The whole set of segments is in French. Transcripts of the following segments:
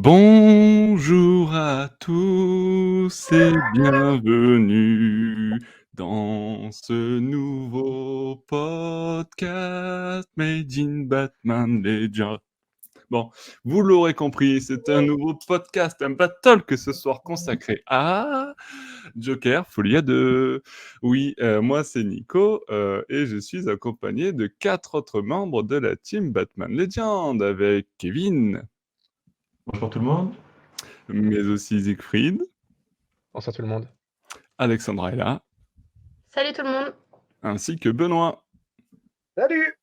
Bonjour à tous et bienvenue dans ce nouveau podcast Made in Batman Legends. Bon, vous l'aurez compris, c'est un nouveau podcast, un battle que ce soir consacré à Joker, Folie à 2. Oui, moi c'est Nico et je suis accompagné de 4 autres membres de la team Batman Legends avec Kevin, Bonjour tout le monde. mais aussi Siegfried, Bonsoir tout le monde. Alexandra est là, Salut tout le monde. ainsi que Benoît. Salut!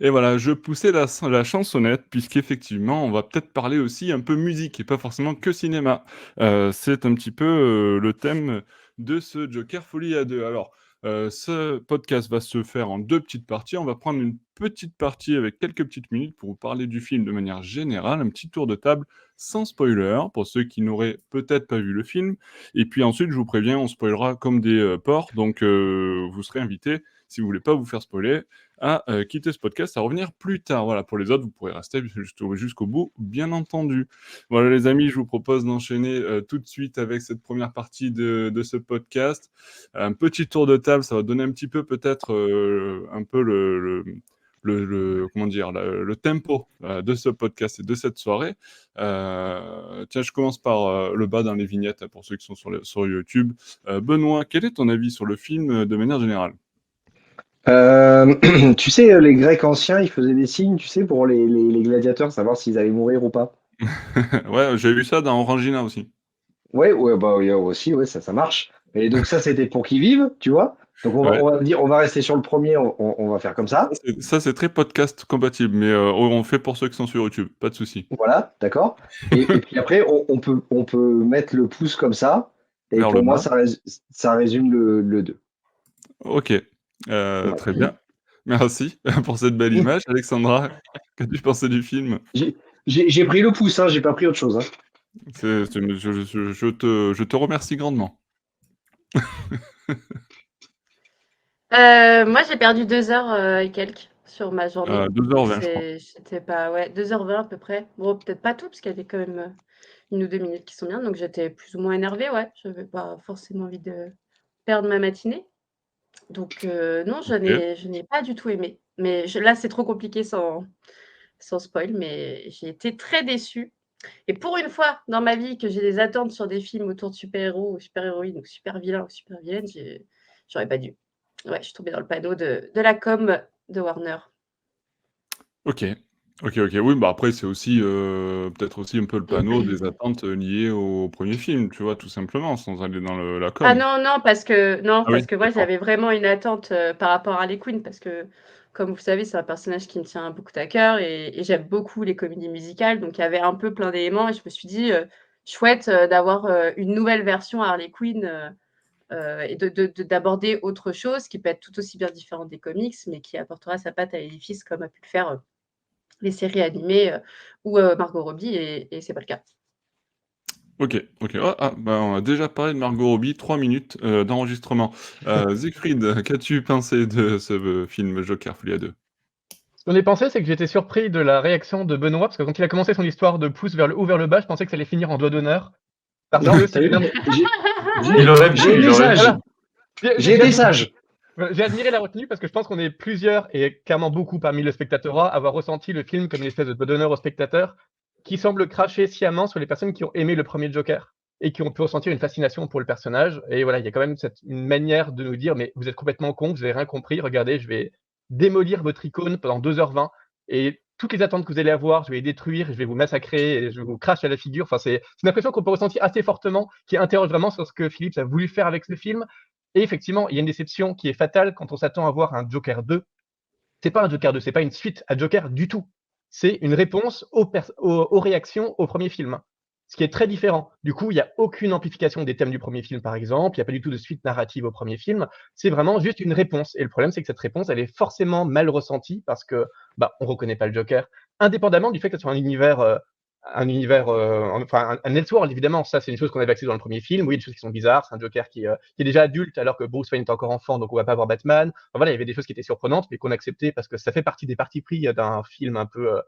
Et voilà, je poussais la chansonnette, puisqu'effectivement, on va peut-être parler aussi un peu musique, et pas forcément que cinéma. C'est un petit peu le thème de ce Joker Folie à 2. Alors, ce podcast va se faire en 2 petites parties. On va prendre une petite partie avec quelques petites minutes pour vous parler du film de manière générale, un petit tour de table sans spoiler, pour ceux qui n'auraient peut-être pas vu le film. Et puis ensuite, je vous préviens, on spoilera comme des porcs, donc vous serez invités, si vous voulez pas vous faire spoiler, à quitter ce podcast, à revenir plus tard. Voilà, pour les autres, vous pourrez rester jusqu'au bout, bien entendu. Voilà, les amis, je vous propose d'enchaîner tout de suite avec cette première partie de ce podcast. Un petit tour de table, ça va donner un petit peu peut-être un peu comment dire, le tempo de ce podcast et de cette soirée. Tiens, je commence par le bas dans les vignettes pour ceux qui sont sur YouTube. Benoît, quel est ton avis sur le film de manière générale? Tu sais, les Grecs anciens, ils faisaient des signes, tu sais, pour les gladiateurs, savoir s'ils allaient mourir ou pas. Ouais, j'ai vu ça dans Orangina aussi. Ouais, ouais, bah oui, aussi, ouais, ça marche. Et donc ça, c'était pour qu'ils vivent, tu vois. Donc Ouais. on va rester sur le premier, on va faire comme ça. Ça, c'est très podcast compatible, mais on fait pour ceux qui sont sur YouTube, pas de souci. Voilà, d'accord. Et puis après, on peut mettre le pouce comme ça. Et Vers le pour moi, bas. ça résume le 2. Ok, Voilà. très bien. Merci pour cette belle image. Alexandra, qu'as-tu pensé du film? J'ai pris le pouce, hein, j'ai pas pris autre chose, hein. Je te remercie grandement. Moi j'ai perdu 2 heures et quelques sur ma journée. 2h20, je crois. J'étais pas, ouais, 2h20 à peu près. Bon, peut-être pas tout, parce qu'il y avait quand même 1 ou 2 minutes qui sont bien, donc j'étais plus ou moins énervée, ouais. J'avais pas forcément envie de perdre ma matinée. Donc non, Ok. je n'ai pas du tout aimé. Mais là, c'est trop compliqué sans spoil, mais j'ai été très déçue. Et pour une fois dans ma vie que j'ai des attentes sur des films autour de super-héros ou super-héroïnes ou super-vilains ou super-vilaines, j'aurais pas dû. Ouais, je suis tombée dans le panneau de la com de Warner. Ok. Ok, ok. Oui, bah après, c'est aussi peut-être aussi un peu le panneau des attentes liées au premier film, tu vois, tout simplement, sans aller dans la Ah com. non, non, parce que Ah oui, moi d'accord. j'avais vraiment une attente, par rapport à Harley Quinn parce que, comme vous savez, c'est un personnage qui me tient beaucoup à cœur et j'aime beaucoup les comédies musicales, donc il y avait un peu plein d'éléments et je me suis dit, «Chouette, d'avoir, une nouvelle version Harley Quinn, et d'aborder autre chose qui peut être tout aussi bien différente des comics, mais qui apportera sa patte à l'édifice comme a pu le faire, les séries animées, ou Margot Robbie et c'est pas le cas. Ok, ok. Bah, on a déjà parlé de Margot Robbie, 3 minutes d'enregistrement. Siegfried, qu'as-tu pensé de ce film Joker Folie à 2? Ce qu'on est pensé, c'est que j'étais surpris de la réaction de Benoît, parce que quand il a commencé son histoire de pouce vers le haut, vers le bas, je pensais que ça allait finir en doigt d'honneur. Parce Non, que t'as c'est vu, une... Il aurait pu, j'ai il été aurait pu. sage. Voilà. J'ai été sage. J'ai admiré la retenue parce que je pense qu'on est plusieurs, et clairement beaucoup parmi le spectatorat, à avoir ressenti le film comme une espèce de doigt d'honneur aux spectateurs, qui semble cracher sciemment sur les personnes qui ont aimé le premier Joker et qui ont pu ressentir une fascination pour le personnage. Et voilà, il y a quand même une manière de nous dire, mais vous êtes complètement con, vous n'avez rien compris, regardez, je vais démolir votre icône pendant 2h20 et toutes les attentes que vous allez avoir, je vais les détruire, je vais vous massacrer, et je vous crache à la figure. Enfin, c'est une impression qu'on peut ressentir assez fortement, qui interroge vraiment sur ce que Philippe a voulu faire avec ce film. Et effectivement, il y a une déception qui est fatale quand on s'attend à voir un Joker 2. C'est pas un Joker 2, c'est pas une suite à Joker du tout. C'est une réponse aux réactions au premier film. Ce qui est très différent. Du coup, il n'y a aucune amplification des thèmes du premier film, par exemple. Il n'y a pas du tout de suite narrative au premier film. C'est vraiment juste une réponse. Et le problème, c'est que cette réponse, elle est forcément mal ressentie parce que, bah, on reconnaît pas le Joker, indépendamment du fait que ce soit enfin, un Elseworld, évidemment. Ça, c'est une chose qu'on avait accès dans le premier film. Oui, il y a des choses qui sont bizarres. C'est un Joker qui est déjà adulte alors que Bruce Wayne est encore enfant, donc on va pas voir Batman. Enfin, voilà, il y avait des choses qui étaient surprenantes, mais qu'on acceptait parce que ça fait partie des partis pris d'un film un peu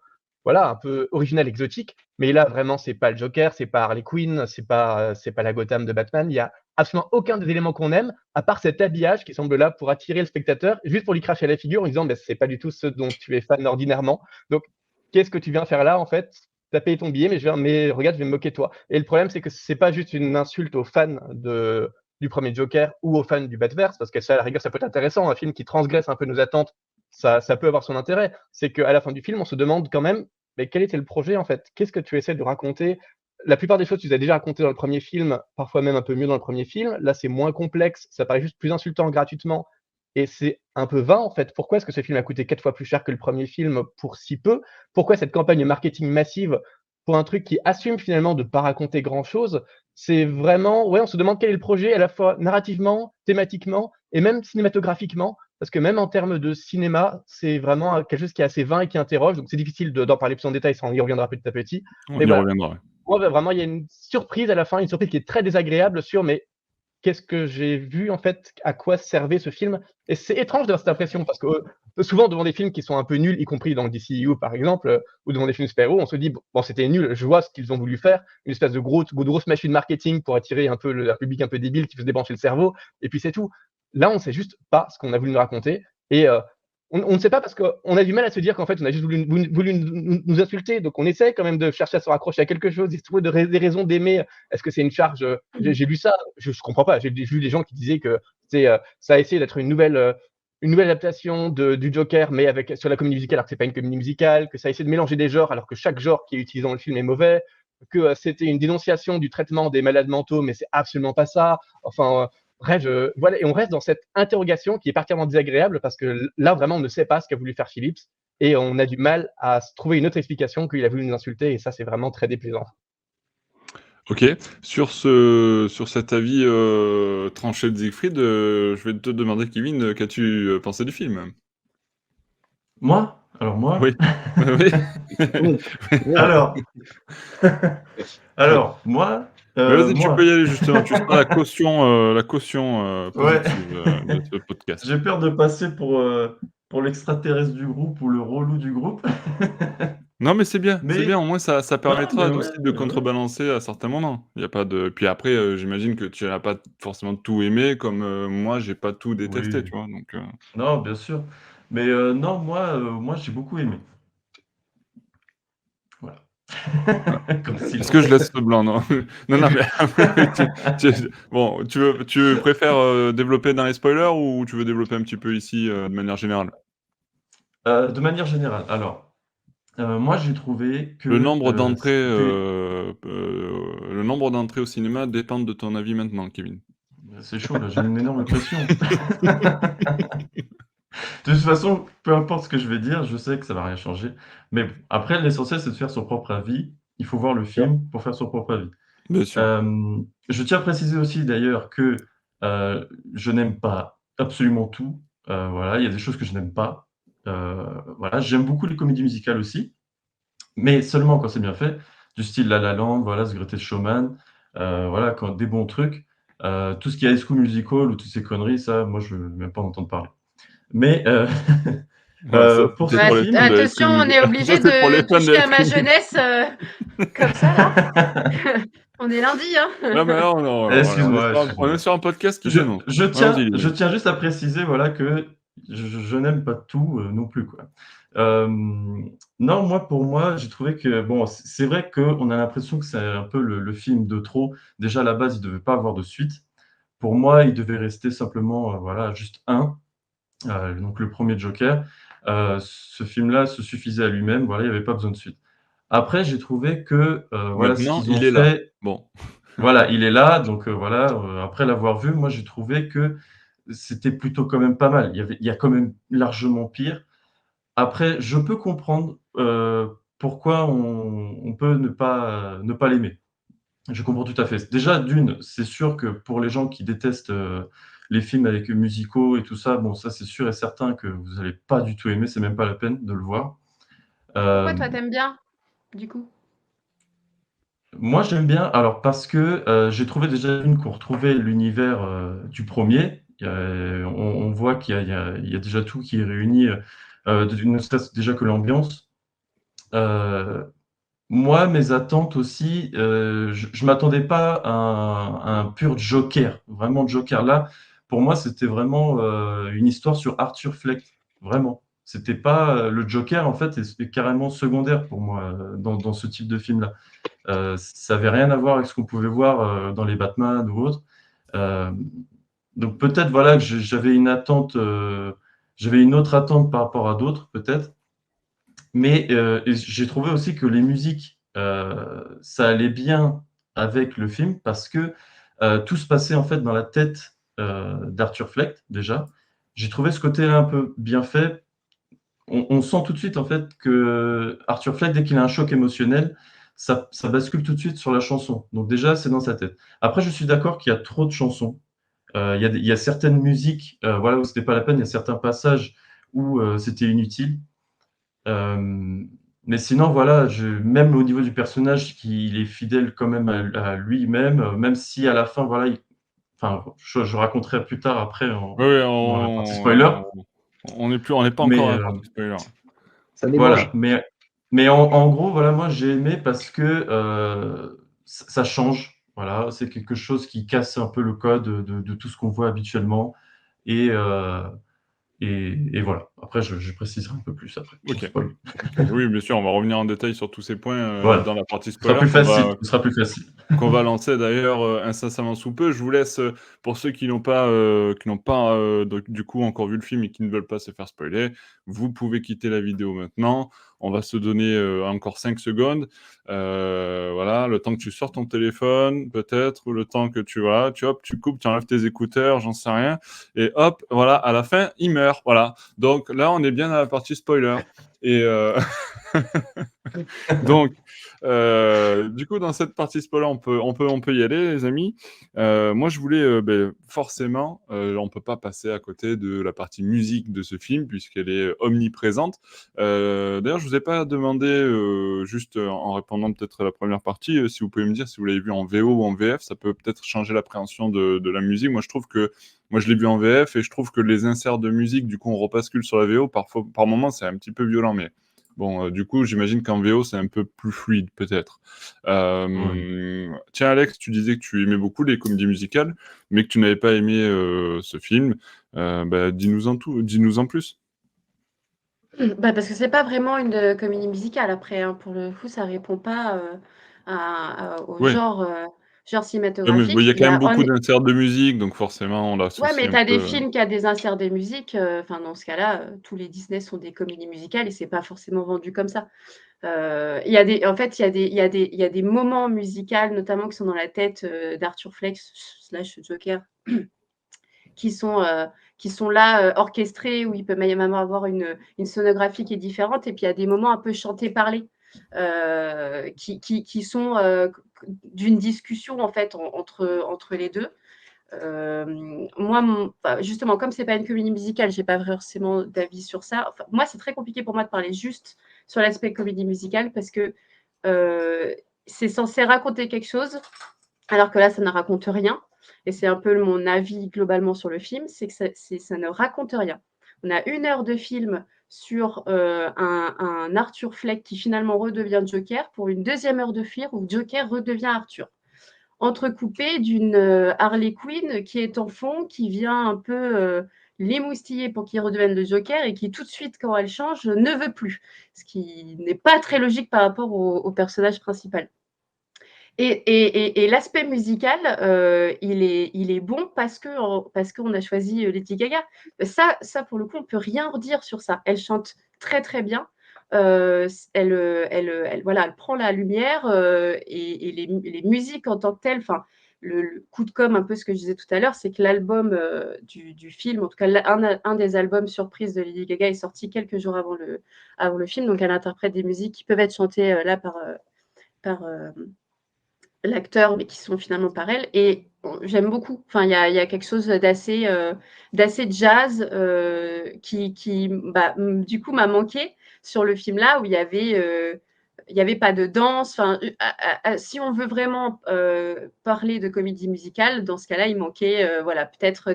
voilà, un peu original, exotique. Mais là, vraiment, c'est pas le Joker, c'est pas Harley Quinn, c'est pas la Gotham de Batman. Il y a absolument aucun des éléments qu'on aime, à part cet habillage qui semble là pour attirer le spectateur, juste pour lui cracher à la figure en disant, bah, c'est pas du tout ce dont tu es fan ordinairement. Donc, qu'est-ce que tu viens faire là, en fait? T'as payé ton billet, mais regarde, je vais me moquer de toi. Et le problème, c'est que c'est pas juste une insulte aux fans du premier Joker ou aux fans du Batverse, parce que ça, à la rigueur, ça peut être intéressant. Un film qui transgresse un peu nos attentes, ça peut avoir son intérêt. C'est qu'à la fin du film, on se demande quand même, mais quel était le projet en fait? Qu'est-ce que tu essaies de raconter? La plupart des choses, tu les as déjà racontées dans le premier film, parfois même un peu mieux dans le premier film. Là, c'est moins complexe, ça paraît juste plus insultant gratuitement. Et c'est un peu vain en fait. Pourquoi est-ce que ce film a coûté 4 fois plus cher que le premier film pour si peu? Pourquoi cette campagne marketing massive pour un truc qui assume finalement de ne pas raconter grand-chose? C'est vraiment, ouais, on se demande quel est le projet à la fois narrativement, thématiquement et même cinématographiquement. Parce que même en termes de cinéma, c'est vraiment quelque chose qui est assez vain et qui interroge. Donc c'est difficile d'en parler plus en détail, ça on y reviendra petit à petit. On Mais y voilà, reviendra. Ouais. moi vraiment, il y a une surprise à la fin, une surprise qui est très désagréable sur mais qu'est-ce que j'ai vu en fait, à quoi servait ce film? Et c'est étrange d'avoir cette impression parce que souvent devant des films qui sont un peu nuls, y compris dans le DCU par exemple, ou devant des films super-héros, on se dit bon, c'était nul, je vois ce qu'ils ont voulu faire, une espèce de grosse machine marketing pour attirer un peu un public un peu débile qui veut se débrancher le cerveau, et puis c'est tout. Là, on sait juste pas ce qu'on a voulu nous raconter, et on ne sait pas parce qu'on a du mal à se dire qu'en fait, on a juste voulu nous insulter, donc on essaie quand même de chercher à se raccrocher à quelque chose, de trouver des raisons d'aimer. Est-ce que c'est une charge? J'ai lu ça, je comprends pas. J'ai vu des gens qui disaient que ça a essayé d'être une nouvelle adaptation du Joker, mais sur la comédie musicale, alors que c'est pas une comédie musicale, que ça a essayé de mélanger des genres, alors que chaque genre qui est utilisé dans le film est mauvais, que c'était une dénonciation du traitement des malades mentaux, mais c'est absolument pas ça. Enfin, bref, voilà, et on reste dans cette interrogation qui est particulièrement désagréable parce que là, vraiment, on ne sait pas ce qu'a voulu faire Phillips et on a du mal à trouver une autre explication qu'il a voulu nous insulter, et ça, c'est vraiment très déplaisant. Ok, sur cet avis tranché de Siegfried, je vais te demander, Kevin, qu'as-tu pensé du film? Moi? Alors moi? Oui. Oui. Alors, alors moi, Mais vas-y, tu peux y moi, aller justement. Tu seras la caution ouais, positive de ce podcast. j'ai peur de passer pour l'extraterrestre du groupe ou le relou du groupe. Non, mais c'est bien, Mais au moins ça non, mais permettra ouais, aussi de ouais. contrebalancer à certains moments. Il y a pas de puis après, j'imagine que tu n'as pas forcément tout aimé comme, moi j'ai pas tout détesté, Oui. tu vois? Donc, Non, bien sûr. Mais non, moi j'ai beaucoup aimé. Voilà. voilà. Comme Est-ce que je silence. laisse le blanc? Non. Non, non, mais tu bon, tu préfères, développer dans les spoilers ou tu veux développer un petit peu ici, de manière générale? De manière générale, alors, moi j'ai trouvé Le que, nombre d'entrées, c'était le nombre d'entrées au cinéma dépend de ton avis maintenant, Kevin. c'est chaud là, j'ai une énorme pression. De toute façon, peu importe ce que je vais dire, je sais que ça va rien changer. Mais bon, après l'essentiel c'est de faire son propre avis. Il faut voir le film pour faire son propre avis. Bien sûr. Je tiens à préciser aussi d'ailleurs que, je n'aime pas absolument tout. Voilà, il y a des choses que je n'aime pas. Voilà, j'aime beaucoup les comédies musicales aussi, mais seulement quand c'est bien fait, du style La La Land, voilà, The Greatest Showman, voilà, quand des bons trucs. Tout ce qui est High School Musical ou toutes ces conneries, ça, moi, je veux même pas en entendre parler. Mais Ouais, ça pour c'était ce pour Ouais, les fans film, de High School attention, on est Musical. Ça obligé c'est pour les de fans de toucher High à ma School Musical. jeunesse comme ça, là. On est lundi, hein. Non, mais là, excuse-moi, on est sur un podcast qui dénonce. je Allons-y, tiens les je amis. tiens juste à préciser, voilà, que je n'aime pas tout, non plus, quoi. Non, moi, pour moi, j'ai trouvé que bon, c'est vrai qu'on a l'impression que c'est un peu le film de trop. Déjà, à la base, il devait pas avoir de suite. Pour moi, il devait rester simplement, voilà, juste un, donc le premier Joker. Ce film-là se suffisait à lui-même, voilà, il y avait pas besoin de suite. Après, j'ai trouvé que, voilà, ce Maintenant, qu'ils ont il est là. fait, Bon. voilà, il est là, donc voilà, après l'avoir vu, moi, j'ai trouvé que c'était plutôt quand même pas mal. Il y a quand même largement pire. Après, je peux comprendre, pourquoi on peut ne pas l'aimer. Je comprends tout à fait. Déjà, d'une, c'est sûr que pour les gens qui détestent, les films avec musicaux et tout ça, bon, ça, c'est sûr et certain que vous allez pas du tout aimer, c'est même pas la peine de le voir. Pourquoi toi, Hem, t'aimes bien, du coup? Moi, j'aime bien, alors parce que, j'ai trouvé déjà qu'on retrouvait l'univers, du premier. On voit qu'il y a déjà tout qui est réuni, ne serait-ce déjà que l'ambiance. Moi, mes attentes aussi, je m'attendais pas à un pur Joker, vraiment Joker. Là, pour moi, c'était vraiment, une histoire sur Arthur Fleck, vraiment. C'était pas, le Joker, en fait, est carrément secondaire pour moi, dans ce type de film-là. Ça avait rien à voir avec ce qu'on pouvait voir, dans les Batman ou autres. Hem, donc peut-être, voilà, que j'avais une autre attente par rapport à d'autres, peut-être. Mais et j'ai trouvé aussi que les musiques, ça allait bien avec le film parce que, tout se passait en fait dans la tête, d'Arthur Fleck déjà. J'ai trouvé ce côté-là un peu bien fait. On sent tout de suite en fait que Arthur Fleck, dès qu'il a un choc émotionnel, ça bascule tout de suite sur la chanson. Donc déjà, c'est dans sa tête. Après, je suis d'accord qu'il y a trop de chansons. Il y a certaines musiques, voilà, où c'était pas la peine. Il y a certains passages où, c'était inutile. Hem, mais sinon, voilà, même au niveau du personnage, qu'il est fidèle quand même à lui-même, même si à la fin, voilà, enfin, je raconterai plus tard après Oui, oui, dans la partie spoiler, on n'est pas encore mais à la partie spoiler. Ça voilà, débauche. mais en gros, voilà, moi j'ai aimé parce que, ça change, voilà, c'est quelque chose qui casse un peu le code de tout ce qu'on voit habituellement et heu et voilà. Après je préciserai un peu plus après, sans OK. spoil. OK. Oui, bien sûr, on va revenir en détail sur tous ces points, Voilà, dans la partie ce sera spoiler plus facile, ce sera plus facile. qu'on va lancer d'ailleurs, incessamment sous peu. Je vous laisse, pour ceux qui n'ont pas, donc du coup encore vu le film et qui ne veulent pas se faire spoiler, vous pouvez quitter la vidéo maintenant. On va se donner, encore 5 secondes, voilà, le temps que tu sors ton téléphone peut-être ou le temps que voilà, tu coupes, tu enlèves tes écouteurs, j'en sais rien et hop, voilà, à la fin, il meurt, voilà. Donc là, on est bien dans la partie spoiler et donc, du coup, dans cette partie spoiler, on peut y aller, les amis. Moi, je voulais, forcément, on peut pas passer à côté de la partie musique de ce film puisqu'elle est omniprésente. D'ailleurs, je vous ai pas demandé, juste, en répondant peut-être à la première partie, si vous pouvez me dire si vous l'avez vu en VO ou en VF, ça peut peut-être changer l'appréhension de la musique. Moi, je l'ai vu en VF et je trouve que les inserts de musique, du coup, on rebascule sur la VO. Parfois, par moments, c'est un petit peu violent, mais bon, du coup, j'imagine qu'en VO, c'est un peu plus fluide, peut-être. Oui. Tiens, Alex, tu disais que tu aimais beaucoup les comédies musicales, mais que tu n'avais pas aimé ce film. Dis-nous en plus. Bah, parce que c'est pas vraiment une, comédie musicale après, hein. Pour le coup, ça répond pas, au Oui, genre mais il cinématographique. y a Il y quand même a en beaucoup d'inserts de musique, donc forcément, on Ouais, l'associe mais un tu as des peu. films qui a des inserts des musiques, enfin dans ce cas-là, tous les Disney sont des comédies musicales et c'est pas forcément vendu comme ça. Il y a des en fait, il y a des moments musicals, notamment qui sont dans la tête, d'Arthur Fleck slash Joker, qui sont, heu, qui sont là, orchestrés, où il peut même avoir une sonographie qui est différente et puis il y a des moments un peu chantés parlés, qui sont, d'une discussion en fait entre les 2. Moi, enfin, justement, comme c'est pas une comédie musicale, j'ai pas forcément d'avis sur ça. Enfin, moi, c'est très compliqué pour moi de parler juste sur l'aspect comédie musicale parce que, heu, c'est censé raconter quelque chose, alors que là, ça ne raconte rien et c'est un peu mon avis globalement sur le film, c'est que ça ne raconte rien. On a 1 heure de film sur, un Arthur Fleck qui finalement redevient Joker pour une 2e heure de film où Joker redevient Arthur, entrecoupé d'une, Harley Quinn qui est en fond, qui vient un peu, l'émoustiller pour qu'il redevienne le Joker et qui tout de suite, quand elle change, ne veut plus. Ce qui n'est pas très logique par rapport au personnage principal. Et l'aspect musical, il est bon parce qu'on a choisi, Lady Gaga. Ça pour le coup, on peut rien redire sur ça. Elle chante très, très bien. Elle voilà, elle prend la lumière, et les musiques en tant que telles, enfin, le coup de com', un peu ce que je disais tout à l'heure, c'est que l'album, du film, en tout cas un des albums surprises de Lady Gaga est sorti quelques jours avant le film, donc elle interprète des musiques qui peuvent être chantées, là par, l'acteur, mais qui sont finalement par elle et j'aime beaucoup. Enfin, il y a quelque chose d'assez jazz, du coup, m'a manqué sur le film là où il y avait pas de danse. Enfin, si on veut vraiment, parler de comédie musicale, dans ce cas-là, il manquait, voilà, peut-être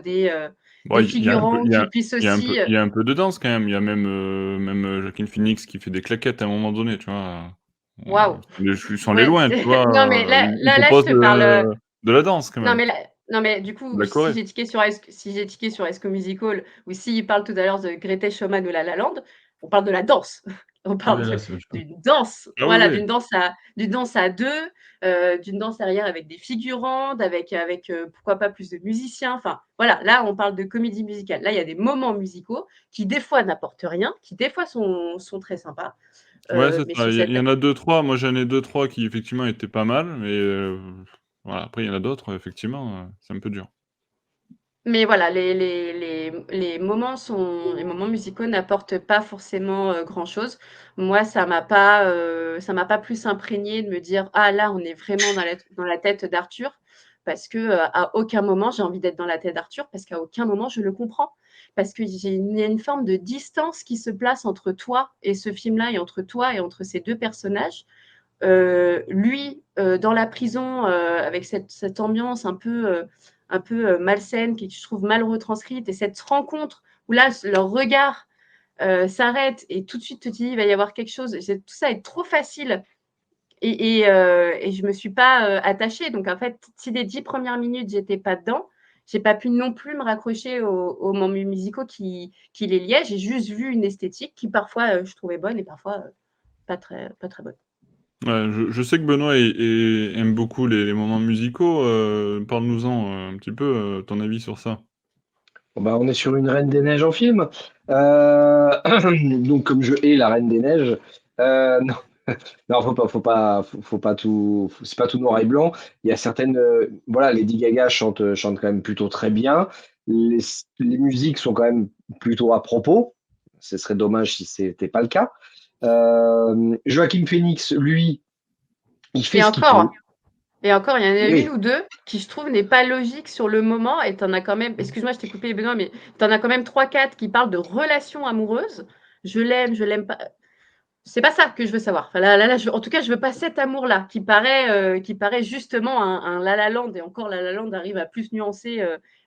Bon, des il y a un peu figurants qui puissent aussi. il y a un peu de danse quand même. Il y a même Joaquin Phoenix qui fait des claquettes à un moment donné, tu vois? Waouh! Je suis allé Ouais, loin, tu vois? non, mais là, Il là, là, je propose te parle. de la danse quand Non, même, mais là, non, mais du de coup, la choré. si j'ai tiqué sur High School Musical ou s'il parle tout à l'heure de Greatest Showman ou La La Land, on parle de la danse. On parle Oui, là, c'est autre chose. d'une danse, Ah oui, voilà, oui. d'une danse à 2, d'une danse derrière avec des figurants, pourquoi pas plus de musiciens, enfin, voilà, là, on parle de comédie musicale. Là, il y a des moments musicaux qui, des fois, n'apportent rien, qui, des fois, sont très sympas, Ouais, c'est mais ça. sur Il cette y en a deux trois. Moi, j'en ai deux trois qui effectivement étaient pas mal, mais voilà, après il y en a d'autres, effectivement, c'est un peu dur. Mais voilà, les moments musicaux n'apportent pas forcément, grand-chose. Moi, ça m'a pas plus imprégnée de me dire: «Ah là, on est vraiment dans la tête d'Arthur», parce que, à aucun moment j'ai envie d'être dans la tête d'Arthur, parce qu'à aucun moment je le comprends. Parce que il y a une forme de distance qui se place entre toi et ce film-là et entre toi et entre ces 2 personnages. Lui, dans la prison, avec cette ambiance un peu, malsaine qui je trouve mal retranscrite et cette rencontre où là, leur regard, s'arrête et tout de suite tu te dis: «Il va y avoir quelque chose». C'est tout ça est trop facile et je me suis pas, attachée. Donc en fait, si les 10 premières minutes, j'étais pas dedans, j'ai pas pu non plus me raccrocher aux moments musicaux qui les liaient. J'ai juste vu une esthétique qui parfois, je trouvais bonne et parfois, pas très bonne. Ouais, je sais que Benoît aime beaucoup les moments musicaux, parle-nous-en, un petit peu, ton avis sur ça? Bon, bah, on est sur une Reine des Neiges en film. Donc, comme je hais la Reine des Neiges, non, non, faut pas tout, c'est pas tout noir et blanc. Il y a certaines, voilà, Lady Gaga chante quand même plutôt très bien. Les, les musiques sont quand même plutôt à propos. Ce serait dommage si c'était pas le cas. Joaquin Phoenix, lui, il fait Et ce qu'il peut. encore et encore, il y en a une Oui, ou 2 qui, je trouve, n'est pas logique sur le moment et tu en as quand même excuse-moi, je t'ai coupé Benoît, mais tu en as quand même 3-4 qui parlent de relations amoureuses. Je l'aime pas. C'est pas ça que je veux savoir. Enfin, là, en tout cas, je veux pas cet amour-là qui paraît justement un La La Land et encore La La Land arrive à plus nuancer,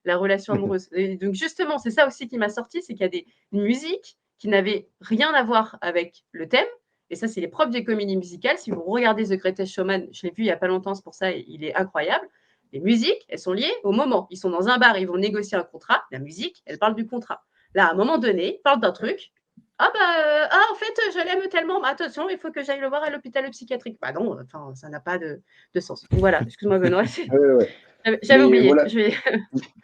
la relation amoureuse et donc justement, c'est ça aussi qui m'a sorti, c'est qu'il y a des musiques qui n'avaient rien à voir avec le thème et ça, c'est les propres des comédies musicales. Si vous regardez The Greatest Showman, je l'ai vu il y a pas longtemps, c'est pour ça, il est incroyable. Les musiques, elles sont liées au moment. Ils sont dans un bar, ils vont négocier un contrat. La musique, elle parle du contrat. Là, à un moment donné, ils parlent d'un truc. Ah bah, en fait, je l'aime tellement, bah, attention, il faut que j'aille le voir à l'hôpital psychiatrique. Bah non, enfin, ça n'a pas de sens. Donc voilà, excuse-moi Benoît, ouais, ouais, ouais. j'avais Mais oublié. voilà,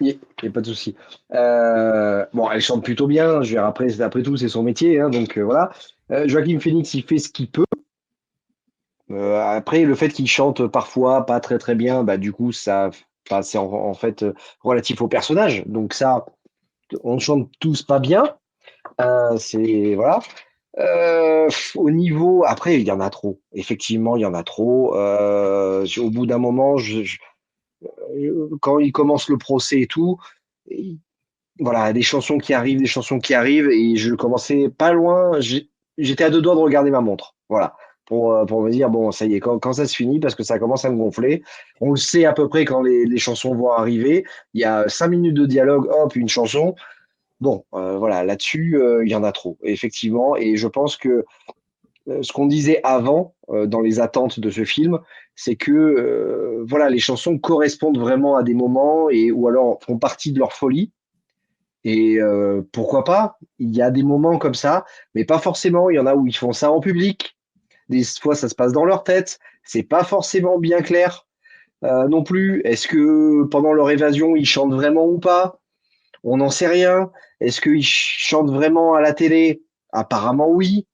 il y a pas de souci. Bon, elle chante plutôt bien. Je veux dire, après tout, c'est son métier, hein, donc voilà. Joaquin Phoenix, il fait ce qu'il peut. Après, le fait qu'il chante parfois pas très très bien, bah du coup, ça, enfin, c'est en fait relatif au personnage. Donc ça, on chante tous pas bien. C'est voilà. Au niveau, après, il y en a trop. Effectivement, il y en a trop. Au bout d'un moment, quand il commence le procès et tout, et voilà, des chansons qui arrivent, et je commençais pas loin. J'étais à deux doigts de regarder ma montre. Voilà. Pour me dire, bon, ça y est, quand ça se finit, parce que ça commence à me gonfler. On le sait à peu près quand les chansons vont arriver. Il y a 5 minutes de dialogue, hop, une chanson. Bon, voilà, là-dessus, il y en a trop, effectivement. Et je pense que ce qu'on disait avant, dans les attentes de ce film, c'est que voilà, les chansons correspondent vraiment à des moments et ou alors font partie de leur folie. Et pourquoi pas? Il y a des moments comme ça, mais pas forcément. Il y en a où ils font ça en public. Des fois, ça se passe dans leur tête. C'est pas forcément bien clair non plus. Est-ce que pendant leur évasion, ils chantent vraiment ou pas? On n'en sait rien. Est-ce qu'ils chantent vraiment à la télé? Apparemment oui.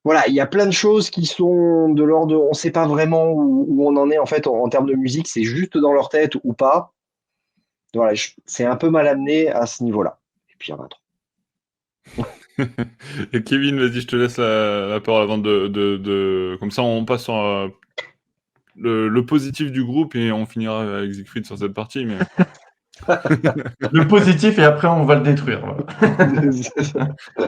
Voilà, il y a plein de choses qui sont de l'ordre de, on ne sait pas vraiment où on en est en fait en termes de musique, c'est juste dans leur tête ou pas. Voilà, c'est un peu mal amené à ce niveau-là. Et puis il y en a trop. Et Kevin, vas-y, je te laisse la parole avant comme ça, on passe sur le positif du groupe et on finira avec Siegfried sur cette partie. Mais Le positif et après on va le détruire. Voilà.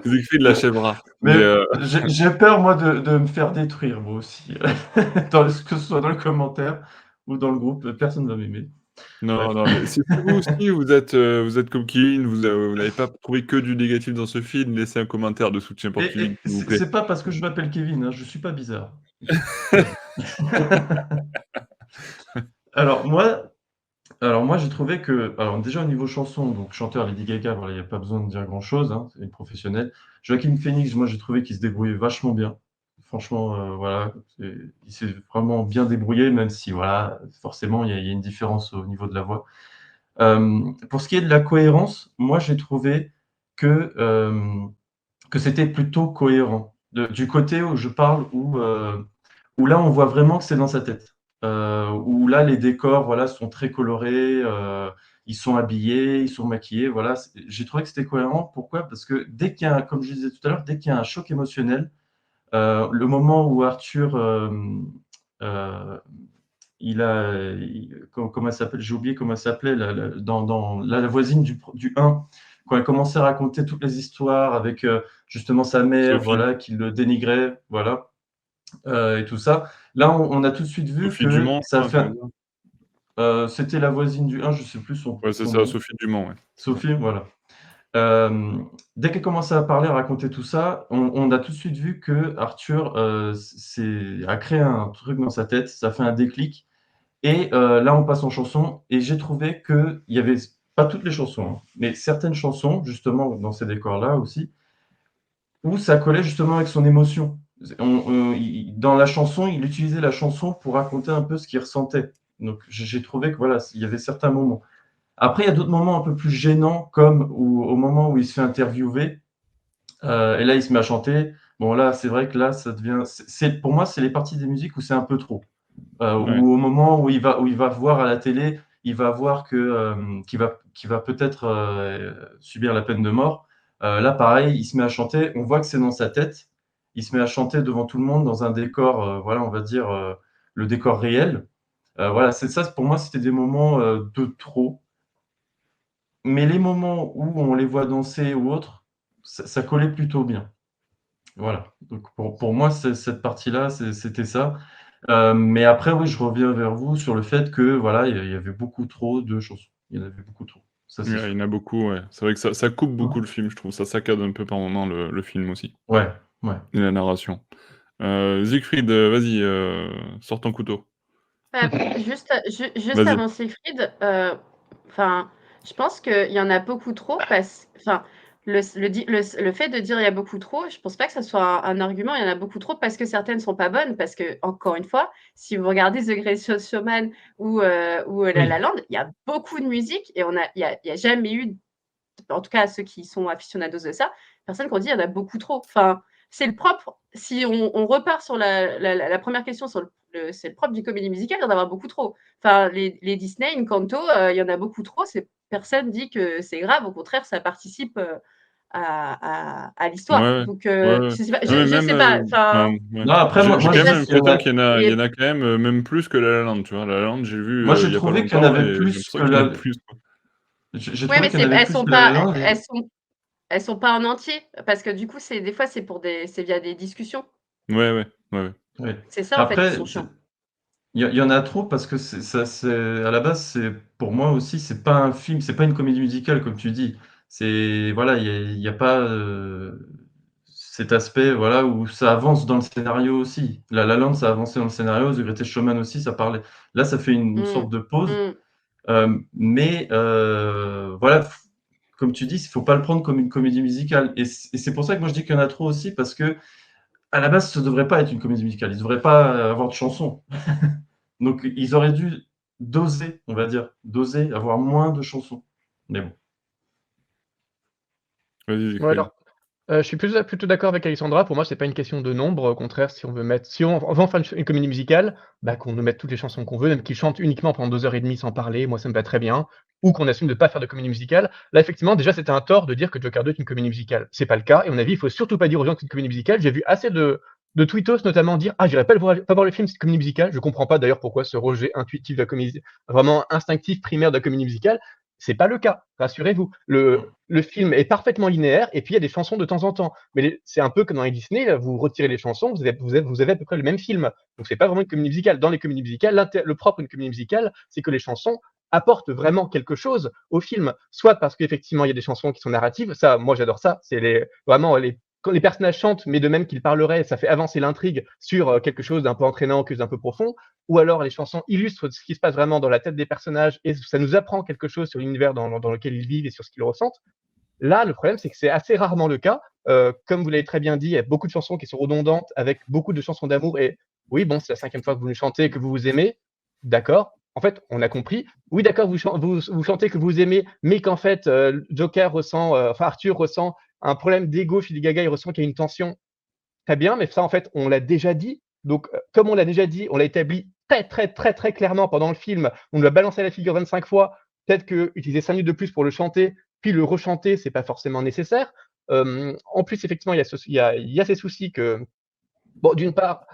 Siegfried l'achèvera. Mais Mais j'ai peur moi de me faire détruire moi aussi, que ce soit dans le commentaire ou dans le groupe, personne ne va m'aimer. Non, Bref. non, mais si vous aussi vous êtes comme Kevin, vous n'avez pas trouvé que du négatif dans ce film, laissez un commentaire de soutien pour Kevin, Et s'il vous c'est plaît. c'est pas parce que je m'appelle Kevin, hein, je suis pas bizarre. Tout va bien. Alors moi, j'ai trouvé que alors déjà au niveau chanson, donc chanteur Lady Gaga, voilà, il y a pas besoin de dire grand-chose, hein, c'est une professionnelle. Joaquin Phoenix, moi, j'ai trouvé qu'il se débrouillait vachement bien. Franchement, voilà, il s'est vraiment bien débrouillé, même si voilà, forcément, il y a une différence au niveau de la voix. Pour ce qui est de la cohérence, moi, j'ai trouvé que, que c'était plutôt cohérent. Du côté où je parle où là, on voit vraiment que c'est dans sa tête. Où là, les décors, voilà, sont très colorés, ils sont habillés, ils sont maquillés, voilà. J'ai trouvé que c'était cohérent. Pourquoi? Parce que dès qu'il y a comme je disais tout à l'heure, dès qu'il y a un choc émotionnel, le moment où Arthur, heu, comment elle s'appelle? J'ai oublié comment elle s'appelait, dans la voisine du 1, quand elle commençait à raconter toutes les histoires avec, justement sa mère, Sophie, voilà, qui le dénigrait, voilà, et tout ça. Là, on a tout de suite vu Sophie que Dumont, je ça crois, fait comment dire? c'était la voisine du 1, je sais plus Ouais, c'est son ça, nom. Sophie Dumont, ouais, c'est ça. Sophie, voilà. Dès qu'elle commençait à parler, à raconter tout ça, on a tout de suite vu que Arthur, a créé un truc dans sa tête, ça fait un déclic et là, on passe en chanson et j'ai trouvé qu'il y avait pas toutes les chansons, hein, mais certaines chansons, justement, dans ces décors-là aussi, où ça collait justement avec son émotion. Dans la chanson, il utilisait la chanson pour raconter un peu ce qu'il ressentait. Donc j'ai trouvé que voilà, il y avait certains moments. Après, il y a d'autres moments un peu plus gênants, comme au moment où il se fait interviewer, et là, il se met à chanter. Bon là, c'est vrai que là, ça devient pour moi, c'est les parties des musiques où c'est un peu trop. Ouais. Ou au moment où il va voir à la télé, il va voir que, qu'il va peut-être, subir la peine de mort. Là, pareil, il se met à chanter, on voit que c'est dans sa tête. Il se met à chanter devant tout le monde dans un décor, voilà, on va dire, le décor réel. Voilà, c'est ça, pour moi, c'était des moments, de trop. Mais les moments où on les voit danser ou autre, ça collait plutôt bien. Voilà, donc pour moi, cette partie-là, c'était ça. Mais après, oui, je reviens vers vous sur le fait que, voilà, il y avait beaucoup trop de chansons. Il y en avait beaucoup trop, ça, c'est Ouais, il sûr. y en a beaucoup, ouais. C'est vrai que ça coupe beaucoup Mmh. le film, je trouve. Ça saccade un peu par moments le film aussi Ouais, ouais. et la narration. Siegfried, vas-y, sors ton couteau. Juste Vas-y. avant Siegfried, enfin, je pense qu'il y en a beaucoup trop enfin, le fait de dire: «Il y a beaucoup trop», je pense pas que ça soit un argument. Il y en a beaucoup trop parce que certaines sont pas bonnes, parce qu'encore une fois, si vous regardez The Greatest Showman ou La La Oui, Land, il y a beaucoup de musique et il y a jamais eu, en tout cas ceux qui sont aficionados de ça, personne qui ont dit: «Il y en a beaucoup trop». Enfin, c'est le propre, si on repart sur la 1re question sur c'est le propre d'une comédie musicale d'en avoir beaucoup trop. Enfin, les Disney, Encanto, il y en a beaucoup trop, personne dit que c'est grave, au contraire, ça participe, à Ouais, l'histoire. ouais. Donc, Ouais, ouais. je sais pas, Non, mais je même, sais pas, enfin, ouais. non, après, J'ai moi, quand je même déjà c'est l'impression qu'il il y y en a a quand même, même plus que La La Land, tu vois? La La Land, j'ai vu, moi, j'ai il y a pas trouvé qu'il y en longtemps avait et j'ai plus l'impression que qu'il y en a la plus, quoi. j'ai ouais, trouvé mais qu'il y en avait elles plus sont que La La pas Land et elles sont pas en entier, parce que du coup, des fois, c'est via des discussions. Ouais, ouais. Ouais, ouais. ouais. C'est ça, en fait, qui Après, sont chiants. il y en a trop parce que c'est à la base, c'est pour moi aussi, c'est pas un film, c'est pas une comédie musicale comme tu dis. C'est voilà, il y a pas, cet aspect, voilà, où ça avance dans le scénario aussi. La La Land, ça a avancé dans le scénario, The Greatest Showman aussi, ça parlait. Là, ça fait une Mmh. sorte de pause, Mmh. mais voilà, comme tu dis, il faut pas le prendre comme une comédie musicale et c'est pour ça que moi je dis qu'il y en a trop aussi parce qu'à la base, ça devrait pas être une comédie musicale. Ils devraient pas avoir de chansons. Donc ils auraient dû doser, on va dire, doser, avoir moins de chansons. Mais bon. Vas-y, Ouais, Siegfried. alors, je suis plutôt d'accord avec Alexandra. Pour moi, c'est pas une question de nombre. Au contraire, si on veut en faire une comédie musicale, bah, qu'on nous mette toutes les chansons qu'on veut, même qu'ils chantent uniquement pendant 2 heures et demie sans parler, moi ça me va très bien. Ou qu'on assume de pas faire de comédie musicale. Là, effectivement, déjà, c'était un tort de dire que Joker 2 est une comédie musicale. C'est pas le cas et à mon avis, il faut surtout pas dire aux gens que c'est une comédie musicale. J'ai vu assez de tweetos notamment dire: «Ah, j'irai pas voir le film, c'est une comédie musicale». Je comprends pas d'ailleurs pourquoi ce rejet intuitif de la comédie, vraiment instinctif, primaire de la comédie musicale. C'est pas le cas, rassurez-vous. Le film est parfaitement linéaire et puis il y a des chansons de temps en temps. Mais c'est un peu comme dans les Disney, là, vous retirez les chansons, vous avez à peu près le même film. Donc c'est pas vraiment une comédie musicale. Dans les comédies musicales, le propre d'une comédie musicale, c'est que les chansons apporte vraiment quelque chose au film, soit parce qu'effectivement il y a des chansons qui sont narratives, ça, moi j'adore ça, c'est vraiment quand les personnages chantent, mais de même qu'ils parleraient, ça fait avancer l'intrigue sur quelque chose d'un peu entraînant, quelque chose d'un peu profond, ou alors les chansons illustrent ce qui se passe vraiment dans la tête des personnages et ça nous apprend quelque chose sur l'univers dans lequel ils vivent et sur ce qu'ils ressentent. Là, le problème, c'est que c'est assez rarement le cas. Comme vous l'avez très bien dit, il y a beaucoup de chansons qui sont redondantes avec beaucoup de chansons d'amour et oui, bon, c'est la 5e fois que vous nous chantez et que vous vous aimez. D'accord. En fait, on a compris. Oui, d'accord, vous chantez que vous aimez, mais qu'en fait, Joker ressent, enfin Arthur ressent un problème d'ego chez Lady Gaga, il ressent qu'il y a une tension. Très bien, mais ça, en fait, on l'a déjà dit. Donc, comme on l'a déjà dit, on l'a établi très, très, très, très clairement pendant le film. On nous a balancé à la figure 25 fois. Peut-être qu'utiliser 5 minutes de plus pour le chanter, puis le rechanter, c'est pas forcément nécessaire. En plus, effectivement, il y a ces soucis que, bon, d'une part,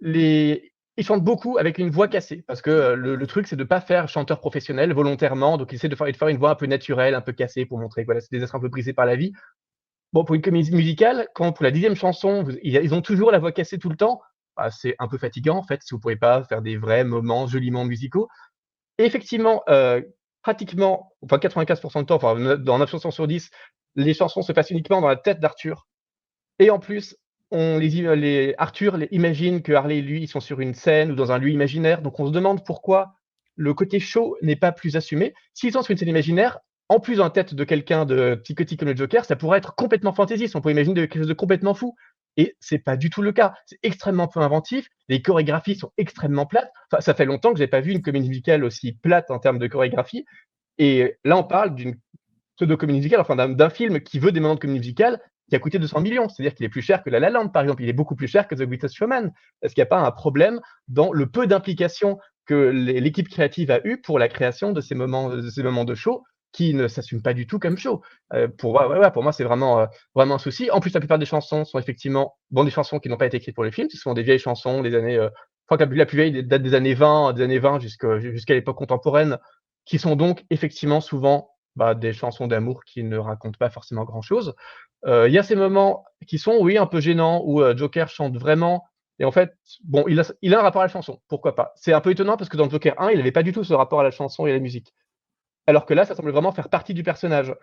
ils chantent beaucoup avec une voix cassée, parce que le truc, c'est de ne pas faire chanteur professionnel volontairement. Donc, ils essaient de faire une voix un peu naturelle, un peu cassée pour montrer que voilà, c'est des êtres un peu brisés par la vie. Bon, pour une comédie musicale, quand pour la 10e chanson, ils ont toujours la voix cassée tout le temps, bah, c'est un peu fatigant, en fait, si vous ne pouvez pas faire des vrais moments joliment musicaux. Et effectivement, pratiquement, enfin 95 du temps, enfin dans 9 chansons sur 10, les chansons se passent uniquement dans la tête d'Arthur. Et en plus, Arthur imagine que Harley et lui, ils sont sur une scène ou dans un lieu imaginaire. Donc on se demande pourquoi le côté show n'est pas plus assumé. S'ils sont sur une scène imaginaire, en plus dans la tête de quelqu'un de psychotique comme le Joker, ça pourrait être complètement fantaisiste. On peut imaginer quelque chose de complètement fou. Et c'est pas du tout le cas. C'est extrêmement peu inventif. Les chorégraphies sont extrêmement plates. Enfin, ça fait longtemps que j'ai pas vu une comédie musicale aussi plate en termes de chorégraphie. Et là, on parle d'une pseudo-comédie musicale, enfin d'un film qui veut des moments de comédie musicale qui a coûté 200 millions. C'est-à-dire qu'il est plus cher que La La Land, par exemple. Il est beaucoup plus cher que The Greatest Showman. Est-ce qu'il n'y a pas un problème dans le peu d'implication que l'équipe créative a eu pour la création de ces moments de show qui ne s'assument pas du tout comme show. Pour moi, c'est vraiment un souci. En plus, la plupart des chansons sont effectivement des chansons qui n'ont pas été écrites pour les films. Ce sont des vieilles chansons des années. Je crois que la plus vieille date des années 20 jusqu'à l'époque contemporaine, qui sont donc effectivement souvent des chansons d'amour qui ne racontent pas forcément grand-chose. Il y a ces moments qui sont, oui, un peu gênants où Joker chante vraiment. Et en fait, bon, il a un rapport à la chanson, pourquoi pas. C'est un peu étonnant parce que dans Joker 1, il n'avait pas du tout ce rapport à la chanson et à la musique. Alors que là, ça semble vraiment faire partie du personnage.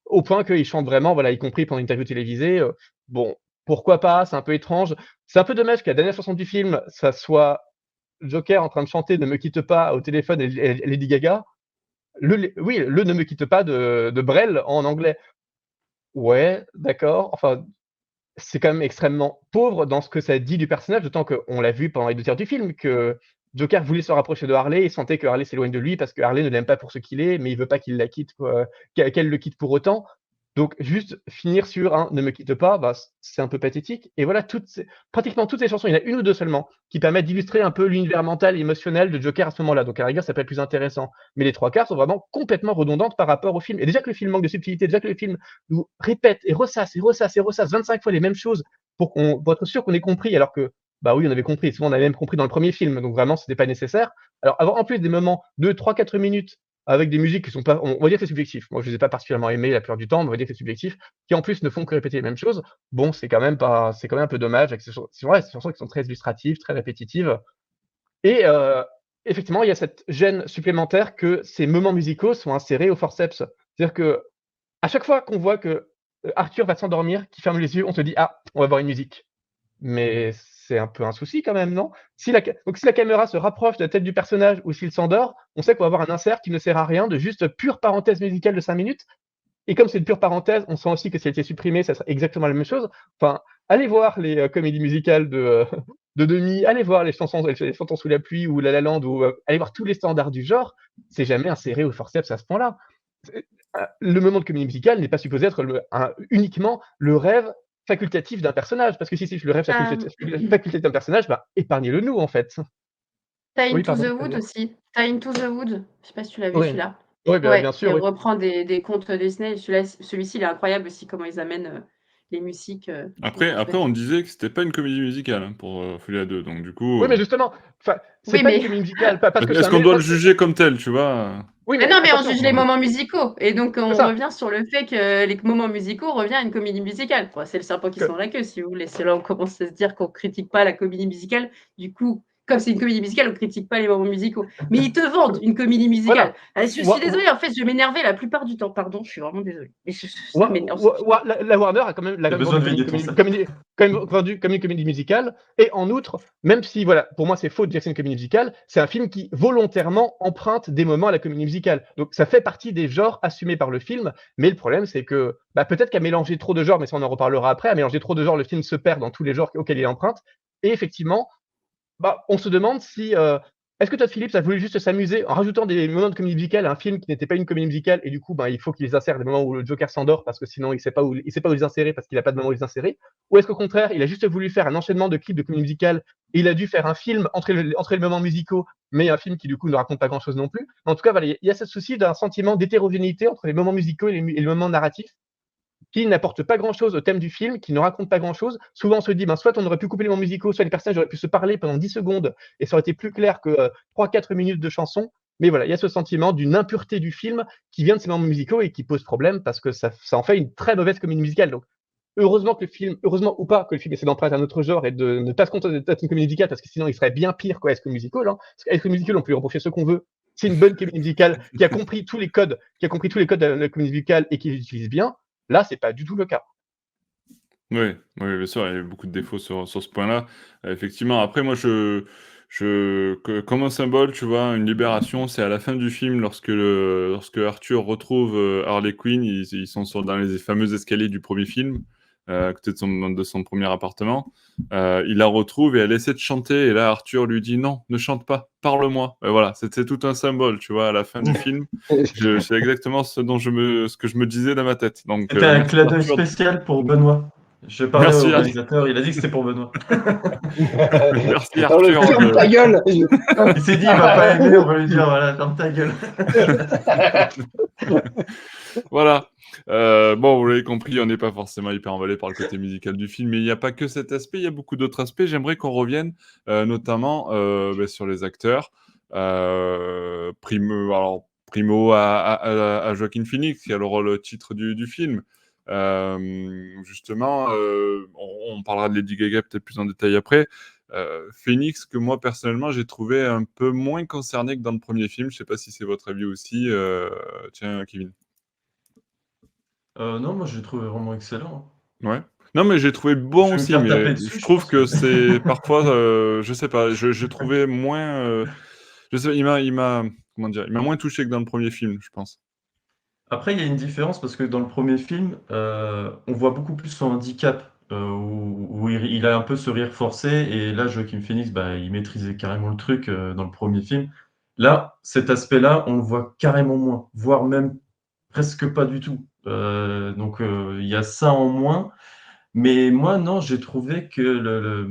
Au point qu'il chante vraiment, voilà, y compris pendant une interview télévisée. Bon, pourquoi pas, c'est un peu étrange. C'est un peu dommage que la dernière chanson du film, ça soit Joker en train de chanter Ne me quitte pas au téléphone et Lady Gaga. Oui, le Ne me quitte pas de Brel en anglais. Ouais, d'accord. Enfin, c'est quand même extrêmement pauvre dans ce que ça dit du personnage, d'autant qu'on l'a vu pendant les 2 tiers du film, que Joker voulait se rapprocher de Harley et sentait que Harley s'éloigne de lui parce que Harley ne l'aime pas pour ce qu'il est, mais il veut pas qu'il la quitte, qu'elle le quitte pour autant. Donc juste finir sur un «Ne me quitte pas», c'est un peu pathétique. Et voilà, pratiquement toutes les chansons, il y en a 1 ou 2 seulement, qui permettent d'illustrer un peu l'univers mental et émotionnel de Joker à ce moment-là. Donc à la rigueur, ça peut être plus intéressant. Mais les 3 quarts sont vraiment complètement redondantes par rapport au film. Et déjà que le film manque de subtilité, déjà que le film nous répète et ressasse et ressasse et ressasse 25 fois les mêmes choses pour être sûr qu'on ait compris, alors que, bah oui, on avait compris. Souvent, on avait même compris dans le premier film. Donc vraiment, c'était pas nécessaire. Alors avoir en plus des moments de 3-4 minutes avec des musiques qui sont pas, on va dire que c'est subjectif. Moi, je les ai pas particulièrement aimées la plupart du temps, mais on va dire que c'est subjectif, qui en plus ne font que répéter les mêmes choses. Bon, c'est quand même un peu dommage avec ces chansons qui sont très illustratives, très répétitives. Et effectivement, il y a cette gêne supplémentaire que ces moments musicaux sont insérés au forceps. C'est-à-dire que à chaque fois qu'on voit que Arthur va s'endormir, qu'il ferme les yeux, on se dit ah, on va voir une musique. Mais c'est un peu un souci quand même, non? Donc si la caméra se rapproche de la tête du personnage ou s'il s'endort, on sait qu'on va avoir un insert qui ne sert à rien, de juste pure parenthèse musicale de 5 minutes. Et comme c'est une pure parenthèse, on sent aussi que si elle était supprimée, ça serait exactement la même chose. Enfin, allez voir les comédies musicales de Demi, allez voir les chansons sous la pluie ou La La Land, ou allez voir tous les standards du genre, c'est jamais inséré au forceps à ce point-là. Le moment de comédie musicale n'est pas supposé être uniquement le rêve facultatif d'un personnage, parce que si c'est le rêve facultatif d'un personnage, épargnez-le nous en fait. Time Oui, to pardon, the Wood aussi. Time to the Wood, je sais pas si tu l'as vu oui. celui-là? Oui, Ouais, bien qui sûr, oui. reprend des contes Disney. Celui-ci, il est incroyable aussi, comment ils amènent les musiques. Après, Donc, on disait que c'était pas une comédie musicale pour Folie à 2, donc du coup. Oui, mais justement, c'est Oui, pas une mais comédie musicale, parce que Est-ce qu'on doit le juger comme tel, tu vois? Oui, mais mais non, mais on attention, juge les moments musicaux. Et donc, c'est on ça. revient sur le fait que les moments musicaux revient à une comédie musicale. Bon, c'est le serpent qui se mord la queue, si vous voulez. C'est là où on commence à se dire qu'on critique pas la comédie musicale. Du coup, comme c'est une comédie musicale, on critique pas les moments musicaux. Mais ils te vendent une comédie musicale. Voilà. Je suis Wa- désolée, en fait, je vais m'énerver la plupart du temps. Pardon, je suis vraiment désolée. Mais ça Wa- m'énerve. la Warner a quand même T'as besoin vendu de comme vider une ton comédie, comme une comédie musicale. Et en outre, même si, voilà, pour moi c'est faux de dire que c'est une comédie musicale, c'est un film qui volontairement emprunte des moments à la comédie musicale. Donc ça fait partie des genres assumés par le film. Mais le problème, c'est que peut-être qu'à mélanger trop de genres, mais ça on en reparlera après, à mélanger trop de genres, le film se perd dans tous les genres auxquels il emprunte. Et effectivement, on se demande si. Est-ce que Todd Phillips a voulu juste s'amuser en rajoutant des moments de comédie musicale à un film qui n'était pas une comédie musicale et du coup, il faut qu'il les insère des moments où le Joker s'endort parce que sinon il sait pas où les insérer parce qu'il n'a pas de moment où les insérer. Ou est-ce qu'au contraire, il a juste voulu faire un enchaînement de clips de comédie musicale et il a dû faire un film entre les moments musicaux, mais un film qui du coup ne raconte pas grand-chose non plus. En tout cas, voilà, il y a ce souci d'un sentiment d'hétérogénéité entre les moments musicaux et les moments narratifs qui n'apporte pas grand-chose au thème du film, qui ne raconte pas grand-chose. Souvent, on se dit, soit on aurait pu couper les moments musicaux, soit les personnages auraient pu se parler pendant 10 secondes et ça aurait été plus clair que 3-4 minutes de chanson. Mais voilà, il y a ce sentiment d'une impureté du film qui vient de ces moments musicaux et qui pose problème parce que ça en fait une très mauvaise comédie musicale. Donc, heureusement ou pas, que le film essaie d'emprunter un autre genre et de ne pas se contenter d'être une comédie musicale parce que sinon il serait bien pire que High School Musical. Parce que High School Musical, on peut lui reprocher ce qu'on veut. C'est une bonne comédie musicale qui a compris tous les codes, de la comédie musicale et qui les utilise bien. Là, c'est pas du tout le cas. Oui, oui, bien sûr, il y a beaucoup de défauts sur ce point-là. Effectivement, après moi comme un symbole, tu vois, une libération, c'est à la fin du film lorsque Arthur retrouve, Harley Quinn, ils sont dans les fameux escaliers du premier film, à côté de son premier appartement. Il la retrouve et elle essaie de chanter et là Arthur lui dit: «Non, ne chante pas, parle-moi». Voilà, c'est tout un symbole, tu vois, à la fin du film. C'est exactement ce que je me disais dans ma tête. Donc, C'était un merci clin d'œil Arthur. spécial pour Benoît. J'ai parlé Merci, au réalisateur, il a dit que c'était pour Benoît. Merci Dans le Arthur. ferme ta gueule. Il s'est dit, il va pas aimer, on va lui dire, voilà, ferme ta gueule. Voilà. Bon, vous l'avez compris, on n'est pas forcément hyper emballé par le côté musical du film, mais il n'y a pas que cet aspect, il y a beaucoup d'autres aspects. J'aimerais qu'on revienne notamment sur les acteurs. Primo à Joaquin Phoenix, qui a le rôle titre du film. Justement, on parlera de Lady Gaga peut-être plus en détail après. Phoenix, que moi personnellement j'ai trouvé un peu moins concerné que dans le premier film. Je sais pas si c'est votre avis aussi. Tiens, Kevin. Non, moi je l'ai trouvé vraiment excellent. Ouais. Non, mais j'ai trouvé Je bon vais me aussi, faire mais taper dessus, je je trouve pense. que c'est parfois, je sais pas, j'ai trouvé moins, je sais, comment dire, il m'a moins touché que dans le premier film, je pense. Après, il y a une différence parce que dans le premier film, on voit beaucoup plus son handicap, où il a un peu ce rire forcé et là, Joaquin Phoenix, il maîtrisait carrément le truc, dans le premier film. Là, cet aspect-là, on le voit carrément moins, voire même presque pas du tout. Donc, il y a ça en moins. Mais moi, non, j'ai trouvé que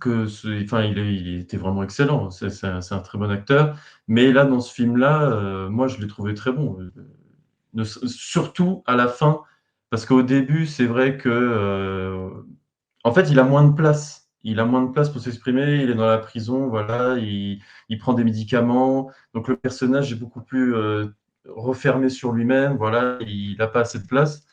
il était vraiment excellent. C'est un très bon acteur. Mais là, dans ce film-là, moi, je l'ai trouvé très bon. Surtout à la fin, parce qu'au début, c'est vrai que, en fait, il a moins de place. Il a moins de place pour s'exprimer. Il est dans la prison, voilà. Il prend des médicaments. Donc le personnage est beaucoup plus refermé sur lui-même. Voilà, il n'a pas assez de place.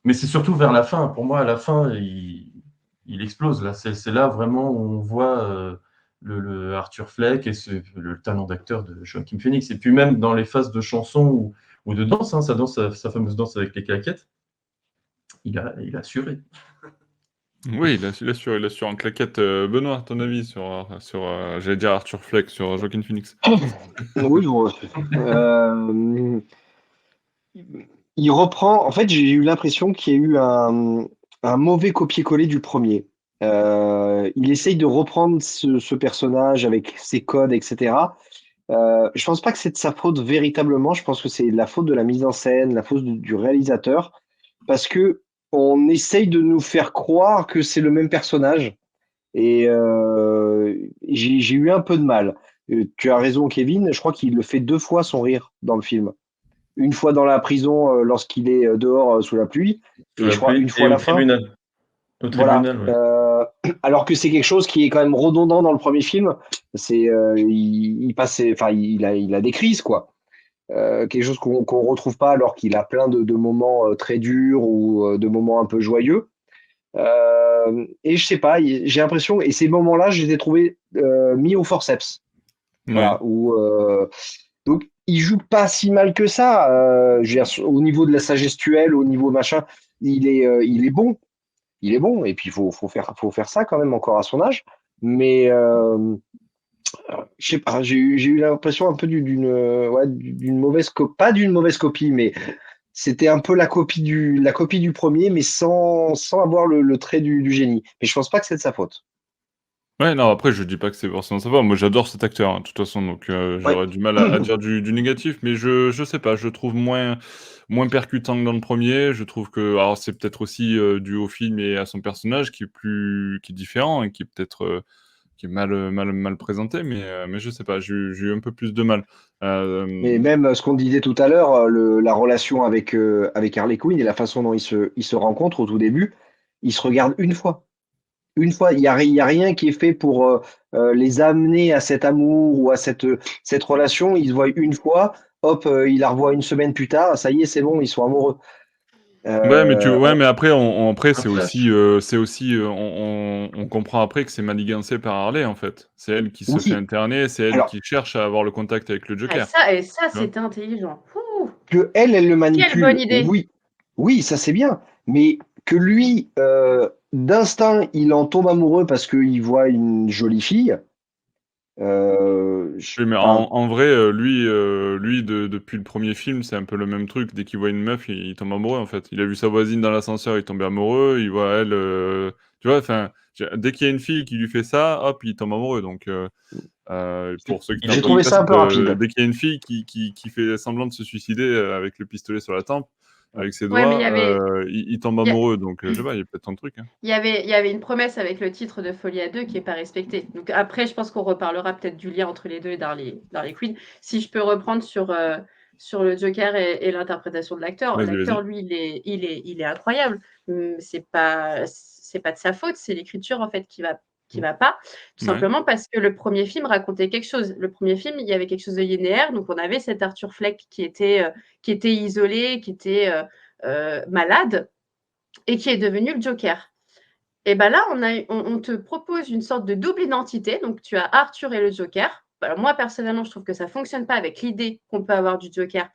Mais c'est surtout vers la fin. Pour moi, à la fin, il explose. Là, c'est là vraiment où on voit le Arthur Fleck et le talent d'acteur de Joaquin Phoenix. Et puis même dans les phases de chansons ou de danse, sa danse, sa fameuse danse avec les claquettes, il a assuré. Oui, il assure en claquette. Benoît, ton avis j'allais dire Arthur Fleck, sur Joaquin Phoenix. Oui, il reprend. En fait, j'ai eu l'impression qu'il y a eu un mauvais copier-coller du premier. Il essaye de reprendre ce personnage avec ses codes, etc. Je pense pas que c'est de sa faute véritablement. Je pense que c'est la faute de la mise en scène, la faute du réalisateur, parce que on essaye de nous faire croire que c'est le même personnage. Et j'ai eu un peu de mal. Tu as raison, Kevin. Je crois qu'il le fait 2 fois son rire dans le film. Une fois dans la prison lorsqu'il est dehors sous la pluie, Sous et la je crois pluie une et fois à au la fin. tribunal. Au Voilà. tribunal, ouais. Alors que c'est quelque chose qui est quand même redondant dans le premier film. C'est il passe, enfin il a des crises quoi. Quelque chose qu'on retrouve pas alors qu'il a plein de moments très durs ou de moments un peu joyeux. Et je sais pas, j'ai l'impression, et ces moments-là, je les ai trouvés mis au forceps. Ouais. Voilà, donc il joue pas si mal que ça. Je veux dire, au niveau de la gestuelle, au niveau machin, il est bon. Il est bon. Et puis faut faire ça quand même encore à son âge. Mais je sais pas, j'ai eu l'impression un peu d'une mauvaise pas d'une mauvaise copie, mais c'était un peu la copie du premier, mais sans avoir le trait du génie. Mais je pense pas que c'est de sa faute. Ouais, non, après, je dis pas que c'est forcément ça va. Moi, j'adore cet acteur, hein, de toute façon, donc Ouais. j'aurais du mal à dire du négatif, mais je sais pas, je le trouve moins percutant que dans le premier. Je trouve que alors c'est peut-être aussi, dû au film et à son personnage qui est différent et qui est peut-être, qui est mal présenté, mais je sais pas, j'ai eu un peu plus de mal. Mais Hem, même ce qu'on disait tout à l'heure, la relation avec Harley Quinn et la façon dont ils se rencontrent au tout début, ils se regardent une fois. Une fois, il y a rien qui est fait pour les amener à cet amour ou à cette relation. Ils se voient une fois, hop, ils la revoient une semaine plus tard, ça y est, c'est bon, ils sont amoureux. ouais, mais après après Après, c'est aussi, on comprend après que c'est manigancé par Harley, en fait. C'est elle qui se fait oui, interner, c'est elle alors qui cherche à avoir le contact avec le Ah, Joker, ça, tu vois? c'était intelligent. Ouh, que elle le quelle bonne manipule, idée. oui, oui, ça c'est bien, mais que lui, d'instinct, il en tombe amoureux parce qu'il voit une jolie fille. Oui, mais Enfin, en vrai, lui depuis le premier film, c'est un peu le même truc. Dès qu'il voit une meuf, il tombe amoureux, en fait. Il a vu sa voisine dans l'ascenseur, il tombait amoureux, il voit elle, tu vois? Enfin, dès qu'il y a une fille qui lui fait ça, hop, il tombe amoureux, donc pour ceux qui il n'ont j'ai est, entendu trouvé pas, ça c'est un peu rapide. dès qu'il y a une fille qui fait semblant de se suicider, avec le pistolet sur la tempe, avec ses Ouais, mais doigts, il tombe il y a- amoureux, donc je sais pas, il y a peut-être un truc, hein. il y avait une promesse avec le titre de Folie à deux qui n'est pas respectée. Donc après, je pense qu'on reparlera peut-être du lien entre les deux et Darley Quinn. Si je peux reprendre sur le Joker et l'interprétation de l'acteur, Vas-y, l'acteur, vas-y. lui, il est incroyable. C'est pas de sa faute, c'est l'écriture en fait qui va pas, tout Ouais. simplement parce que le premier film racontait quelque chose. Le premier film, il y avait quelque chose de linéaire, donc on avait cet Arthur Fleck qui était isolé, qui était malade et qui est devenu le Joker. Et ben là, on te propose une sorte de double identité. Donc, tu as Arthur et le Joker. Alors, moi, personnellement, je trouve que ça ne fonctionne pas avec l'idée qu'on peut avoir du Joker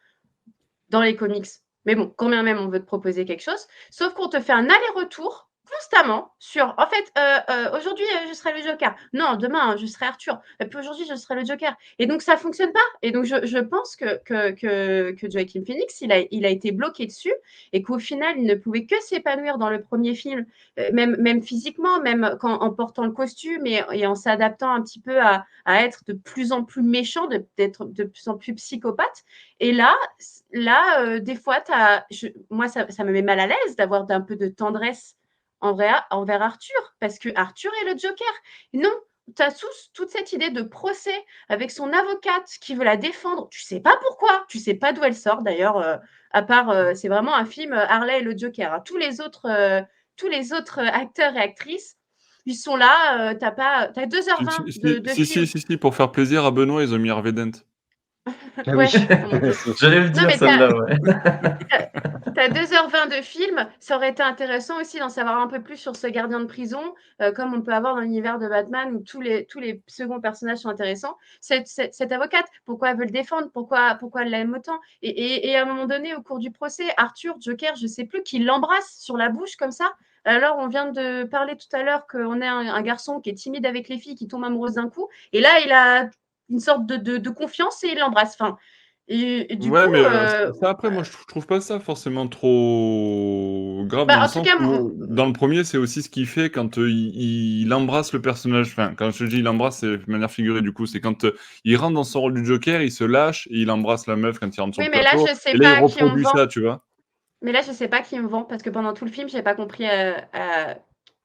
dans les comics. Mais bon, quand bien même, on veut te proposer quelque chose. Sauf qu'on te fait un aller-retour constamment sur, en fait, aujourd'hui, je serai le Joker. Non, demain, je serai Arthur. Et puis aujourd'hui, je serai le Joker. Et donc, ça ne fonctionne pas. Et donc, je pense que Joaquin Phoenix, il a été bloqué dessus et qu'au final, il ne pouvait que s'épanouir dans le premier film, même physiquement, même en portant le costume et en s'adaptant un petit peu à être de plus en plus méchant, d'être de plus en plus psychopathe. Et là, des fois, moi, ça me met mal à l'aise d'avoir un peu de tendresse envers Arthur, parce que Arthur est le Joker. Non, tu as toute cette idée de procès avec son avocate qui veut la défendre. Tu sais pas pourquoi, tu sais pas d'où elle sort d'ailleurs, à part, c'est vraiment un film Harley et le Joker. Hein. Tous les autres acteurs et actrices, ils sont là, t'as Si, 2h20 si, de si, si, film. si, si, pour faire plaisir à Benoît, ils ont mis Harvey Dent. Ah oui. Ouais, oh mon Dieu. j'allais le Non, dire mais celle-là, ouais. t'as 2h20 de film, ça aurait été intéressant aussi d'en savoir un peu plus sur ce gardien de prison, comme on peut avoir dans l'univers de Batman où tous les seconds personnages sont intéressants. Cette avocate, pourquoi elle veut le défendre, pourquoi elle l'aime autant et à un moment donné, au cours du procès, Arthur, Joker, je sais plus, qui l'embrasse sur la bouche comme ça. Alors, on vient de parler tout à l'heure qu'on est un garçon qui est timide avec les filles, qui tombe amoureuse d'un coup. Et là, il a une sorte de confiance et il l'embrasse. Enfin, et du Ouais, coup, mais ça après, moi, je trouve pas ça forcément trop grave dans le en tout sens cas, où, dans le premier, c'est aussi ce qu'il fait quand il embrasse le personnage. Enfin, quand je te dis il embrasse, c'est de manière figurée, du coup. C'est quand il rentre dans son rôle du Joker, il se lâche et il embrasse la meuf quand il rentre sur oui, le mais là, plateau. je sais Et là, il pas qui on me reproduit vend. ça, tu vois. Mais là, je sais pas qui me vend parce que pendant tout le film, j'ai pas compris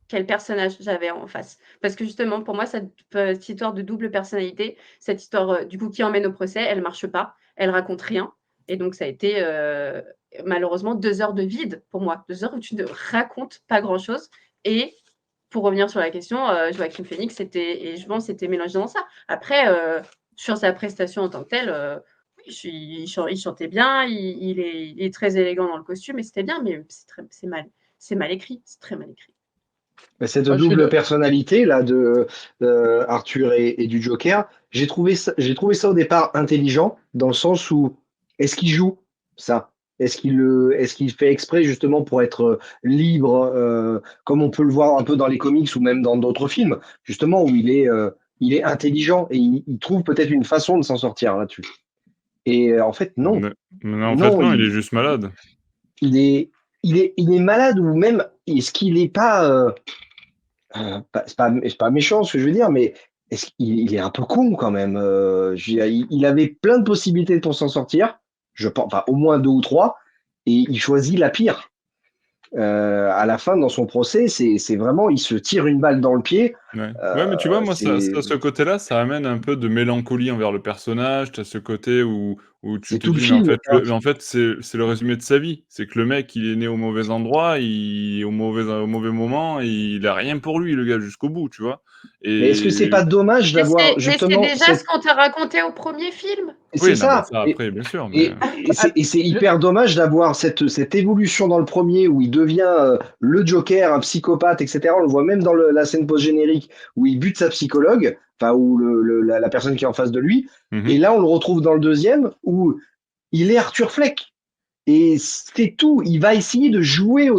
quel personnage j'avais en face. Parce que justement, pour moi, cette histoire de double personnalité, cette histoire du coup qui emmène au procès, elle marche pas, elle raconte rien. Et donc, ça a été malheureusement 2 heures de vide pour moi, 2 heures où tu ne racontes pas grand-chose. Et pour revenir sur la question, Joaquin Phoenix, et je pense c'était mélangé dans ça. Après, sur sa prestation en tant que telle, oui, il chantait bien, il est très élégant dans le costume, et c'était bien, mais c'est mal écrit, c'est très mal écrit. Cette Moi, je suis double le... personnalité là de Arthur et du Joker, j'ai trouvé ça au départ intelligent dans le sens où est-ce qu'il joue ça? Est-ce qu'il fait exprès justement pour être libre, comme on peut le voir un peu dans les comics ou même dans d'autres films, justement où il est intelligent et il trouve peut-être une façon de s'en sortir là-dessus. Et en fait, non, Mais en fait, non, non, il est juste malade. il est, il est malade ou même est-ce qu'il n'est pas c'est pas méchant ce que je veux dire, mais est-ce qu'il il est un peu con quand même. Il avait plein de possibilités pour s'en sortir, je pense, enfin, au moins deux ou trois, et il choisit la pire. À la fin, dans son procès, c'est vraiment, il se tire une balle dans le pied. Ouais. Ouais, mais tu vois, moi, C'est ce côté-là, ça amène un peu de mélancolie envers le personnage. Tu as ce côté où tu c'est te tout le dis, mais en film, fait, ça. en fait c'est le résumé de sa vie. C'est que le mec, il est né au mauvais endroit, au mauvais moment, et il a rien pour lui, le gars, jusqu'au bout, tu vois. Mais est-ce que c'est Et pas dommage d'avoir Mais c'est justement déjà ce cette... qu'on t'a raconté au premier film. C'est oui, non, mais ça. ça, après, bien sûr, mais Et c'est hyper dommage d'avoir cette évolution dans le premier où il devient le Joker, un psychopathe, etc. On le voit même dans la scène post-générique où il bute sa psychologue, enfin, ou la personne qui est en face de lui. Et mhm. là, on le retrouve dans le deuxième où il est Arthur Fleck. Et c'est tout. Il va essayer de jouer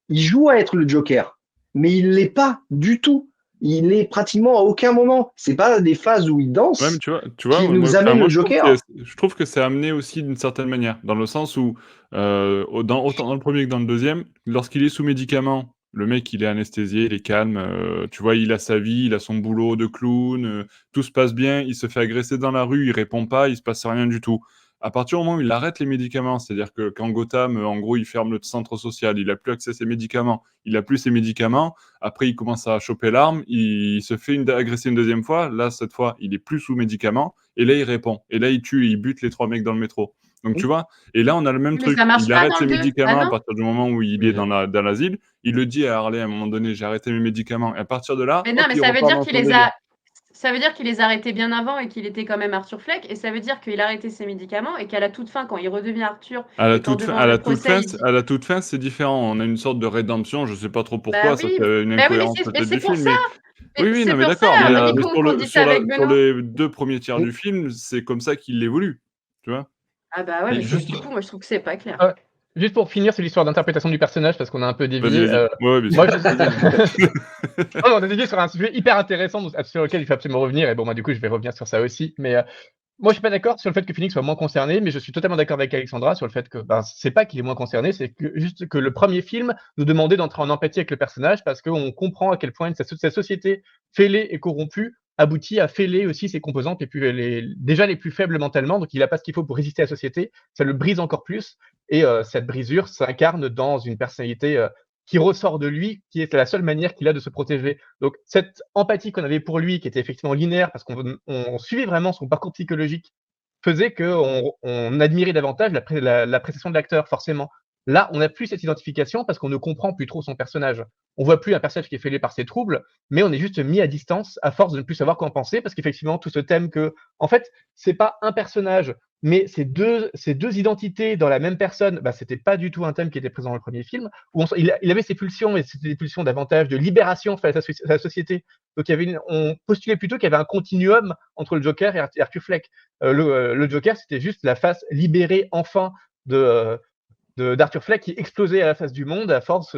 il joue à être le Joker, mais il l'est pas du tout. Il est pratiquement à aucun moment. C'est pas des phases où il Ouais, mais danse tu vois, qui moi, nous enfin, amènent moi, le Joker. je trouve que c'est amené aussi d'une certaine manière, dans le sens où, autant dans le premier que dans le deuxième, lorsqu'il est sous médicaments, le mec, il est anesthésié, il est calme, tu vois, il a sa vie, il a son boulot de clown, tout se passe bien, il se fait agresser dans la rue, il répond pas, il se passe rien du tout. À partir du moment où il arrête les médicaments, c'est-à-dire que quand Gotham, en gros, il ferme le centre social, il a plus accès à ses médicaments, il a plus ses médicaments, après, il commence à choper l'arme, il se fait agresser une deuxième fois. Là, cette fois, il est plus sous médicaments. Et là, il répond. Et là, il tue et il bute les 3 mecs dans le métro. Donc, tu vois, et là, on a le même Mais ça truc. marche Il pas arrête dans ses le 2. Ah médicaments à non? partir du moment où il est Oui. dans l'asile. Il le dit à Harley à un moment donné, j'ai arrêté mes médicaments. Et à partir de là, Mais non, hop, mais il ça veut repart dire dans qu'il son les délire. a ça veut dire qu'il les a arrêtés bien avant et qu'il était quand même Arthur Fleck et ça veut dire qu'il a arrêté ses médicaments et qu'à la toute fin, quand il redevient Arthur et quand devant le procès, il dit À la toute fin, c'est différent. On a une sorte de rédemption. Je sais pas trop bah pourquoi. Ça, oui, c'est une bah oui, incohérence mais peut-être c'est du pour film. ça, Mais mais oui, c'est non, mais pour ça, d'accord. Mais Nico, qu'on dit ça avec sur Benoît. les 2 premiers tiers du film, c'est comme ça qu'il évolue. Tu vois? Ah bah ouais, Mais mais c'est juste du coup, moi je trouve que c'est pas clair. Juste pour finir sur l'histoire d'interprétation du personnage, parce qu'on a un peu Vas-y, dévié. vas-y. Ouais, bien Moi, sûr. Vas-y. non, on a dévié sur un sujet hyper intéressant sur lequel il faut absolument revenir. Et bon, moi, du coup, je vais revenir sur ça aussi. Mais moi, je suis pas d'accord sur le fait que Phoenix soit moins concerné, mais je suis totalement d'accord avec Alexandra sur le fait que ben, c'est pas qu'il est moins concerné, c'est que juste que le premier film nous demandait d'entrer en empathie avec le personnage parce qu'on comprend à quel point sa société fêlée et corrompue aboutit à fêler aussi ses composantes déjà les plus faibles mentalement, donc il n'a pas ce qu'il faut pour résister à la société, ça le brise encore plus, et cette brisure s'incarne dans une personnalité qui ressort de lui, qui est la seule manière qu'il a de se protéger. Donc cette empathie qu'on avait pour lui, qui était effectivement linéaire, parce qu'on suivait vraiment son parcours psychologique, faisait qu'on admirait davantage la prestation de l'acteur, forcément. Là, on n'a plus cette identification parce qu'on ne comprend plus trop son personnage. On voit plus un personnage qui est fêlé par ses troubles, mais on est juste mis à distance à force de ne plus savoir quoi en penser, parce qu'effectivement, tout ce thème que, en fait, c'est pas un personnage, mais ces deux identités dans la même personne, bah, c'était pas du tout un thème qui était présent dans le premier film, où il avait ses pulsions, et c'était des pulsions davantage de libération face à la société. Donc on postulait plutôt qu'il y avait un continuum entre le Joker et Arthur Fleck. Le Joker, c'était juste la face libérée enfin d'Arthur Fleck qui explosait à la face du monde à force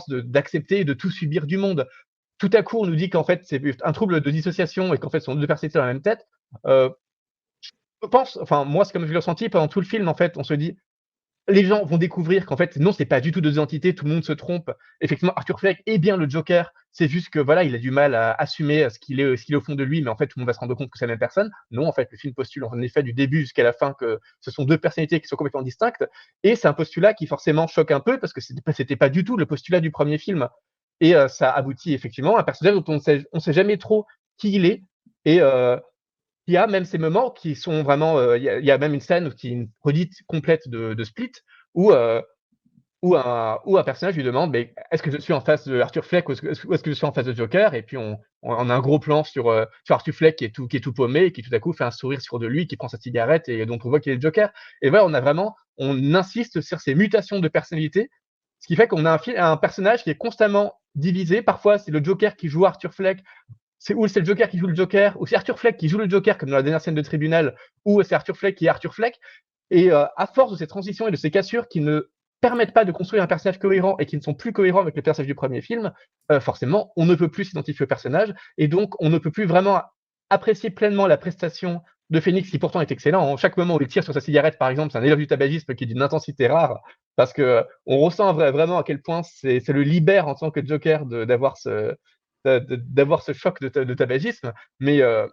d'accepter et de tout subir du monde. Tout à coup, on nous dit qu'en fait, c'est un trouble de dissociation et qu'en fait, ce sont deux personnalités dans la même tête. Je pense, enfin, moi, c'est comme je l'ai ressenti pendant tout le film, en fait, on se dit, les gens vont découvrir qu'en fait, non, c'est pas du tout deux entités, tout le monde se trompe. Effectivement, Arthur Fleck est bien le Joker. C'est juste que voilà, il a du mal à assumer ce qu'il est au fond de lui, mais en fait, tout le monde va se rendre compte que c'est la même personne. Non, en fait, le film postule en effet du début jusqu'à la fin que ce sont deux personnalités qui sont complètement distinctes. Et c'est un postulat qui forcément choque un peu parce que c'était pas du tout le postulat du premier film. Et ça aboutit effectivement à un personnage dont on sait jamais trop qui il est. Et il y a même ces moments qui sont vraiment, il y a même une scène qui est une redite complète de Split où, où un personnage lui demande: «Mais est-ce que je suis en face de Arthur Fleck ou est-ce que je suis en face de Joker?» Et puis on a un gros plan sur Arthur Fleck qui est tout paumé et qui tout à coup fait un sourire sur de lui, qui prend sa cigarette et dont on voit qu'il est le Joker. Et voilà, on insiste sur ces mutations de personnalité Ce qui fait qu'on a un personnage qui est constamment divisé. Parfois, c'est le Joker qui joue Arthur Fleck, c'est le Joker qui joue le Joker, ou c'est Arthur Fleck qui joue le Joker, comme dans la dernière scène de tribunal, ou c'est Arthur Fleck qui est Arthur Fleck. Et à force de ces transitions et de ces cassures qui ne permettent pas de construire un personnage cohérent et qui ne sont plus cohérents avec le personnage du premier film, forcément, on ne peut plus s'identifier au personnage, et donc on ne peut plus vraiment apprécier pleinement la prestation de Phoenix, qui pourtant est excellent. En chaque moment où il tire sur sa cigarette, par exemple, c'est un élève du tabagisme qui est d'une intensité rare, parce que on ressent vraiment à quel point c'est le libère en tant que Joker d'avoir ce choc de tabagisme. Mais à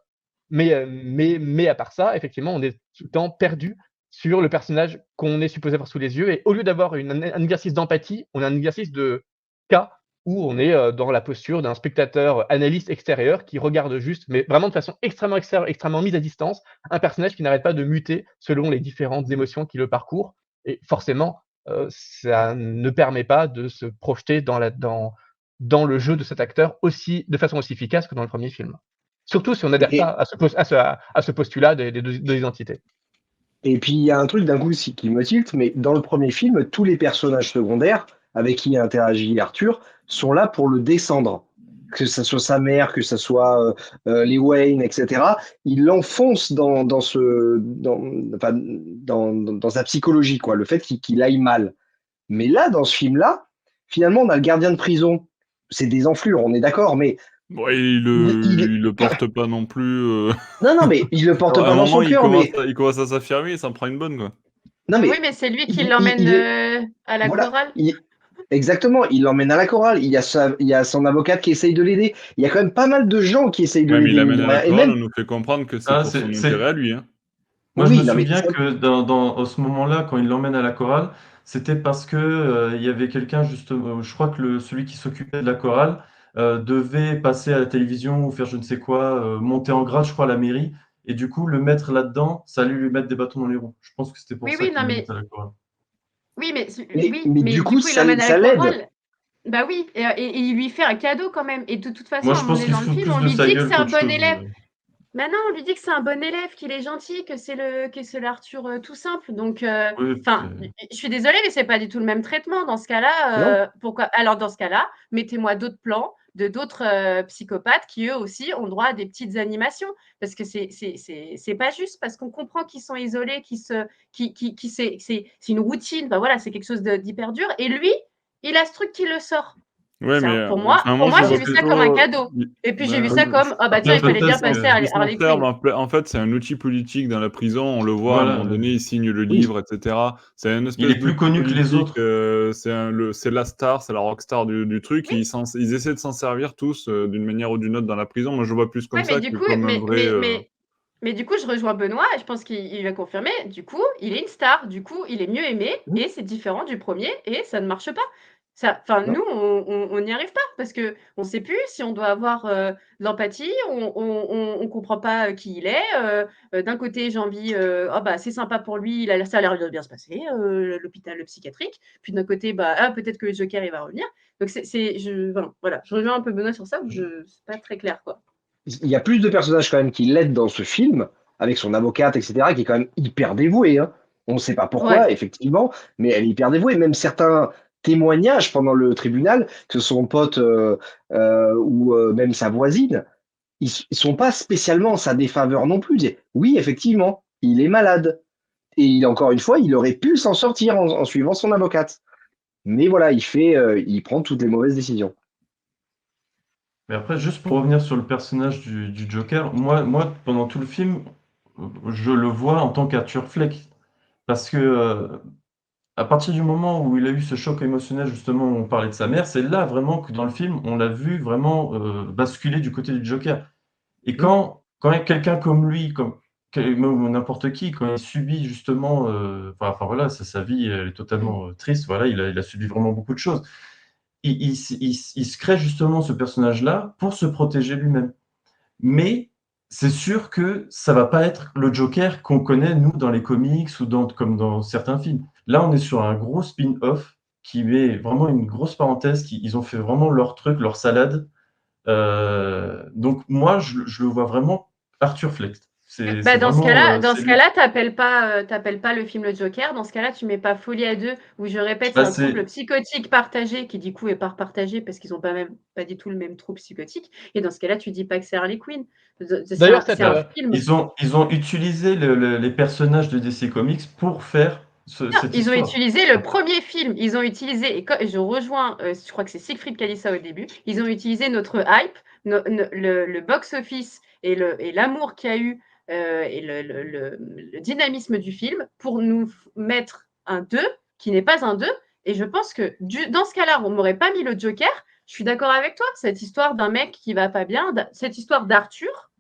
part ça, effectivement, on est tout le temps perdu sur le personnage qu'on est supposé avoir sous les yeux. Et au lieu d'avoir un exercice d'empathie, on a un exercice de cas où on est dans la posture d'un spectateur analyste extérieur qui regarde juste, mais vraiment de façon extrêmement mise à distance, un personnage qui n'arrête pas de muter selon les différentes émotions qui le parcourent. Et forcément, ça ne permet pas de se projeter dans le jeu de cet acteur de façon aussi efficace que dans le premier film. Surtout si on n'adhère pas à ce postulat des deux identités. Et puis il y a un truc d'un coup aussi qui me tilte, mais dans le premier film, tous les personnages secondaires avec qui interagit Arthur sont là pour le descendre. Que ce soit sa mère, que ce soit les Wayne, etc. Il l'enfonce dans sa psychologie, quoi, le fait qu'il aille mal. Mais là, dans ce film-là, finalement, on a le gardien de prison. C'est des enflures, on est d'accord, mais Ouais, il le porte pas non plus. non, mais il le porte À pas un dans son moment, cœur, mais il commence à s'affirmer, il s'en prend une bonne, quoi. non, Oui, mais mais c'est lui qui il, l'emmène il est à la voilà, chorale. exactement, il l'emmène à la chorale. Il y a son avocate qui essaye de l'aider. Il y a quand même pas mal de gens qui essayent de Ouais, mais il l'aider, mine l'amène de à la rien. Et chorale, même, on nous fait comprendre que c'est Ah, pour son intérêt à lui, hein. Moi, je oui, me non, mais souviens que à ce moment-là, quand il l'emmène à la chorale, c'était parce que il y avait quelqu'un, justement, je crois que celui qui s'occupait de la chorale devait passer à la télévision ou faire je ne sais quoi, monter en grade, je crois, à la mairie. Et du coup, le mettre là-dedans, ça allait lui mettre des bâtons dans les roues. Je pense que c'était pour Oui, ça oui, qu'il non, le mais mettait à la chorale. oui, mais mais mais du du coup, coup, il l'emmène à la ça l'aide. chorale. Bah oui, et il lui fait un cadeau quand même. Et de toute façon, Moi, à un je moment pense donné qu'il dans se le fout film, plus on de lui sa dit que gueule c'est un qu'autre bon chose. élève. Maintenant, on lui dit que c'est un bon élève, qu'il est gentil, que c'est l'Arthur tout simple. Donc, Oui, enfin, je suis désolée, mais c'est pas du tout le même traitement. Dans ce cas-là, Non? pourquoi? Alors, dans ce cas-là, mettez-moi d'autres plans de d'autres psychopathes qui, eux aussi, ont droit à des petites animations. Parce que c'est pas juste, parce qu'on comprend qu'ils sont isolés, c'est une routine. Bah voilà, c'est quelque chose d'hyper dur. Et lui, il a ce truc qui le sort. Ouais, mais Pour enfin, moi, je moi, le j'ai vois vu ça comme un plutôt. cadeau. Et puis j'ai vu Ben, ça comme, ah bah tiens, Après, il fallait bien peut-être passer que... à il s'en Harley sert, Quinn. mais en fait, c'est un outil politique dans la prison. On le voit, à un Voilà, moment donné, il signe le Oui, livre, etc. C'est une il est espèce plus d'outil connu que les politique. autres. C'est la star, c'est la rockstar du truc. Oui, Et ils essaient de s'en servir tous d'une manière ou d'une autre dans la prison. Moi, je le vois plus comme ouais, mais ça du que coup, comme un vrai. du coup, je rejoins Benoît, et je pense qu'il va confirmer. Du coup, il est une star. Du coup, il est mieux aimé, et c'est différent du premier, et ça ne marche pas. Enfin, non. nous, on n'y arrive pas, parce que on sait plus si on doit avoir de l'empathie, on comprend pas qui il est. D'un côté, j'ai envie, ah bah c'est sympa pour lui, ça a l'air de bien se passer, l'hôpital psychiatrique. Puis d'un côté, bah ah, peut-être que le Joker il va revenir. Donc voilà, je rejoins un peu Benoît sur ça, où c'est pas très clair, quoi. Il y a plus de personnages quand même qui l'aident dans ce film, avec son avocate, etc., qui est quand même hyper dévouée, hein. On ne sait pas Ouais. pourquoi, effectivement, mais elle est hyper dévouée. Même certains témoignages pendant le tribunal, que son pote ou même sa voisine, ils sont pas spécialement en sa défaveur non plus. Ils disent, oui, effectivement, il est malade. Et encore une fois, il aurait pu s'en sortir en suivant son avocate. Mais voilà, il prend toutes les mauvaises décisions. Mais après, juste pour revenir sur le personnage du Joker, moi, pendant tout le film, je le vois en tant qu'Arthur Fleck. Parce que à partir du moment où il a eu ce choc émotionnel, justement, où on parlait de sa mère, c'est là vraiment que dans le film, on l'a vu vraiment basculer du côté du Joker. Et Mmh. quand il y a quelqu'un comme lui, ou n'importe qui, quand il subit justement, enfin voilà, sa vie elle est totalement triste, voilà, il a subi vraiment beaucoup de choses. Il se crée justement ce personnage-là pour se protéger lui-même. Mais c'est sûr que ça va pas être le Joker qu'on connaît, nous, dans les comics ou comme dans certains films. Là, on est sur un gros spin-off qui met vraiment une grosse parenthèse, ils ont fait vraiment leur truc, leur salade. Donc moi, je le vois vraiment Arthur Fleck. C'est Bah, dans ce vraiment, cas-là, c'est lui. t'appelles pas le film le Joker. Dans ce cas-là, tu mets pas Folie à deux, où je répète, c'est Bah, un trouble c'est psychotique partagé, qui du coup est pas partagé parce qu'ils ont pas du tout le même trouble psychotique. Et dans ce cas-là, tu dis pas que c'est Harley Quinn. D'ailleurs, C'est cette, un film. ils ont utilisé les personnages de DC Comics pour faire Non, cette ils ont histoire. utilisé le premier film. Ils ont utilisé, et je rejoins, je crois que c'est Siegfried qui a dit ça au début. Ils ont utilisé notre hype, le box-office et l'amour qu'il y a eu et le dynamisme du film pour nous mettre un 2 qui n'est pas un 2. Et je pense que dans ce cas-là, on m'aurait pas mis le Joker. Je suis d'accord avec toi. Cette histoire d'un mec qui va pas bien, cette histoire d'Arthur,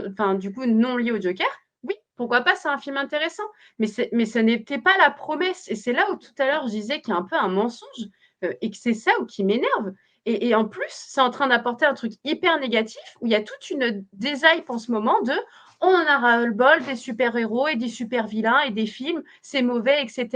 enfin, du coup, non lié au Joker, oui, pourquoi pas, c'est un film intéressant. Mais ce n'était pas la promesse. Et c'est là où tout à l'heure, je disais qu'il y a un peu un mensonge et que c'est ça qui m'énerve. Et en plus, c'est en train d'apporter un truc hyper négatif où il y a toute une déshype en ce moment de on en a ras-le-bol des super-héros et des super-vilains et des films, c'est mauvais, etc.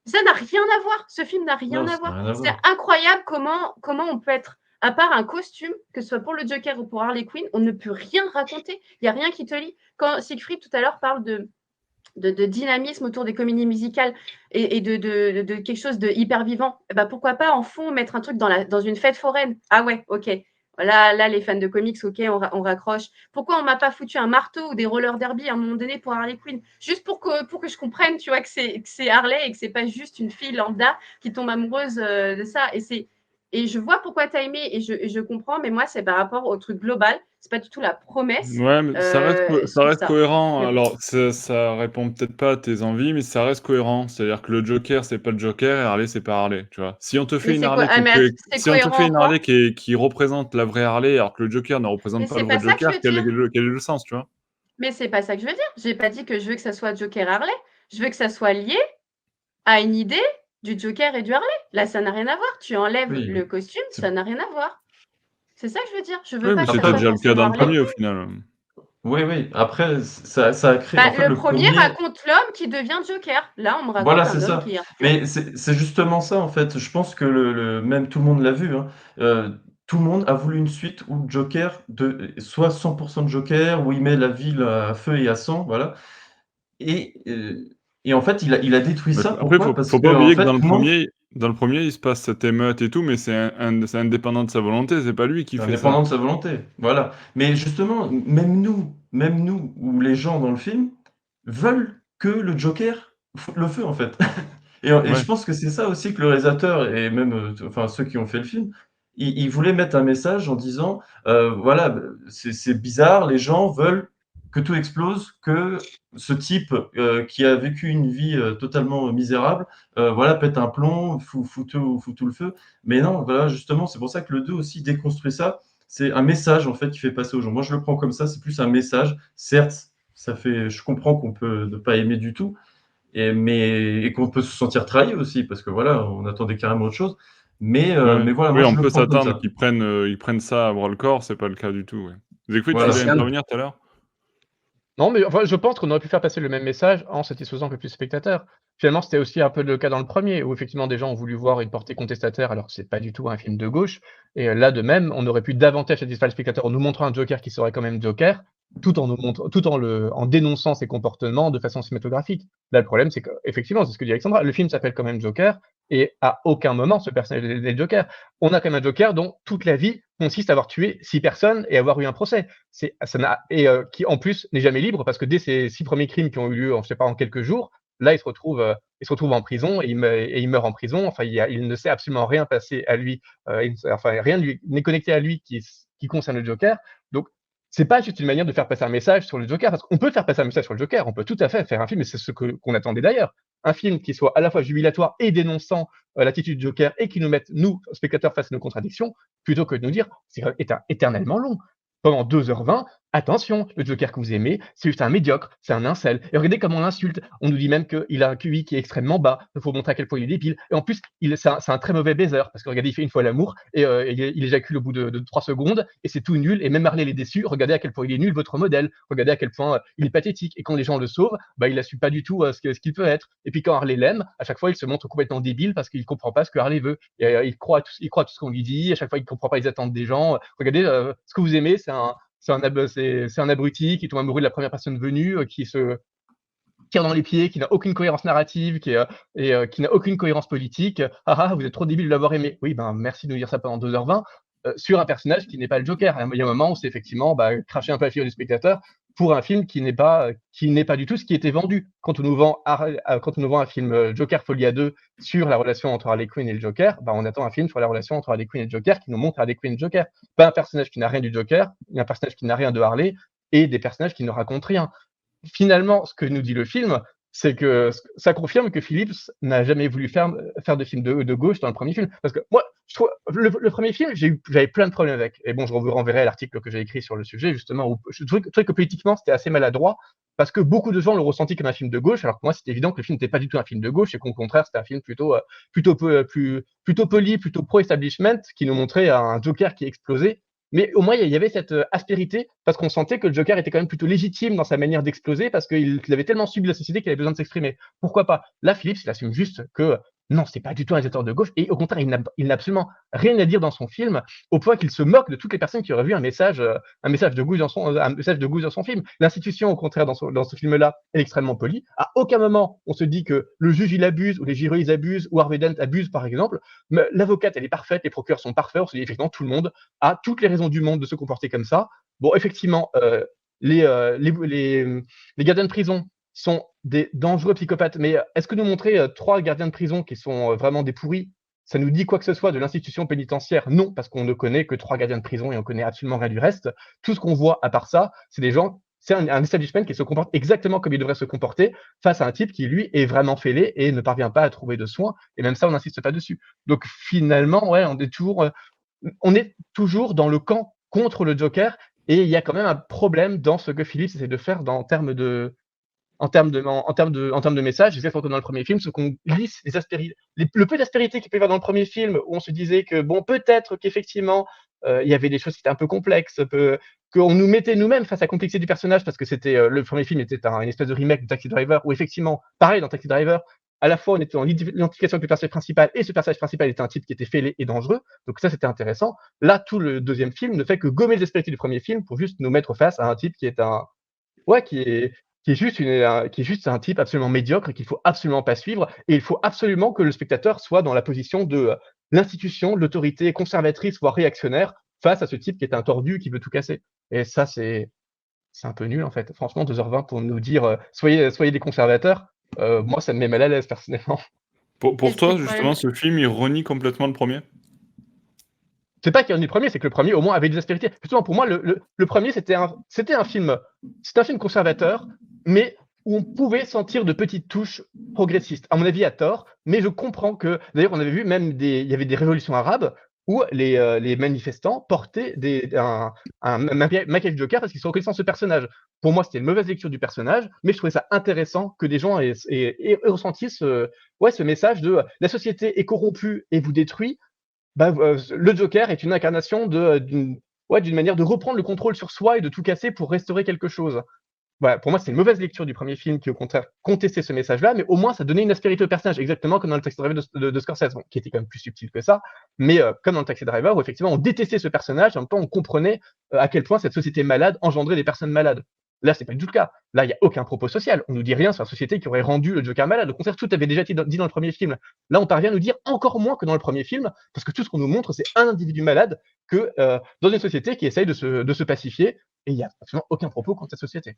Ça n'a rien à voir. Ce film n'a rien Non, à ça n'a voir. rien à C'est voir. incroyable comment on peut être, à part un costume, que ce soit pour le Joker ou pour Harley Quinn, on ne peut rien raconter. Il n'y a rien qui te lie. Quand Siegfried tout à l'heure parle de dynamisme autour des comédies musicales et de quelque chose de hyper vivant, bah pourquoi pas en fond mettre un truc dans une fête foraine. Ah ouais, ok. Là, les fans de comics, ok, on raccroche. Pourquoi on m'a pas foutu un marteau ou des roller derby à un moment donné pour Harley Quinn? Juste pour que je comprenne, tu vois, que c'est Harley et que c'est pas juste une fille lambda qui tombe amoureuse de ça. Et je vois pourquoi tu as aimé et je comprends, mais moi, c'est par rapport au truc global. C'est pas du tout la promesse. Ouais, mais Je ça trouve reste ça. cohérent. Mais bon. Alors, ça répond peut-être pas à tes envies, mais ça reste cohérent. C'est-à-dire que le Joker, c'est pas le Joker et Harley, c'est pas Harley, tu vois? Si on te Mais fait une c'est quoi? Harley Ah, mais c'est si on te cohérent fait en une Harley quoi? qui représente la vraie Harley, alors que le Joker ne Mais représente pas c'est le vrai pas ça que je Joker, veux dire. quel est le sens, tu vois? Mais c'est pas ça que je veux dire. J'ai pas dit que je veux que ça soit Joker Harley. Je veux que ça soit lié à une idée du Joker et du Harley. Là, ça n'a rien à voir. Tu enlèves Oui, le costume, c'est ça n'a rien à voir. C'est ça que je veux dire. Je veux Oui, pas mais que ça c'était après soit déjà le cas forcément dans le Harley premier au Quinn. final. oui, oui, après ça a créé en Bah, fait le le premier premier. raconte l'homme qui devient Joker. Là, on me Voilà, raconte c'est un homme ça. qui est Arthur. Mais c'est justement ça, en fait. Je pense que même tout le monde l'a vu, hein, tout le monde a voulu une suite où Joker soit 100 de Joker, où il met la ville à feu et à sang, voilà. Et en fait, il a détruit Bah, ça. après, Pourquoi? Parce faut pas que en oublier que fait, tout le monde dans le premier, il se passe cette émeute et tout, mais c'est indépendant de sa volonté, c'est pas lui qui est fait ça. indépendant de sa volonté, voilà. Mais justement, même nous, ou les gens dans le film, veulent que le Joker foute le feu, en fait. Et Ouais. je pense que c'est ça aussi que le réalisateur et même, enfin ceux qui ont fait le film, ils voulaient mettre un message en disant, voilà, c'est bizarre, les gens veulent que tout explose, que ce type, qui a vécu une vie, totalement misérable, voilà, pète un plomb, fout tout le feu. Mais non, voilà, justement, c'est pour ça que le 2 aussi déconstruit ça. C'est un message, en fait, qu'il fait passer aux gens. Moi, je le prends comme ça, c'est plus un message. Certes, je comprends qu'on peut ne pas aimer du tout, et qu'on peut se sentir trahi aussi, parce que voilà, on attendait carrément autre chose. Ouais. Mais voilà, Oui, moi on je le peut prends comme s'attendre ça. ils prennent ça à bras le corps, c'est pas le cas du tout, ouais. Siegfried, tu voulais Voilà. Christian, intervenir tout à l'heure? Non, mais enfin, je pense qu'on aurait pu faire passer le même message en satisfaisant un peu plus les spectateurs. Finalement, c'était aussi un peu le cas dans le premier, où effectivement des gens ont voulu voir une portée contestataire, alors que c'est pas du tout un film de gauche. Et là, de même, on aurait pu davantage satisfaire le spectateur en nous montrant un Joker qui serait quand même Joker, en dénonçant ses comportements de façon cinématographique. Là, le problème, c'est qu'effectivement, c'est ce que dit Alexandra, le film s'appelle quand même Joker, et à aucun moment ce personnage n'est Joker. On a quand même un Joker dont toute la vie consiste à avoir tué 6 personnes et avoir eu un procès. Qui en plus n'est jamais libre parce que dès ces 6 premiers crimes qui ont eu lieu, je sais pas, en quelques jours, là il se retrouve en prison et il meurt en prison. Enfin, il ne sait absolument rien passer à lui, enfin rien n'est connecté à lui qui concerne le Joker. Donc c'est pas juste une manière de faire passer un message sur le Joker, parce qu'on peut faire passer un message sur le Joker, on peut tout à fait faire un film, et c'est ce qu'on attendait d'ailleurs, un film qui soit à la fois jubilatoire et dénonçant l'attitude du Joker et qui nous mette nous spectateurs face à nos contradictions, plutôt que de nous dire c'est éternellement long. Pendant 2h20, attention, le Joker que vous aimez, c'est juste un médiocre, c'est un incel. Et regardez comment on l'insulte. On nous dit même qu'il a un QI qui est extrêmement bas. Il faut montrer à quel point il est débile. Et en plus, c'est un très mauvais baiser. Parce que regardez, il fait une fois l'amour et il éjacule au bout de 3 secondes. Et c'est tout nul. Et même Marley est déçu. Regardez à quel point il est nul, votre modèle. Regardez à quel point il est pathétique. Et quand les gens le sauvent, bah, il n'assume pas du tout ce qu'il peut être. Et puis quand Harley l'aime, à chaque fois, il se montre complètement débile parce qu'il ne comprend pas ce que Harley veut. Et, il croit à tout ce qu'on lui dit. À chaque fois, il ne comprend pas les attentes des gens. Regardez, ce que vous aimez, c'est un abruti qui tombe amoureux de la première personne venue, qui se tire dans les pieds, qui n'a aucune cohérence narrative, qui n'a aucune cohérence politique. Ah ah, vous êtes trop débile de l'avoir aimé. Oui, ben merci de nous dire ça pendant 2h20 sur un personnage qui n'est pas le Joker. Il y a un moment où c'est effectivement cracher un peu la figure du spectateur pour un film qui n'est pas du tout ce qui était vendu. Quand on nous vend un film Joker Folie à 2 sur la relation entre Harley Quinn et le Joker, on attend un film sur la relation entre Harley Quinn et le Joker qui nous montre Harley Quinn et le Joker. Pas un personnage qui n'a rien du Joker, un personnage qui n'a rien de Harley et des personnages qui ne racontent rien. Finalement, ce que nous dit le film, c'est que ça confirme que Phillips n'a jamais voulu faire de film de gauche dans le premier film. Parce que moi, je trouve le premier film, j'avais plein de problèmes avec. Et bon, je vous renverrai l'article que j'ai écrit sur le sujet, justement, où je trouvais que politiquement, c'était assez maladroit, parce que beaucoup de gens l'ont ressenti comme un film de gauche, alors que moi, c'était évident que le film n'était pas du tout un film de gauche, et qu'au contraire, c'était un film plutôt poli, plutôt pro-establishment, qui nous montrait un Joker qui explosait. Mais au moins, il y avait cette aspérité, parce qu'on sentait que le Joker était quand même plutôt légitime dans sa manière d'exploser, parce qu'il avait tellement subi la société qu'il avait besoin de s'exprimer. Pourquoi pas? Là, Phillips, il assume juste que non, c'est pas du tout un réalisateur de gauche, et au contraire, il n'a absolument rien à dire dans son film, au point qu'il se moque de toutes les personnes qui auraient vu un message de gauche dans son film. L'institution, au contraire, dans ce film-là, est extrêmement polie. À aucun moment, on se dit que le juge, il abuse, ou les jurés, ils abusent, ou Harvey Dent abuse, par exemple. Mais l'avocate, elle est parfaite, les procureurs sont parfaits, on se dit effectivement, tout le monde a toutes les raisons du monde de se comporter comme ça. Bon, effectivement, les gardiens de prison sont des dangereux psychopathes, mais est-ce que nous montrer 3 gardiens de prison qui sont vraiment des pourris, ça nous dit quoi que ce soit de l'institution pénitentiaire? Non, parce qu'on ne connaît que 3 gardiens de prison et on connaît absolument rien du reste. Tout ce qu'on voit à part ça, c'est des gens, c'est un establishment qui se comporte exactement comme il devrait se comporter face à un type qui, lui, est vraiment fêlé et ne parvient pas à trouver de soins, et même ça, on n'insiste pas dessus. Donc finalement, ouais, on est toujours dans le camp contre le Joker, et il y a quand même un problème dans ce que Phillips essaie de faire en termes de message. C'est comme dans le premier film, ce qu'on glisse le peu d'aspérité qu'il peut y avoir dans le premier film, où on se disait que bon, peut-être qu'effectivement il y avait des choses qui étaient un peu complexes, qu'on nous mettait nous-mêmes face à la complexité du personnage, parce que le premier film était une espèce de remake de Taxi Driver, où effectivement, pareil dans Taxi Driver, à la fois on était en identification avec le personnage principal, et ce personnage principal était un type qui était fêlé et dangereux, donc ça c'était intéressant. Là, tout le deuxième film ne fait que gommer les aspérités du premier film pour juste nous mettre face à un type qui est qui est juste un type absolument médiocre qu'il faut absolument pas suivre, et il faut absolument que le spectateur soit dans la position de l'institution, de l'autorité conservatrice, voire réactionnaire, face à ce type qui est un tordu qui veut tout casser. Et ça, c'est un peu nul en fait. Franchement, 2h20 pour nous dire soyez des conservateurs, moi ça me met mal à l'aise personnellement. Pour Et toi, c'est justement, ce film, il renie complètement le premier? C'est pas qu'il y en ait le premier, c'est que le premier au moins avait des aspérités. Justement, pour moi, le premier c'était un film conservateur, mais où on pouvait sentir de petites touches progressistes. À mon avis, à tort, mais je comprends que. D'ailleurs, on avait vu même il y avait des révolutions arabes où les manifestants portaient un maquillage Joker parce qu'ils sont reconnaissants de ce personnage. Pour moi, c'était une mauvaise lecture du personnage, mais je trouvais ça intéressant que des gens aient ressenti ce message de la société est corrompue et vous détruit. Le Joker est une incarnation d'une manière de reprendre le contrôle sur soi et de tout casser pour restaurer quelque chose. Voilà, pour moi, c'est une mauvaise lecture du premier film qui, au contraire, contestait ce message-là, mais au moins, ça donnait une aspérité au personnage, exactement comme dans le Taxi Driver de Scorsese, qui était quand même plus subtil que ça, mais comme dans le Taxi Driver, où effectivement, on détestait ce personnage, en même temps, on comprenait à quel point cette société malade engendrait des personnes malades. Là, c'est pas du tout le cas. Là, il n'y a aucun propos social. On nous dit rien sur la société qui aurait rendu le Joker malade. Au contraire, tout avait déjà été dit dans le premier film. Là, on parvient à nous dire encore moins que dans le premier film, parce que tout ce qu'on nous montre, c'est un individu malade que dans une société qui essaye de se pacifier, et il n'y a absolument aucun propos contre cette société.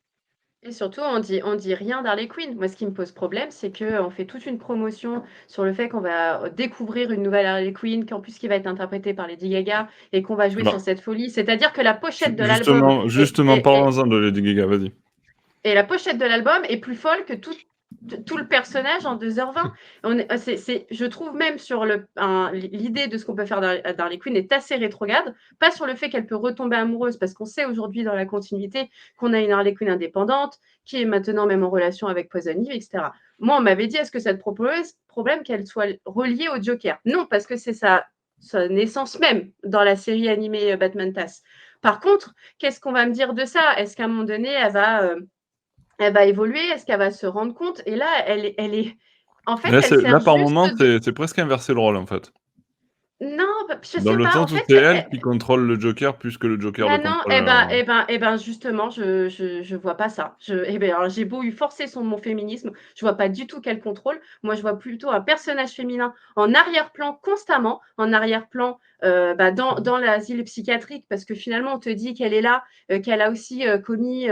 Et surtout, on dit rien d'Harley Quinn. Moi, ce qui me pose problème, c'est qu'on fait toute une promotion sur le fait qu'on va découvrir une nouvelle Harley Quinn, qu'en plus qui va être interprétée par Lady Gaga, et qu'on va jouer sur cette folie. C'est-à-dire que la pochette de l'album Justement, parlons-en de Lady Gaga, vas-y. Et la pochette de l'album est plus folle que tout le personnage en 2h20. Je trouve même sur l'idée de ce qu'on peut faire d'Harley Quinn est assez rétrograde, pas sur le fait qu'elle peut retomber amoureuse, parce qu'on sait aujourd'hui dans la continuité qu'on a une Harley Quinn indépendante, qui est maintenant même en relation avec Poison Ivy, etc. Moi, on m'avait dit, est-ce que ça te propose problème qu'elle soit reliée au Joker? Non, parce que c'est sa naissance même dans la série animée Batman TAS. Par contre, qu'est-ce qu'on va me dire de ça? Est-ce qu'à un moment donné, elle va évoluer, est-ce qu'elle va se rendre compte? Et là, elle est en fait, Là, elle sert par juste moment, c'est presque inversé le rôle, en fait. Non, je Dans sais le pas. En sens où fait, c'est elle qui contrôle le Joker plus que le Joker bah le non, contrôle. justement, je vois pas ça. Alors, j'ai beau lui forcer mon féminisme, je vois pas du tout qu'elle contrôle. Moi, je vois plutôt un personnage féminin en arrière-plan constamment, en arrière-plan dans l'asile psychiatrique, parce que finalement, on te dit qu'elle est là, qu'elle a aussi commis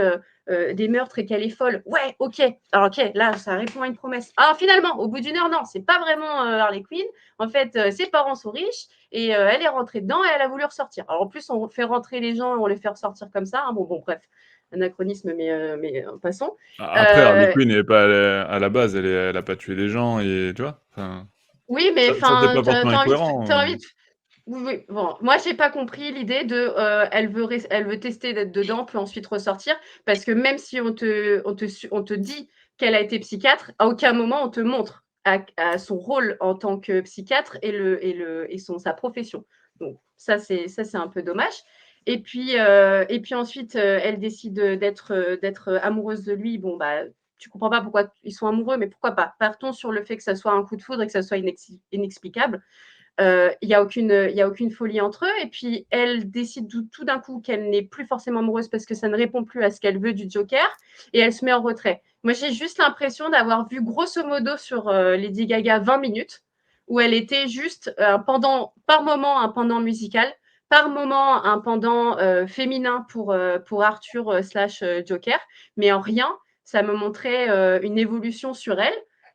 des meurtres et qu'elle est folle. Ouais, ok. Alors, ok, là, ça répond à une promesse. Alors, finalement, au bout d'une heure, non, c'est pas vraiment Harley Quinn. En fait, ses parents sont riches. Et elle est rentrée dedans et elle a voulu ressortir. Alors en plus, on fait rentrer les gens et on les fait ressortir comme ça. Hein. Bon, bref, anachronisme, mais passons. Après, Harley Euh, Quinn n'est pas à la base, elle a pas tué les gens et tu vois. Enfin, oui, mais ça c'est enfin, pas forcément t'as incohérent. envie de... Oui, oui. Bon, moi, j'ai pas compris l'idée de elle veut tester d'être dedans, puis ensuite ressortir, parce que même si on te dit qu'elle a été psychiatre, à aucun moment on te montre à son rôle en tant que psychiatre et sa profession. Donc ça c'est un peu dommage. Et puis ensuite, elle décide d'être amoureuse de lui. Bon bah tu comprends pas pourquoi ils sont amoureux, mais pourquoi pas. Partons sur le fait que ça soit un coup de foudre et que ça soit inexplicable. Il n'y a aucune folie entre eux. Et puis, elle décide tout d'un coup qu'elle n'est plus forcément amoureuse parce que ça ne répond plus à ce qu'elle veut du Joker. Et elle se met en retrait. Moi, j'ai juste l'impression d'avoir vu grosso modo sur Lady Gaga 20 minutes où elle était juste par moment un pendant musical, par moment un pendant féminin pour Arthur / Joker. Mais en rien, ça me montrait une évolution sur elle,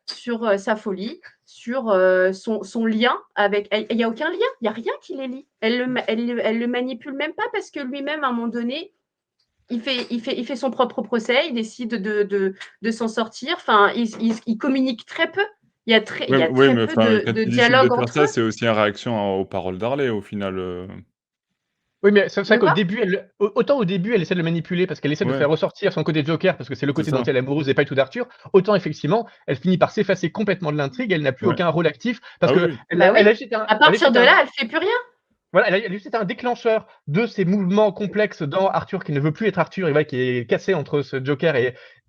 sur sa folie, sur son lien avec... Il n'y a aucun lien, il n'y a rien qui les lie. Elle le manipule même pas parce que lui-même, à un moment donné, il fait son propre procès, il décide de s'en sortir. Enfin, il communique très peu. Il y a Oui, très mais peu enfin, quand de il décide de dialogue faire entre ça, eux. c'est aussi en réaction aux paroles d'Harley au final. Oui, mais c'est De vrai qu'au quoi? début, autant au début, elle essaie de le manipuler parce qu'elle essaie de Ouais, faire ressortir son côté Joker parce que c'est le c'est côté dont ça. elle est amoureuse et pas du tout d'Arthur, autant effectivement, elle finit par s'effacer complètement de l'intrigue, elle n'a plus Ouais. aucun rôle actif parce Ah que oui. Bah oui. elle a juste été À partir de là, elle fait plus rien. voilà, elle a juste été un déclencheur de ces mouvements complexes dans Arthur qui ne veut plus être Arthur et voilà, qui est cassé entre ce Joker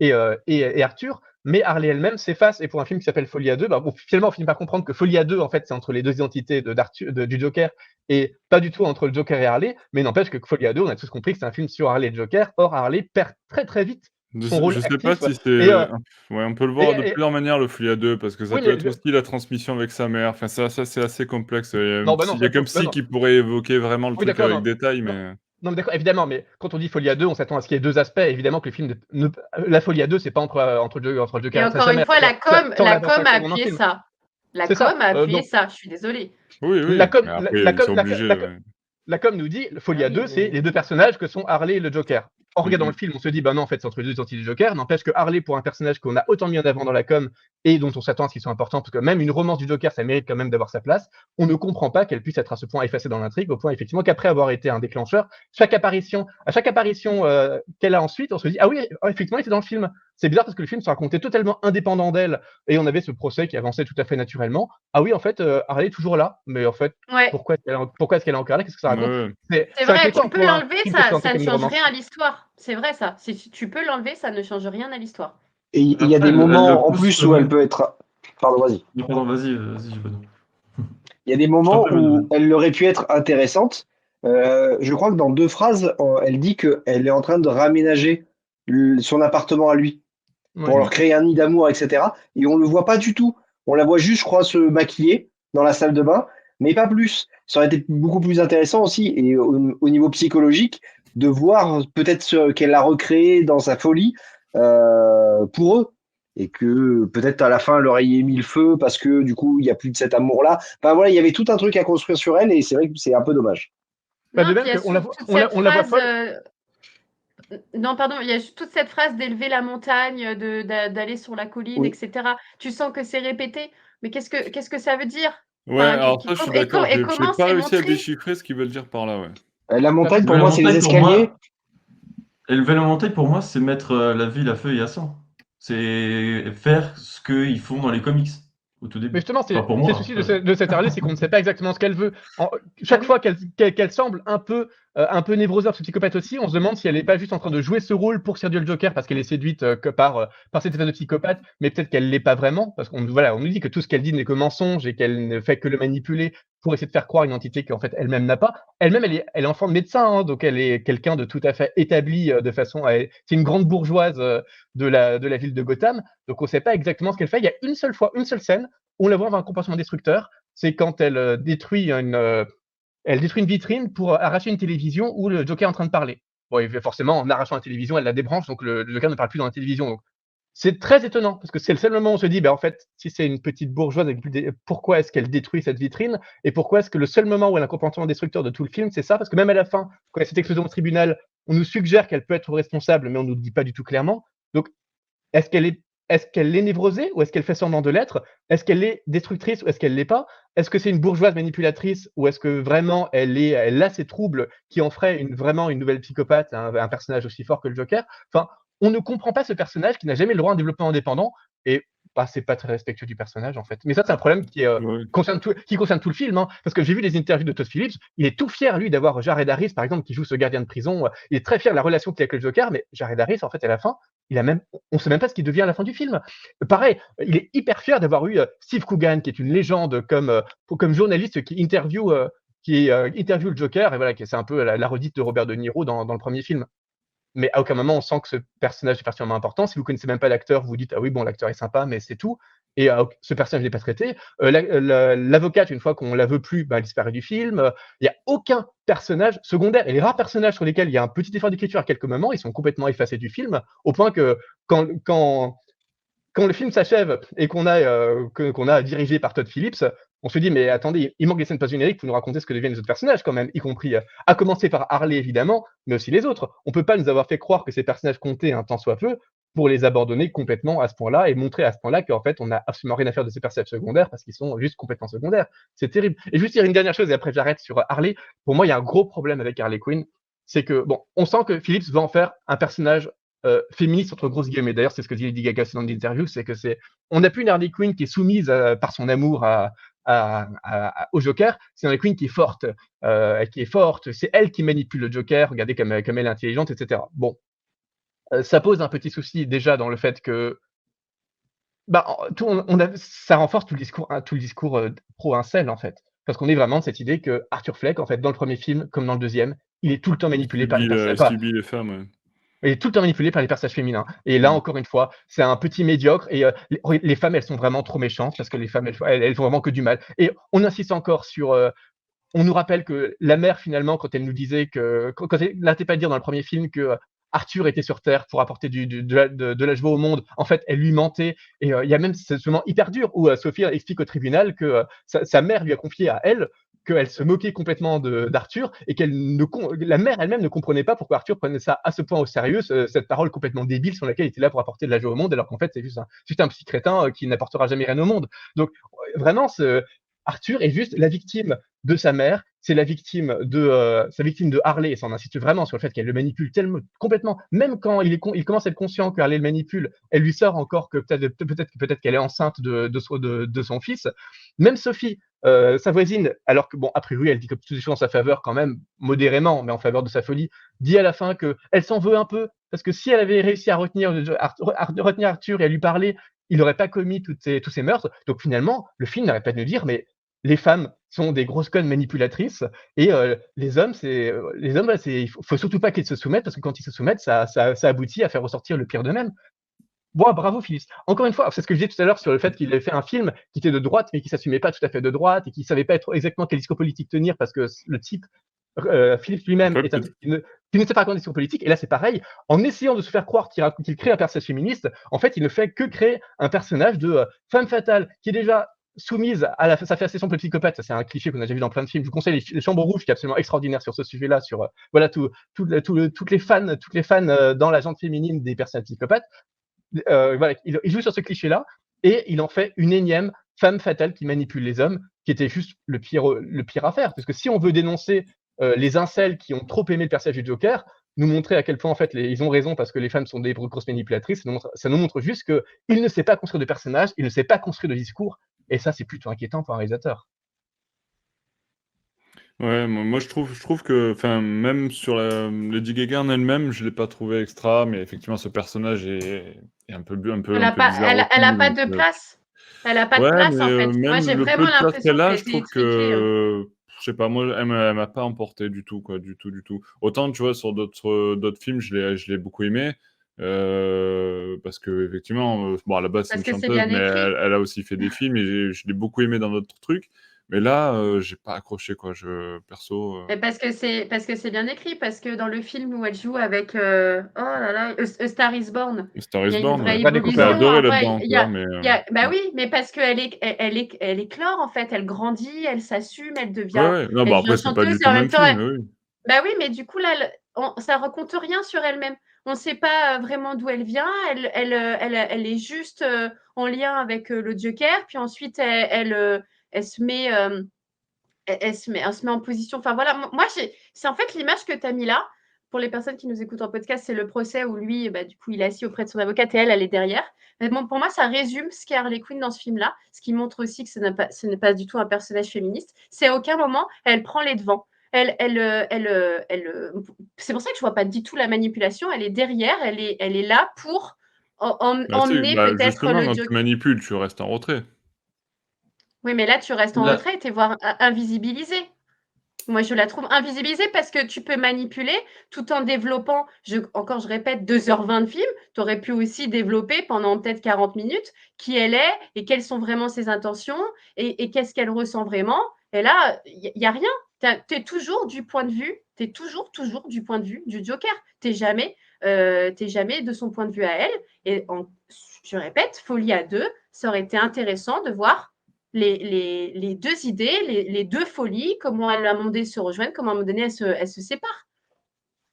et Arthur. Mais Harley elle-même s'efface et pour un film qui s'appelle Folie à 2, bah, bon, finalement on finit par comprendre que Folie à 2 en fait c'est entre les deux identités du Joker et pas du tout entre le Joker et Harley. Mais n'empêche que Folie à 2, on a tous compris que c'est un film sur Harley et Joker. Or Harley perd très très vite son rôle Je sais pas actif si c'est et, ouais, on peut le et, voir de et- plusieurs manières, le flux à 2 parce que ça oui, peut être aussi la transmission avec sa mère. Enfin, ça c'est assez complexe. non bah non, Il y a qu'un bah psy non. qui pourrait évoquer vraiment le Oui truc d'accord, avec non. détail, Non, mais non, mais d'accord, évidemment, mais quand on dit Folie à 2, on s'attend à ce qu'il y ait 2 aspects. Évidemment que le film la Folie à 2, c'est pas entre le Et Joker et encore sa une mère. fois, Ça, on la l'a pas com a actuellement dans le appuyé film. ça. La C'est com ça. a appuyé Donc ça. Je suis désolée. oui, la oui. com Mais la après, la ils com sont la co obligés, la co ouais. la com nous dit, Folie Ah à oui, 2, c'est les mais 2 personnages que sont Harley et le Joker. En Mmh regardant le mh. film, on se dit: «Bah non, en fait, c'est entre les 2 identités du Joker». N'empêche que Harley, pour un personnage qu'on a autant mis en avant dans la com et dont on s'attend à ce qu'ils soient importants, parce que même une romance du Joker, ça mérite quand même d'avoir sa place, on ne comprend pas qu'elle puisse être à ce point effacée dans l'intrigue, au point effectivement qu'après avoir été un déclencheur, à chaque apparition qu'elle a ensuite, on se dit: «Ah oui, effectivement, il était dans le film». C'est bizarre parce que le film se racontait totalement indépendant d'elle et on avait ce procès qui avançait tout à fait naturellement. Ah oui, en fait, Harley est toujours là, mais en fait, Ouais. pourquoi est-ce qu'elle est encore là? Qu'est-ce que ça Ouais, raconte? ouais. C'est C'est vrai, tu inquiétant peux pour un l'enlever, film qui est présenté ça ne comme une change romance. rien à l'histoire. C'est vrai ça. Si tu peux l'enlever, ça ne change rien à l'histoire. Et il y a Après, des elle le moments en pousse plus quand où elle même. peut être. Pardon, vas-y. Non, pardon, vas-y, j'ai pas dit. Il y a des Je t'en moments prie, où vas-y. elle aurait pu être intéressante. Je crois que dans 2 phrases, elle dit qu'elle est en train de raménager son appartement à lui pour Ouais. leur créer un nid d'amour, etc. Et on le voit pas du tout. On la voit juste, je crois, se maquiller dans la salle de bain, mais pas plus. Ça aurait été beaucoup plus intéressant aussi, et au niveau psychologique, de voir peut-être ce qu'elle a recréé dans sa folie pour eux. Et que peut-être à la fin, elle aurait mis le feu parce que du coup, il n'y a plus de cet amour-là. Enfin voilà, il y avait tout un truc à construire sur elle, et c'est vrai que c'est un peu dommage. Bah, Non, de puis même il y a qu'on la voit, toute cette on la voit phrase. folle. Non, pardon, il y a toute cette phrase d'élever la montagne, d'aller sur la colline, Oui. etc. Tu sens que c'est répété, mais qu'est-ce que ça veut dire? Ouais, Enfin, alors ça, je suis et d'accord. J'ai comment pas c'est réussi à montré? déchiffrer ce qu'ils veulent dire par là, ouais. La Bah, parce montagne, que pour La moi, c'est les montagne, pour escaliers. moi, élever la montagne, pour moi, c'est mettre la ville à feu et à sang. C'est faire ce qu'ils font dans les comics au tout mais début. justement, Enfin, pour c'est le moi. souci de cette Harley, c'est qu'on ne sait pas exactement ce qu'elle veut. Bah Chaque oui. fois qu'elle semble un peu un peu névrosée, psychopathe aussi. On se demande si elle n'est pas juste en train de jouer ce rôle pour séduire le Joker parce qu'elle est séduite par cette espèce de psychopathe, mais peut-être qu'elle l'est pas vraiment parce qu'on on nous dit que tout ce qu'elle dit n'est que mensonge et qu'elle ne fait que le manipuler pour essayer de faire croire une entité qu'en fait elle-même n'a pas. Elle-même, elle est enfant de médecin, hein, donc elle est quelqu'un de tout à fait établi de façon. C'est une grande bourgeoise de la ville de Gotham, donc on ne sait pas exactement ce qu'elle fait. Il y a une seule fois, une seule scène où on la voit avoir un comportement destructeur, c'est quand elle détruit une vitrine pour arracher une télévision où le Joker est en train de parler. Bon, et forcément, en arrachant la télévision, elle la débranche, donc le Joker ne parle plus dans la télévision. Donc, c'est très étonnant, parce que c'est le seul moment où on se dit, en fait, si c'est une petite bourgeoise, pourquoi est-ce qu'elle détruit cette vitrine? Et pourquoi est-ce que le seul moment où elle a un comportement destructeur de tout le film, c'est ça? Parce que même à la fin, quand il y a cette explosion au tribunal, on nous suggère qu'elle peut être responsable, mais on ne nous le dit pas du tout clairement. Donc, est-ce qu'elle est, est-ce qu'elle est névrosée ou est-ce qu'elle fait semblant de l'être? Est-ce qu'elle est destructrice ou est-ce qu'elle l'est pas? Est-ce que c'est une bourgeoise manipulatrice ou est-ce que vraiment elle a ces troubles qui en feraient vraiment une nouvelle psychopathe, un personnage aussi fort que le Joker? Enfin, on ne comprend pas ce personnage qui n'a jamais le droit à un développement indépendant et c'est pas très respectueux du personnage en fait. Mais ça, c'est un problème Ouais. concerne tout le film, hein, parce que j'ai vu des interviews de Todd Phillips. Il est tout fier lui d'avoir Jared Harris par exemple qui joue ce gardien de prison. Il est très fier de la relation qu'il a avec le Joker, mais Jared Harris en fait à la fin, on sait même pas ce qu'il devient à la fin du film. Pareil, il est hyper fier d'avoir eu Steve Coogan, qui est une légende comme journaliste qui interviewe le Joker, et voilà, c'est un peu la redite de Robert De Niro dans le premier film. Mais à aucun moment on sent que ce personnage est particulièrement important. Si vous connaissez même pas l'acteur, vous dites ah oui bon l'acteur est sympa, mais c'est tout. Et ce personnage n'est pas traité. L'avocate, une fois qu'on la veut plus, elle disparaît du film. Il n'y a aucun personnage secondaire. Et les rares personnages sur lesquels il y a un petit effort d'écriture à quelques moments, ils sont complètement effacés du film, au point que quand le film s'achève et qu'on a dirigé par Todd Phillips, on se dit mais attendez, il manque des scènes post-génériques pour nous raconter ce que deviennent les autres personnages quand même, y compris à commencer par Harley évidemment, mais aussi les autres. On peut pas nous avoir fait croire que ces personnages comptaient un tant soit peu pour les abandonner complètement à ce point-là et montrer à ce point-là qu'en fait on n'a absolument rien à faire de ces personnages secondaires parce qu'ils sont juste complètement secondaires. C'est terrible. Et juste dire une dernière chose et après j'arrête sur Harley. Pour moi, il y a un gros problème avec Harley Quinn, c'est que on sent que Phillips va en faire un personnage féministe entre grosses guillemets. D'ailleurs, c'est ce que dit Lady Gaga dans l'interview, c'est que on n'a plus une Harley Quinn qui est soumise par son amour au Joker, c'est une Harley Quinn qui est forte, c'est elle qui manipule le Joker, regardez comme elle est intelligente, etc. Bon, ça pose un petit souci déjà dans le fait que ça renforce tout le discours pro-incel en fait. Parce qu'on est vraiment de cette idée que Arthur Fleck, en fait, dans le premier film, comme dans le deuxième, il est tout le temps manipulé par les personnages. Subit les femmes, ouais. Il est tout le temps manipulé par les personnages féminins. Et là, encore une fois, c'est un petit médiocre. Et les femmes, elles sont vraiment trop méchantes parce que les femmes, elles font vraiment que du mal. Et on insiste encore sur. On nous rappelle que la mère, finalement, quand elle nous disait que. Quand elle n'arrêtait pas de dire dans le premier film que Arthur était sur Terre pour apporter de la joie au monde, en fait, elle lui mentait. Et il y a même ce moment hyper dur où Sophie explique au tribunal que sa mère lui a confié à elle qu'elle se moquait complètement d'Arthur et la mère elle-même ne comprenait pas pourquoi Arthur prenait ça à ce point au sérieux, cette parole complètement débile sur laquelle il était là pour apporter de la joie au monde, alors qu'en fait c'est juste un petit crétin qui n'apportera jamais rien au monde. Donc vraiment, Arthur est juste la victime de sa mère, c'est la victime sa victime de Harley, et ça on insiste vraiment sur le fait qu'elle le manipule tellement complètement, même quand il commence à être conscient que Harley le manipule, elle lui sort encore que peut-être qu'elle est enceinte de son fils. Même Sophie, sa voisine, alors que a priori elle dit que tout est en sa faveur quand même, modérément, mais en faveur de sa folie, dit à la fin qu'elle s'en veut un peu, parce que si elle avait réussi à retenir Arthur et à lui parler, il n'aurait pas commis tous ces meurtres. Donc finalement, le film n'arrête pas de nous dire, mais les femmes sont des grosses connes manipulatrices et les hommes, il faut surtout pas qu'ils se soumettent parce que quand ils se soumettent, ça aboutit à faire ressortir le pire d'eux-mêmes. Bon, bravo Phyllis. Encore une fois, c'est ce que je disais tout à l'heure sur le fait qu'il avait fait un film qui était de droite mais qui s'assumait pas tout à fait de droite et qui savait pas exactement quel discours politique tenir parce que le type Phillips lui-même est un type qui ne sait pas raconter discours politique. Et là, c'est pareil. En essayant de se faire croire qu'il crée un personnage féministe, en fait, il ne fait que créer un personnage de femme fatale qui est déjà soumise à sa fascination pour le psychopathe. Ça, c'est un cliché qu'on a déjà vu dans plein de films. Je vous conseille les Chambres Rouges, qui est absolument extraordinaire sur ce sujet-là, sur toutes les fans dans la gente féminine des personnages psychopathes. Il joue sur ce cliché-là et il en fait une énième femme fatale qui manipule les hommes, qui était juste le pire à faire. Parce que si on veut dénoncer les incels qui ont trop aimé le personnage du Joker, nous montrer à quel point en fait ils ont raison parce que les femmes sont des grosses manipulatrices, ça nous montre juste qu'il ne sait pas construire de personnage, il ne sait pas construire de discours, et ça c'est plutôt inquiétant pour un réalisateur. Ouais, moi je trouve que, enfin, même sur Lady Gaga en elle-même, je l'ai pas trouvé extra, mais effectivement, ce personnage est un peu bizarre Elle a aussi, pas donc de place. Elle a pas de ouais, place, mais en fait. Moi, même j'ai le peu vraiment de place l'impression qu'elle qu'elle a, a je été trouve étriquée, hein. que, je sais pas, moi, elle m'a pas emporté du tout, quoi, du tout, du tout. Autant, tu vois, sur d'autres films, je l'ai beaucoup aimé, parce qu'effectivement, bon, à la base, c'est Parce une que c'est chanteuse, bien mais écrit. elle a aussi fait des films et je l'ai beaucoup aimé dans d'autres trucs. Mais là, j'ai pas accroché, quoi. Perso, Mais parce que c'est bien écrit, parce que dans le film où elle joue avec, oh là là, A Star is Born, Star il y is a une Born, vraie ouais. Bradley J'ai Cooper. évolution. adoré Après, là-dedans, tu vois, mais bah oui, mais parce elle éclore, en fait. Elle grandit, elle s'assume, ouais, ouais. Non, elle bah, devient après, c'est pas chanteuse du et tout en le même même temps, film, mais oui. bah oui, mais du coup, là, ça raconte rien sur elle-même. On ne sait pas vraiment d'où elle vient. Elle est juste en lien avec le Joker. Puis ensuite, elle se met, elle se met en position. Enfin voilà, moi, c'est en fait l'image que tu as mis là. Pour les personnes qui nous écoutent en podcast, c'est le procès où lui, bah, du coup, il est assis auprès de son avocate et elle est derrière. Mais bon, pour moi, ça résume ce qu'est Harley Quinn dans ce film-là, ce qui montre aussi que ce n'est pas du tout un personnage féministe. C'est à aucun moment, elle prend les devants. C'est pour ça que je vois pas du tout la manipulation. Elle est derrière, elle est là pour Bah, si, emmener bah, peut-être justement, le quand tu Joker. manipules, tu restes en retrait. Oui, mais là, tu restes en Là, retrait, tu es voire invisibilisé. Moi, je la trouve invisibilisée parce que tu peux manipuler tout en développant, encore je répète, 2h20 de film. Tu aurais pu aussi développer pendant peut-être 40 minutes qui elle est et quelles sont vraiment ses intentions et qu'est-ce qu'elle ressent vraiment. Et là, il n'y a rien. Tu es toujours du point de vue, tu es toujours du point de vue du Joker. Tu n'es jamais de son point de vue à elle. Et je répète, Folie à deux, ça aurait été intéressant de voir les deux idées, les deux folies, comment à un moment donné se rejoignent, comment à un moment donné elles se séparent.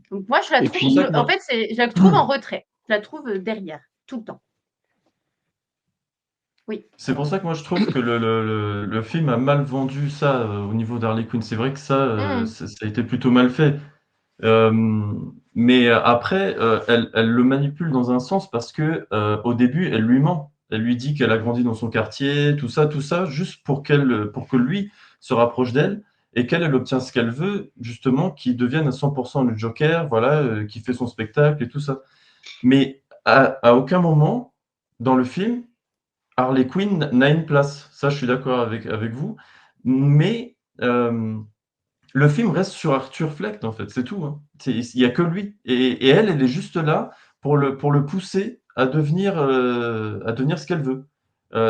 Donc moi, je la Et trouve, c'est pour ça puis, que en moi, fait, je la trouve en retrait. Je la trouve derrière, tout le temps. Oui. c'est pour ça que moi je trouve que le film a mal vendu ça au niveau d'Harley Quinn. C'est vrai que ça, Mmh. ça a été plutôt mal fait. Mais après, elle le manipule dans un sens parce que au début, elle lui ment. Elle lui dit qu'elle a grandi dans son quartier, tout ça, juste pour que lui se rapproche d'elle et qu'elle, elle obtient ce qu'elle veut, justement, qu'il devienne à 100% le Joker, voilà, qui fait son spectacle et tout ça. Mais à aucun moment dans le film, Harley Quinn n'a une place. Ça, je suis d'accord avec vous. Mais le film reste sur Arthur Fleck, en fait, c'est tout, hein. Il y a que lui et elle, elle est juste là pour le pousser à devenir ce qu'elle veut.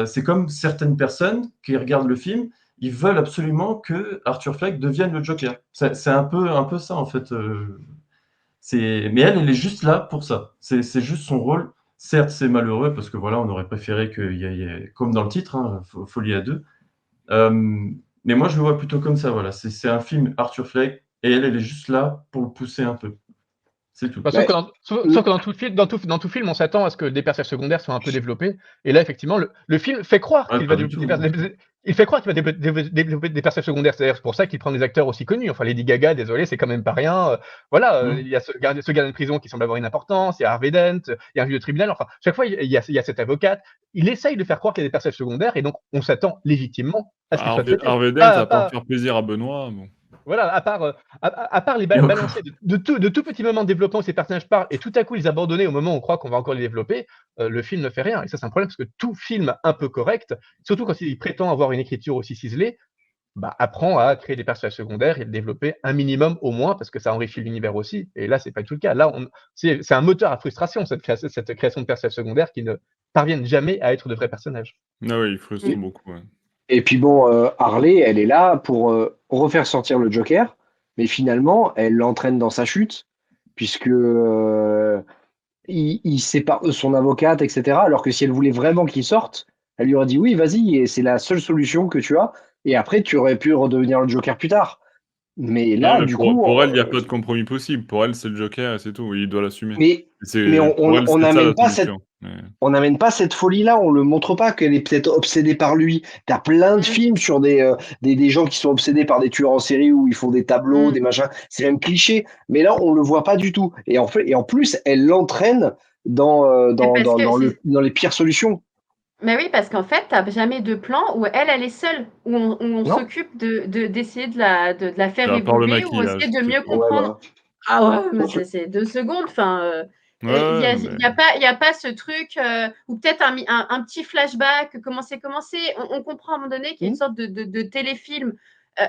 C'est comme certaines personnes qui regardent le film, ils veulent absolument que Arthur Fleck devienne le Joker. C'est un peu ça, en fait, mais elle est juste là pour ça. C'est juste son rôle. Certes, c'est malheureux parce que voilà, on aurait préféré qu'il y ait comme dans le titre, hein, Folie à deux. Mais moi, je le vois plutôt comme ça, voilà. C'est un film Arthur Fleck et elle est juste là pour le pousser un peu. C'est tout. Bah, bah, sauf que dans tout film, dans tout film, on s'attend à ce que des personnages secondaires soient un peu développés. Et là, effectivement, le film fait croire Ouais, qu'il pas va du développer tout, non. il fait croire qu'il va développer des personnages secondaires. C'est pour ça qu'il prend des acteurs aussi connus. Enfin, Lady Gaga, désolé, c'est quand même pas rien. Voilà, il Mmh. y a ce gardien de prison qui semble avoir une importance. Il y a Harvey Dent, il y a un juge de tribunal. Enfin, chaque fois, il y a cette avocate. Il essaye de faire croire qu'il y a des personnages secondaires, et donc on s'attend légitimement à ce qu'ils soient traités. Harvey Dent, ça va pas faire plaisir à Benoît, bon. Voilà, à part les Et balancer encore. de tout petits moments de développement où ces personnages parlent et tout à coup les abandonner au moment où on croit qu'on va encore les développer, le film ne fait rien. Et ça, c'est un problème parce que tout film un peu correct, surtout quand il prétend avoir une écriture aussi ciselée, bah, apprend à créer des personnages secondaires et de développer un minimum au moins parce que ça enrichit l'univers aussi. Et là, c'est pas du tout le cas. Là, c'est un moteur à frustration, cette création de personnages secondaires qui ne parviennent jamais à être de vrais personnages. Ah oui, il frustre Mmh. beaucoup, ouais. et puis bon, Harley, elle est là pour refaire sortir le Joker, mais finalement, elle l'entraîne dans sa chute, puisque il sépare son avocate, etc. Alors que si elle voulait vraiment qu'il sorte, elle lui aurait dit oui, vas-y, et c'est la seule solution que tu as. Et après, tu aurais pu redevenir le Joker plus tard. Mais Non, là, mais du coup, pour elle, il y a pas de compromis possible. Pour elle, c'est le Joker et c'est tout. Il doit l'assumer. mais, mais Pour elle, on c'est ça la n'amène pas cette solution. Mais on n'amène pas cette folie-là, on le montre pas qu'elle est peut-être obsédée par lui. T'as plein de Mmh. films sur des gens qui sont obsédés par des tueurs en série où ils font des tableaux, Mmh. des machins. C'est même cliché, mais là on le voit pas du tout. Et en plus, elle l'entraîne Mais parce que c'est dans les pires solutions. Mais oui, parce qu'en fait, tu jamais de plan où elle est seule, où on Non? s'occupe d'essayer de la faire À part le évoluer ou essayer maquillage, de c'est mieux tout. Ouais, comprendre. voilà. Ah ouais, mais En fait, c'est 2 secondes, enfin, Ouais, ouais, non mais il y a pas ce truc, ou peut-être un petit flashback, comment c'est commencé. On comprend à un moment donné qu'il y a une mmh, sorte de téléfilm, heu,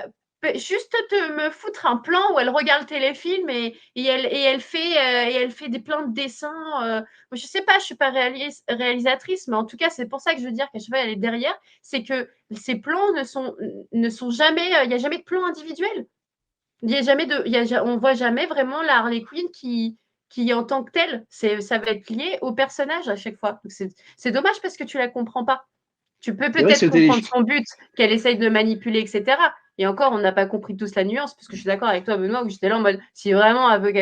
juste te me foutre un plan où elle regarde le téléfilm et elle fait des plein de dessins, je sais pas, je suis pas réalisatrice, mais en tout cas, c'est pour ça que je veux dire qu'à chaque fois elle est derrière, c'est que ces plans ne sont jamais, il y a jamais de plan individuel. Il y a jamais de, il y a, on voit jamais vraiment la Harley Quinn qui en tant que telle, ça va être lié au personnage à chaque fois. Donc c'est dommage parce que tu la comprends pas. Tu peux c'est vrai que peut-être ce télé comprendre son but, qu'elle essaye de manipuler, etc. Et encore, on n'a pas compris tous la nuance, parce que je suis d'accord avec toi, Benoît, où j'étais là en mode, si vraiment elle veut,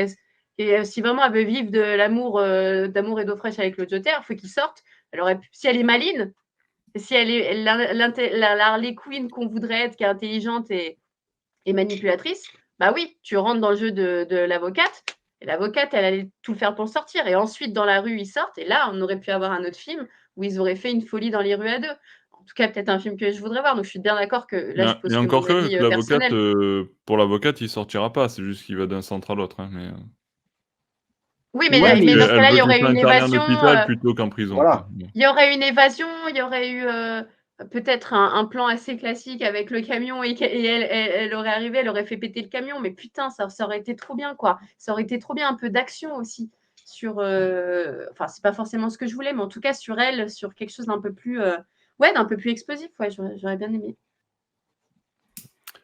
si vraiment elle veut vivre de l'amour, d'amour et d'eau fraîche avec le Joker, il faut qu'il sorte. Elle aurait si elle est maline, si elle est la Harley Quinn qu'on voudrait être, qui est intelligente et manipulatrice, bah oui, tu rentres dans le jeu de l'avocate, et l'avocate, elle allait tout faire pour sortir. Et ensuite, dans la rue, ils sortent, et là, on aurait pu avoir un autre film où ils auraient fait une folie dans les rues à deux. En tout cas, peut-être un film que je voudrais voir. Donc, je suis bien d'accord que là, je pose et que encore mon que avis l'avocate, personnel. pour l'avocate, il sortira pas, c'est juste qu'il va d'un centre à l'autre, hein, Oui, ouais, parce mais mais dans ce qu'elle cas-là, il veut y qu'il aurait eu soit une interné en évasion. hôpital plutôt qu'en prison, quoi. voilà. Il y aurait une évasion, il y aurait eu peut-être un plan assez classique avec le camion et elle aurait arrivé, elle aurait fait péter le camion, mais putain, ça aurait été trop bien, quoi. Ça aurait été trop bien, un peu d'action aussi sur. Enfin, c'est pas forcément ce que je voulais, mais en tout cas sur elle, sur quelque chose d'un peu plus, ouais, d'un peu plus explosif. Ouais, j'aurais bien aimé.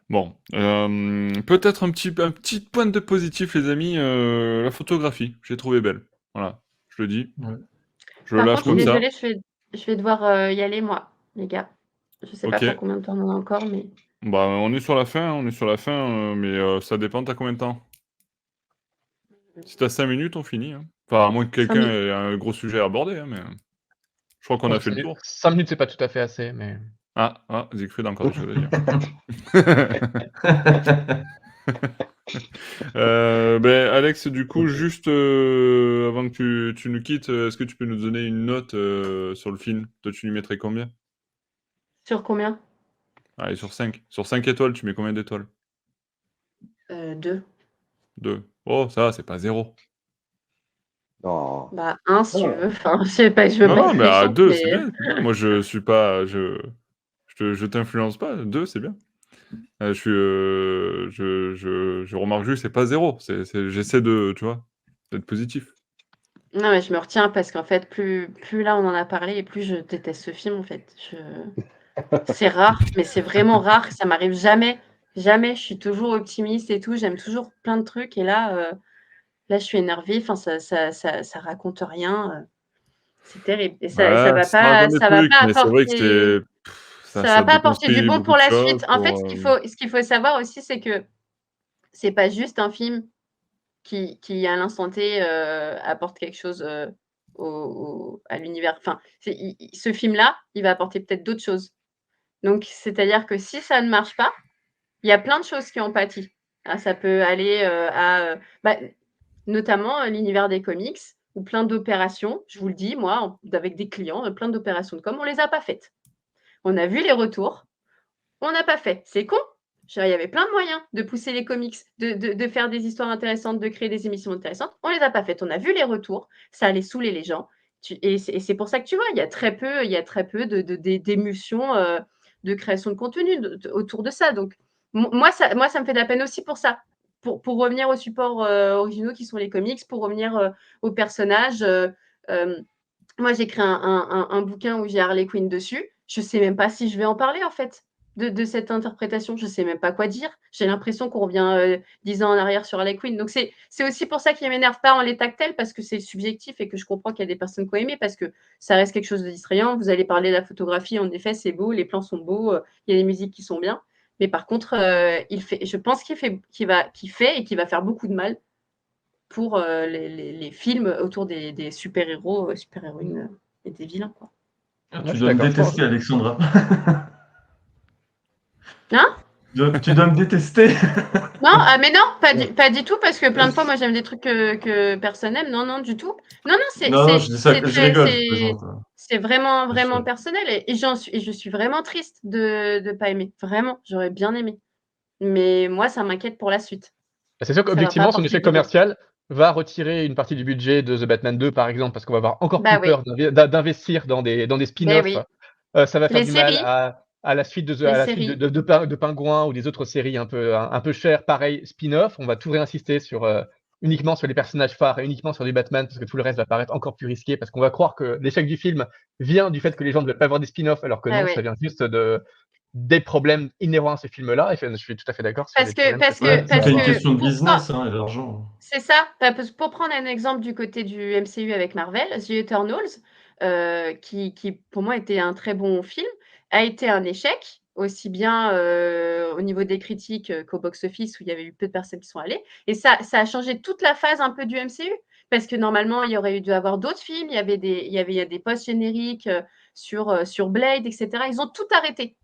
Bon, peut-être un petit point de positif, les amis, la photographie, j'ai trouvé belle. Voilà, je le dis, Ouais. je le Par lâche contre, je suis comme Mmh. ça. désolée, je vais devoir y aller, moi, les gars. Je sais pas Ok, pour combien de temps on en a encore, mais bah on est sur la fin, mais ça dépend, t'as combien de temps? Si t'as 5 minutes, on finit, hein. Enfin, à moins que 5 quelqu'un minutes. ait un gros sujet à aborder, hein, je crois qu'on Ouais, a fait le tour. 5 minutes, c'est pas tout à fait assez, mais Siegfried a encore des choses à dire. Alex, du coup, Ok. juste avant que tu nous quittes, est-ce que tu peux nous donner une note sur le film? Toi, tu lui mettrais combien? Sur combien? Allez, sur 5. Sur 5 étoiles, tu mets combien d'étoiles? 2. 2. Oh, ça va, c'est pas 0. Non. Bah, 1 si tu Ah, veux. Enfin, je sais pas, je veux Non, pas non, être mais à méchante, 2, c'est mais bien, c'est bien. Moi, je suis pas... je t'influence pas. 2, c'est bien. Je remarque juste, c'est pas 0. J'essaie de, tu vois, d'être positif. non, mais je me retiens parce qu'en fait, plus là on en a parlé et plus je déteste ce film, en fait. C'est rare, mais c'est vraiment rare, ça m'arrive jamais. Jamais, je suis toujours optimiste et tout, j'aime toujours plein de trucs et là je suis énervée, enfin ça raconte rien, c'est terrible et Ouais, ça raconte des ça va trucs, pas mais c'est vrai que apporter ça, ça va ça pas apporter du déconstruit bon beaucoup pour de la choses suite. En fait, pour... ce qu'il faut savoir aussi, c'est que c'est pas juste un film qui à l'instant T, apporte quelque chose, à l'univers. Enfin, c'est i ce film-là, il va apporter peut-être d'autres choses. Donc c'est-à-dire que si ça ne marche pas, il y a plein de choses qui en pâtit. Ah, ça peut aller, notamment, l'univers des comics où plein d'opérations, je vous le dis, moi, avec des clients, plein d'opérations de com, on les a pas faites. On a vu les retours, on n'a pas fait. C'est con. Genre, il y avait plein de moyens de pousser les comics, de faire des histoires intéressantes, de créer des émissions intéressantes. On les a pas faites. On a vu les retours. Ça allait saouler les gens. Et c'est pour ça que tu vois, il y a très peu d'émulsion, de création de contenu autour de ça. Donc, moi, ça me fait de la peine aussi pour ça. Pour revenir aux supports originaux qui sont les comics, pour revenir aux personnages. Moi, j'ai écrit un bouquin où j'ai Harley Quinn dessus. Je sais même pas si je vais en parler, en fait, de cette interprétation. Je sais même pas quoi dire. J'ai l'impression qu'on revient 10 ans en arrière sur Harley Quinn. Donc, c'est aussi pour ça qu'il m'énerve pas en l'état tel, parce que c'est subjectif et que je comprends qu'il y a des personnes qui ont aimé, parce que ça reste quelque chose de distrayant. Vous allez parler de la photographie, en effet, c'est beau, les plans sont beaux, il y a des musiques qui sont bien. Mais par contre, je pense qu'il fait et qu'il va faire beaucoup de mal pour les films autour des super-héros, super-héroïnes et des vilains, quoi. Ah, moi tu je suis dois me d'accord. détester, Alexandra. Hein? Tu dois me détester. Non, mais non, pas du tout, parce que plein de fois, moi, j'aime des trucs que personne n'aime. Non, non, du tout. Non, non, Non, je dis ça, je rigole, je c'est plaisante. Hein. c'est vraiment, Bien vraiment sûr. personnel. Et je suis vraiment triste de pas aimer. Vraiment, j'aurais bien aimé. Mais moi, ça m'inquiète pour la suite. C'est sûr Ça va pas qu'objectivement, son apporter échec du bon. commercial va retirer une partie du budget de The Batman 2, par exemple, parce qu'on va avoir encore Bah plus oui, peur d'investir dans des mais spin-offs. oui. Ça va faire Les du mal séries, à la suite les à la suite séries. de Pingouin ou des autres séries un peu chères. Pareil, spin-off, on va tout réinsister uniquement sur les personnages phares et uniquement sur du Batman, parce que tout le reste va paraître encore plus risqué, parce qu'on va croire que l'échec du film vient du fait que les gens ne veulent pas voir des spin-offs, alors que Ah non, ça oui. vient juste des problèmes inhérents à ce film-là. Et je suis tout à fait d'accord sur les Parce que, problèmes que parce ça, Ouais, que, ça va parce c'est une avoir. que question de pour prendre, business, hein, et d'argent. c'est ça. Pour prendre un exemple du côté du MCU avec Marvel, The Eternals, qui pour moi était un très bon film, a été un échec, aussi bien au niveau des critiques qu'au box-office où il y avait eu peu de personnes qui sont allées. Et ça a changé toute la phase un peu du MCU. Parce que normalement, il y aurait dû avoir d'autres films, il y avait des post-génériques sur Blade, etc. Ils ont tout arrêté.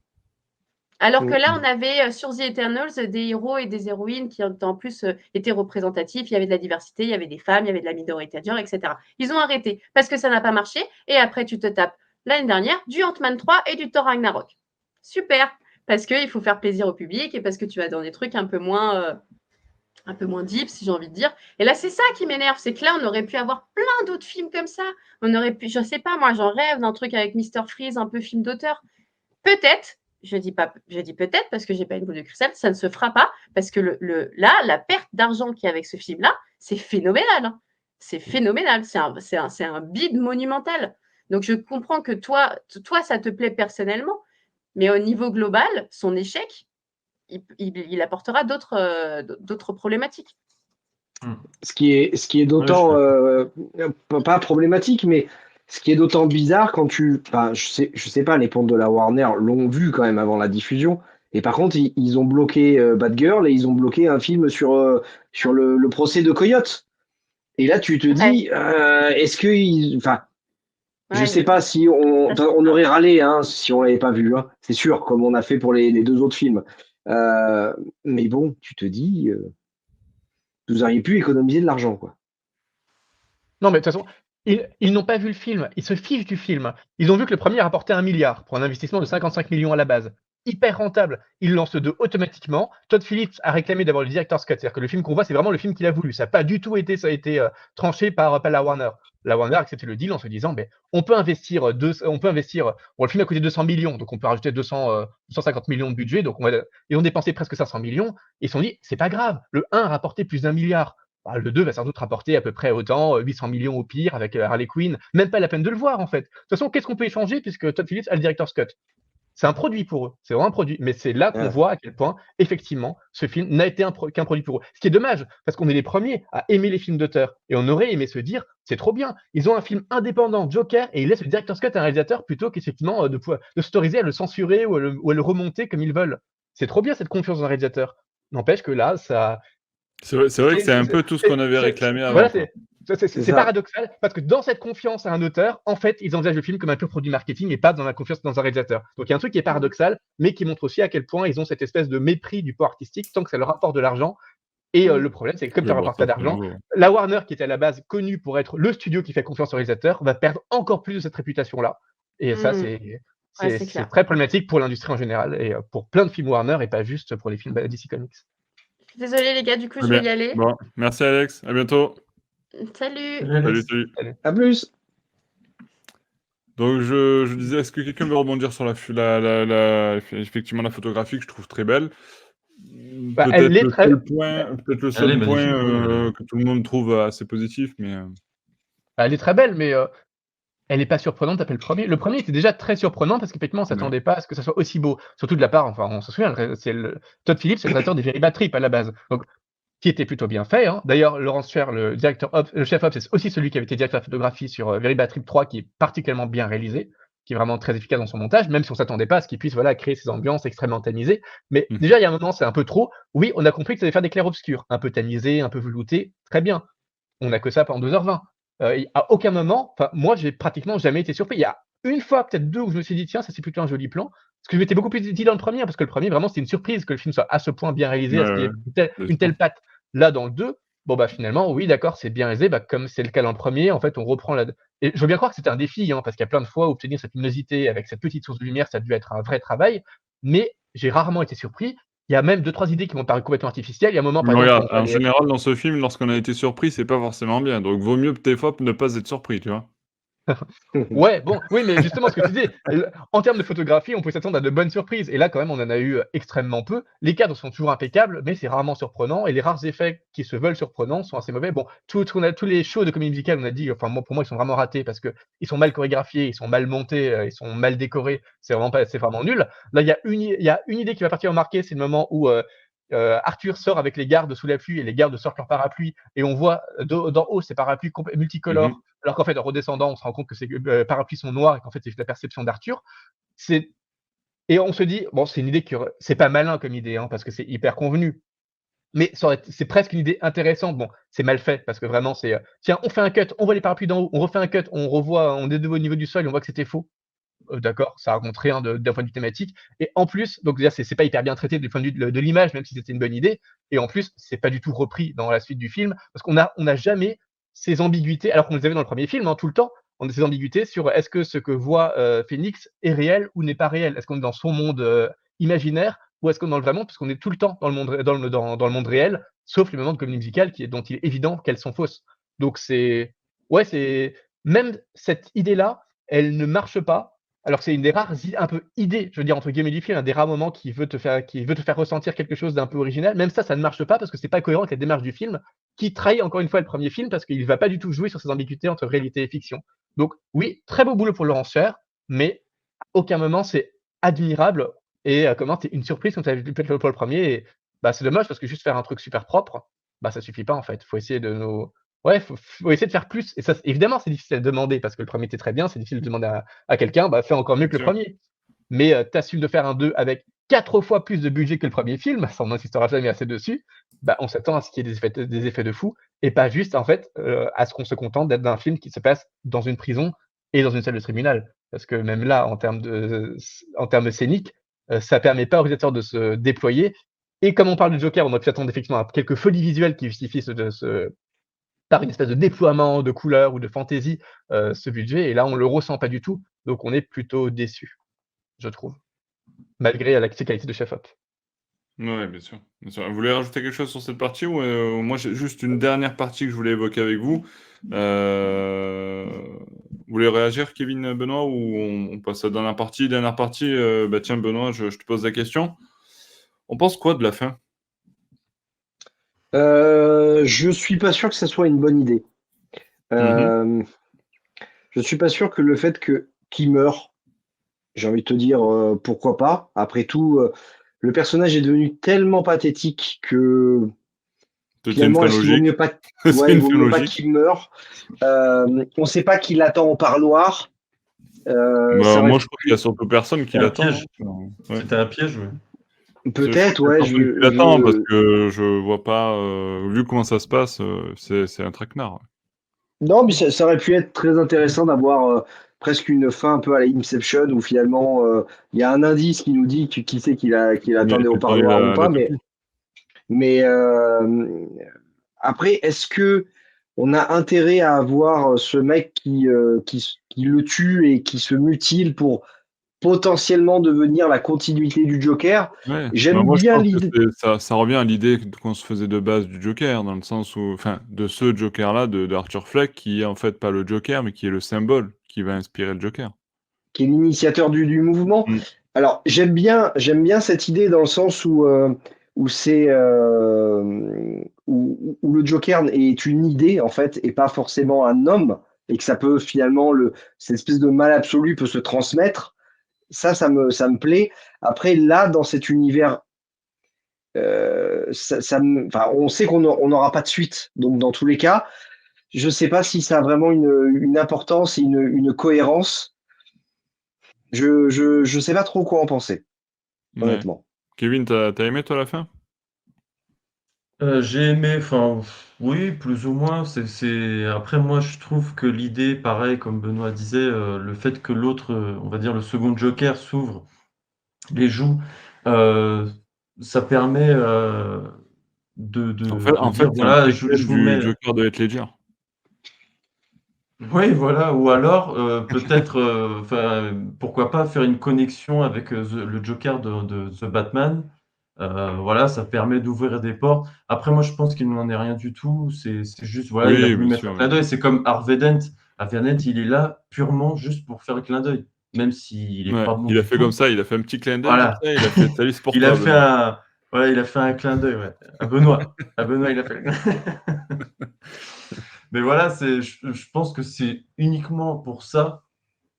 Alors que là, on avait sur The Eternals des héros et des héroïnes qui en plus étaient représentatifs. Il y avait de la diversité, il y avait des femmes, il y avait de la minorité de genre, etc. Ils ont arrêté parce que ça n'a pas marché. Et après, tu te tapes l'année dernière du Ant-Man 3 et du Thor Ragnarok. Super, parce qu'il faut faire plaisir au public et parce que tu vas dans des trucs un peu moins deep, si j'ai envie de dire. Et là, c'est ça qui m'énerve, c'est que là, on aurait pu avoir plein d'autres films comme ça. On aurait pu, je sais pas, moi, j'en rêve d'un truc avec Mr. Freeze, un peu film d'auteur. Peut-être, je dis peut-être parce que j'ai pas une boule de cristal, ça ne se fera pas parce que là, la perte d'argent qu'il y a avec ce film-là, c'est phénoménal. Hein. C'est phénoménal. C'est un bide monumental. Donc, je comprends que toi, ça te plaît personnellement, mais au niveau global, son échec, il apportera d'autres problématiques. Ce qui est Ouais, je suis d'autant d'accord. pas problématique, mais ce qui est d'autant bizarre quand enfin, je sais pas, les pontes de la Warner l'ont vu quand même avant la diffusion. Et par contre, ils ont bloqué Batgirl et ils ont bloqué un film sur le procès de Coyote. Et là, tu te Ouais, dis, est-ce que, enfin, je sais ouais, pas si ça, c'est on ça. aurait râlé hein, si on l'avait pas vu, hein, c'est sûr, comme on a fait pour les deux autres films. Euh, mais bon, tu te dis, vous auriez pu économiser de l'argent, quoi. Non, mais de toute façon, ils n'ont pas vu le film, ils se fichent du film. Ils ont vu que le premier rapportait 1 milliard pour un investissement de 55 millions à la base. Hyper rentable. Ils lancent le 2 automatiquement. Todd Phillips a réclamé d'avoir le director's cut, c'est-à-dire que le film qu'on voit, c'est vraiment le film qu'il a voulu. Ça n'a pas du tout été, ça a été tranché par la Warner. La Warner a accepté le deal en se disant, ben, on peut investir, bon, le film a coûté 200 millions, donc on peut rajouter 250 millions de budget, donc ils ont dépensé presque 500 millions, et ils se sont dit, c'est pas grave, le 1 a rapporté plus d'1 milliard. Bah, le 2 va sans doute rapporter à peu près autant, 800 millions au pire avec Harley Quinn. Même pas la peine de le voir en fait. De toute façon, qu'est-ce qu'on peut échanger puisque Todd Phillips a le director's cut? C'est un produit pour eux, c'est vraiment un produit. Mais c'est là qu'on Ouais. voit à quel point, effectivement, ce film n'a été qu'un produit pour eux. Ce qui est dommage, parce qu'on est les premiers à aimer les films d'auteur. Et on aurait aimé se dire, c'est trop bien. Ils ont un film indépendant, Joker, et ils laissent le director's cut à un réalisateur plutôt qu'effectivement de s'autoriser à le censurer ou à le remonter comme ils veulent. C'est trop bien cette confiance dans un réalisateur. N'empêche que là, ça, C'est vrai que c'est un peu tout ce qu'on avait réclamé voilà, avant, quoi. C'est c'est ça. paradoxal parce que dans cette confiance à un auteur, en fait, ils envisagent le film comme un pur produit marketing et pas dans la confiance dans un réalisateur. Donc il y a un truc qui est paradoxal, mais qui montre aussi à quel point ils ont cette espèce de mépris du port artistique tant que ça leur rapporte de l'argent. Et le problème, c'est que comme Oui, ça bon, rapporte ça, pas c'est d'argent, nouveau. la Warner, qui était à la base connue pour être le studio qui fait confiance au réalisateur, va perdre encore plus de cette réputation-là. Et ça, Ouais, c'est c'est clair. très problématique pour l'industrie en général et pour plein de films Warner et pas juste pour les films DC Comics. Désolée les gars, du coup, Très je vais bien. y aller. Bon, merci Alex, à bientôt. Salut! Salut, Alex. Salut. À plus. Donc je disais, est-ce que quelqu'un veut rebondir sur effectivement la photographie que je trouve très belle. Bah, elle est très, Peut-être le Elle est seul point magnifique, oui. que tout le monde trouve assez positif, mais elle est très belle, mais elle n'est pas surprenante après le premier. Le premier était déjà très surprenant parce qu'effectivement, on ne ouais. s'attendait pas à ce que ça soit aussi beau. Surtout de la part, enfin, on se souvient, Todd Phillips, c'est le créateur des Very Bad Trip à la base. Donc, qui était plutôt bien fait. Hein. D'ailleurs, Laurence Sher, le chef Ops, c'est aussi celui qui avait été directeur de photographie sur Very Bad Trip 3, qui est particulièrement bien réalisé, qui est vraiment très efficace dans son montage, même si on ne s'attendait pas à ce qu'il puisse créer ces ambiances extrêmement tamisées. Mais Mhm. déjà, il y a un moment, c'est un peu trop. Oui, on a compris que ça allait faire des clairs-obscurs, un peu tamisés, un peu veloutés. Très bien. On n'a que ça pendant 2h20. À aucun moment, moi, j'ai pratiquement jamais été surpris. Il y a une fois, peut-être deux, où je me suis dit, tiens, ça c'est plutôt un joli plan. ce que je m'étais beaucoup plus dit dans le premier, parce que le premier, vraiment, c'était une surprise que le film soit à ce point bien réalisé, Ouais, à ce qu'il y ouais, ait bien une sûr. telle patte. Là, dans le 2, bon, bah, finalement, oui, d'accord, c'est bien réalisé, bah, comme c'est le cas dans le premier, en fait, on reprend la et je veux bien croire que c'était un défi, hein, parce qu'il y a plein de fois, obtenir cette luminosité avec cette petite source de lumière, ça a dû être un vrai travail, mais j'ai rarement été surpris. Il y a même 2-3 idées qui m'ont paru complètement artificielles. Il y a un moment, par Mais exemple, quand regarde, on voit en les général, dans ce film, lorsqu'on a été surpris, c'est pas forcément bien. Donc vaut mieux des fois ne pas être surpris, tu vois? ouais, bon, oui, mais justement, ce que tu dis, en termes de photographie, on peut s'attendre à de bonnes surprises. Et là, quand même, on en a eu extrêmement peu. Les cadres sont toujours impeccables, mais c'est rarement surprenant. Et les rares effets qui se veulent surprenants sont assez mauvais. Bon, tous les shows de comédie musicale, on a dit, enfin, moi, pour moi, ils sont vraiment ratés parce que ils sont mal chorégraphiés, ils sont mal montés, ils sont mal décorés. C'est vraiment nul. Là, il y a une idée qui va partir marquer, c'est le moment où Arthur sort avec les gardes sous la pluie et les gardes sortent leur parapluie et on voit d'en haut ces parapluies Mmh. multicolores alors qu'en fait, en redescendant, on se rend compte que ces parapluies sont noirs et qu'en fait, c'est juste la perception d'Arthur. C'est et on se dit, bon, c'est une idée c'est pas malin comme idée, hein, parce que c'est hyper convenu, mais c'est presque une idée intéressante. Bon, c'est mal fait parce que vraiment, tiens, on fait un cut, on voit les parapluies d'en haut, on refait un cut, on revoit, on est de nouveau au niveau du sol, et on voit que c'était faux. D'accord, ça raconte rien d'un point de vue thématique. Et en plus, donc déjà, c'est pas hyper bien traité du point de vue de l'image, même si c'était une bonne idée. Et en plus, c'est pas du tout repris dans la suite du film, parce on a jamais ces ambiguïtés, alors qu'on les avait dans le premier film, hein, tout le temps. On a ces ambiguïtés sur est-ce que ce que voit Phoenix est réel ou n'est pas réel. Est-ce qu'on est dans son monde imaginaire ou est-ce qu'on est dans le vrai monde, parce qu'on est tout le temps dans le monde, dans le monde réel, sauf les moments de comédie musicale dont il est évident qu'elles sont fausses. Donc ouais, même cette idée-là, elle ne marche pas alors que c'est une des rares un peu idées, je veux dire entre guillemets du film, un des rares moments qui veut te faire ressentir quelque chose d'un peu original. Même ça ne marche pas parce que c'est pas cohérent avec la démarche du film, qui trahit encore une fois le premier film parce qu'il va pas du tout jouer sur ces ambiguïtés entre réalité et fiction. Donc oui, très beau boulot pour Laurence Cher, mais à aucun moment c'est admirable et comment c'est une surprise comme tu avais vu pour le premier. Et, bah, c'est dommage parce que juste faire un truc super propre, bah ça suffit pas en fait. Faut essayer de nous ouais, faut essayer de faire plus. Et ça, évidemment, c'est difficile à demander parce que le premier était très bien. C'est difficile de demander à quelqu'un, bah, fais encore mieux Bien que le sûr. premier. Mais tu assumes de faire un 2 avec 4 fois plus de budget que le premier film, ça on n'insistera jamais assez dessus, bah, on s'attend à ce qu'il y ait des effets de fou et pas juste en fait, à ce qu'on se contente d'être d'un film qui se passe dans une prison et dans une salle de tribunal. Parce que même là, en termes scéniques, ça permet pas au réalisateur de se déployer et comme on parle de Joker, on aurait pu s'attendre effectivement à quelques folies visuelles qui justifient ce par une espèce de déploiement de couleurs ou de fantaisie, ce budget et là, on le ressent pas du tout, donc on est plutôt déçu, je trouve, malgré la qualité de chef-op. Ouais, bien sûr, bien sûr. Vous voulez rajouter quelque chose sur cette partie ou moi j'ai juste une dernière partie que je voulais évoquer avec vous. Vous voulez réagir, Kevin, Benoît, ou on passe à la dernière partie? Dernière partie, bah tiens, Benoît, je te pose la question. On pense quoi de la fin? Je suis pas sûr que ça soit une bonne idée. Mhm. Je suis pas sûr que le fait qu'il meure, j'ai envie de te dire pourquoi pas. Après tout, le personnage est devenu tellement pathétique que C'était une finalement, fin est-ce qu'il vaut logique. mieux pas, C'est ouais, il une vaut fin mieux pas logique. qu'il meure. On sait pas qui l'attend au parloir. Bah, Ça aurait moi, je crois qu'il y a surtout personne qui C'était un l'attend, piège. hein. Enfin, ouais. C'était un piège, ouais. Je crois peut-être, qu'il y a ouais. personne qui l'attend parce que je vois pas, vu comment ça se passe, c'est un traquenard. Ouais. Non, mais ça aurait pu être très intéressant d'avoir presque une fin un peu à la Inception où finalement il y a un indice qui nous dit qui c'est qui l'attendait au Attendez, parloir ou la pas. toupie. Mais après, est-ce que on a intérêt à avoir ce mec qui le tue et qui se mutile pour potentiellement devenir la continuité du Joker? Ouais, bah, J'aime moi je bien pense que l'idée. ça revient à l'idée qu'on se faisait de base du Joker, dans le sens où enfin, de ce Joker-là, de Arthur Fleck, qui est en fait pas le Joker, mais qui est le symbole qui va inspirer le Joker. Qui est l'initiateur du mouvement. Mmh. Alors, j'aime bien cette idée dans le sens où c'est où le Joker est une idée en fait et pas forcément un homme et que ça peut finalement cette espèce de mal absolu peut se transmettre. Ça me plaît. Après, là, dans cet univers, enfin, on sait on n'aura pas de suite. Donc, dans tous les cas, je sais pas si ça a vraiment une importance et une cohérence. Je sais pas trop quoi en penser, Ouais. honnêtement. Kevin, tu as aimé toi la fin? J'ai aimé, enfin, oui, plus ou moins. Après, moi, je trouve que l'idée, pareil, comme Benoît disait, le fait que l'autre, on va dire le second Joker s'ouvre les joue, heu, ça permet, En de fait, dire: c'est un «Voilà, je préquel vous du mets». Joker de Heath Ledger. Oui, voilà, ou alors, peut-être, enfin, pourquoi pas faire une connexion avec, le Joker de The Batman. Voilà, ça permet d'ouvrir des portes. Après moi, je pense qu'il n'en est rien du tout. C'est juste, voilà, il a Oui, voulu bien mettre un sûr, oui. clin d'œil. C'est comme Harvey Dent. Harvey Dent, il est là purement juste pour faire le clin d'œil, même s'il est Ouais, pas bon il a du fait comme tout. ça, il a fait un petit clin d'œil comme Voilà, ça, il a fait: «Salut, c'est pour il a toi, fait Benoît». un voilà, il a fait un clin d'œil, ouais, à Benoît. À Benoît, il a fait mais voilà, je pense que c'est uniquement pour ça.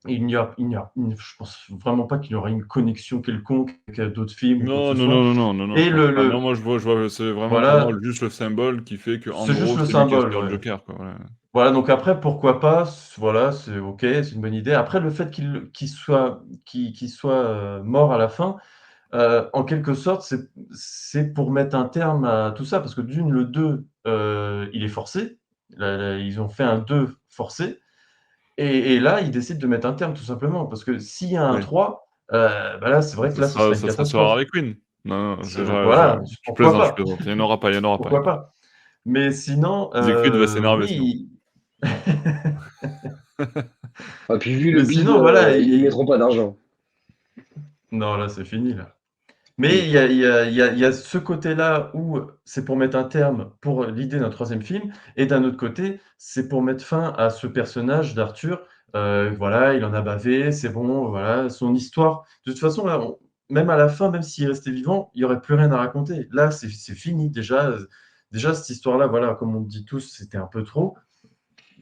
Je pense vraiment pas qu'il y aura une connexion quelconque avec, d'autres films ou quoi que Non, ce non, soit. non, non, non, non, non, je Et pense pas. Non, moi je vois, c'est vraiment pour moi voilà, juste le symbole qui fait que, en c'est juste gros, le c'est lui qui symbole, aspire le ouais. Joker, quoi, voilà. Voilà, donc après, pourquoi pas, voilà, c'est OK, c'est une bonne idée. Après, le fait qu'il soit mort à la fin, en quelque sorte, c'est pour mettre un terme à tout ça, parce que d'une, le 2, il est forcé. Ils ont fait un 2 forcé, et là, ils décident de mettre un terme tout simplement, parce que s'il y a un Oui. 3, bah, là, c'est vrai que Ça là, ce sera serait une ça sera sur catastrophe. Harley Quinn. Non, non, C'est voilà, pourquoi je pas? plaisante. Il y en aura pas, il y en aura pas, il y Pourquoi en aura pas. pas? Mais sinon, Siegfried va s'énerver sinon. oui. Ah, puis vu le Mais bide, sinon, voilà, ils y mettront pas d'argent. non, là, c'est fini, là. Mm. Mais il y a ce côté-là où c'est pour mettre un terme pour l'idée d'un troisième film, et d'un autre côté, c'est pour mettre fin à ce personnage d'Arthur. Voilà, il en a bavé, c'est bon, voilà, son histoire, de toute façon, là, même à la fin, même s'il restait vivant, il y aurait plus rien à raconter. Là, c'est fini déjà, déjà cette histoire-là, voilà, comme on le dit tous, c'était un peu trop.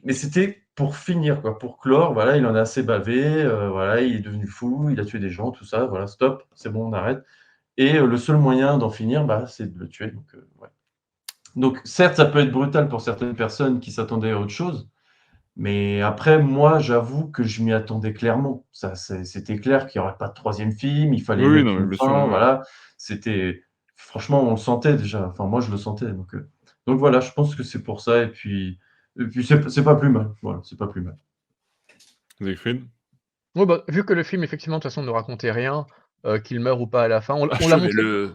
Mais c'était pour finir, quoi, pour clore, voilà, il en a assez bavé, voilà, il est devenu fou, il a tué des gens, tout ça, voilà, stop, c'est bon, on arrête. Et le seul moyen d'en finir, bah, c'est de le tuer, donc ouais. Donc certes, ça peut être brutal pour certaines personnes qui s'attendaient à autre chose, mais après moi, j'avoue que je m'y attendais clairement. Ça, c'était clair qu'il y aurait pas de troisième film, il fallait Oui, oui, mettre non, mais une bien sûr, fin, ouais, ouais. voilà. C'était franchement, on le sentait déjà, enfin moi je le sentais, donc voilà, je pense que c'est pour ça, et puis c'est pas plus mal, voilà, c'est pas plus mal. Siegfried? Ouais, bah, vu que le film, effectivement, de toute façon, ne racontait rien, qu'il meure ou pas à la fin, on l'a montré. Achevez-le!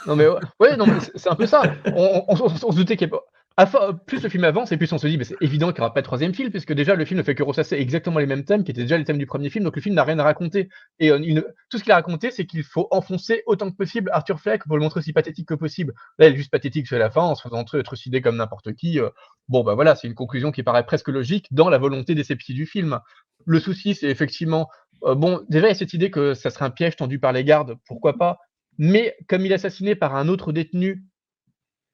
Non mais ouais, non mais c'est un peu ça. On se doutait qu'il y a pas plus le film avance et plus on se dit: «Beh, c'est évident qu'il y aura pas de troisième film» puisque déjà le film ne fait que ressasser exactement les mêmes thèmes qui étaient déjà les thèmes du premier film, donc le film n'a rien à raconter et une tout ce qu'il a raconté, c'est qu'il faut enfoncer autant que possible Arthur Fleck pour le montrer aussi pathétique que possible. Là, il est juste pathétique sur la fin en se faisant trucider comme n'importe qui, bon, bah, voilà, c'est une conclusion qui paraît presque logique dans la volonté d'asepsie du film. Le souci, c'est effectivement, bon, déjà il y a cette idée que ça serait un piège tendu par les gardes, pourquoi pas? Mais comme il est assassiné par un autre détenu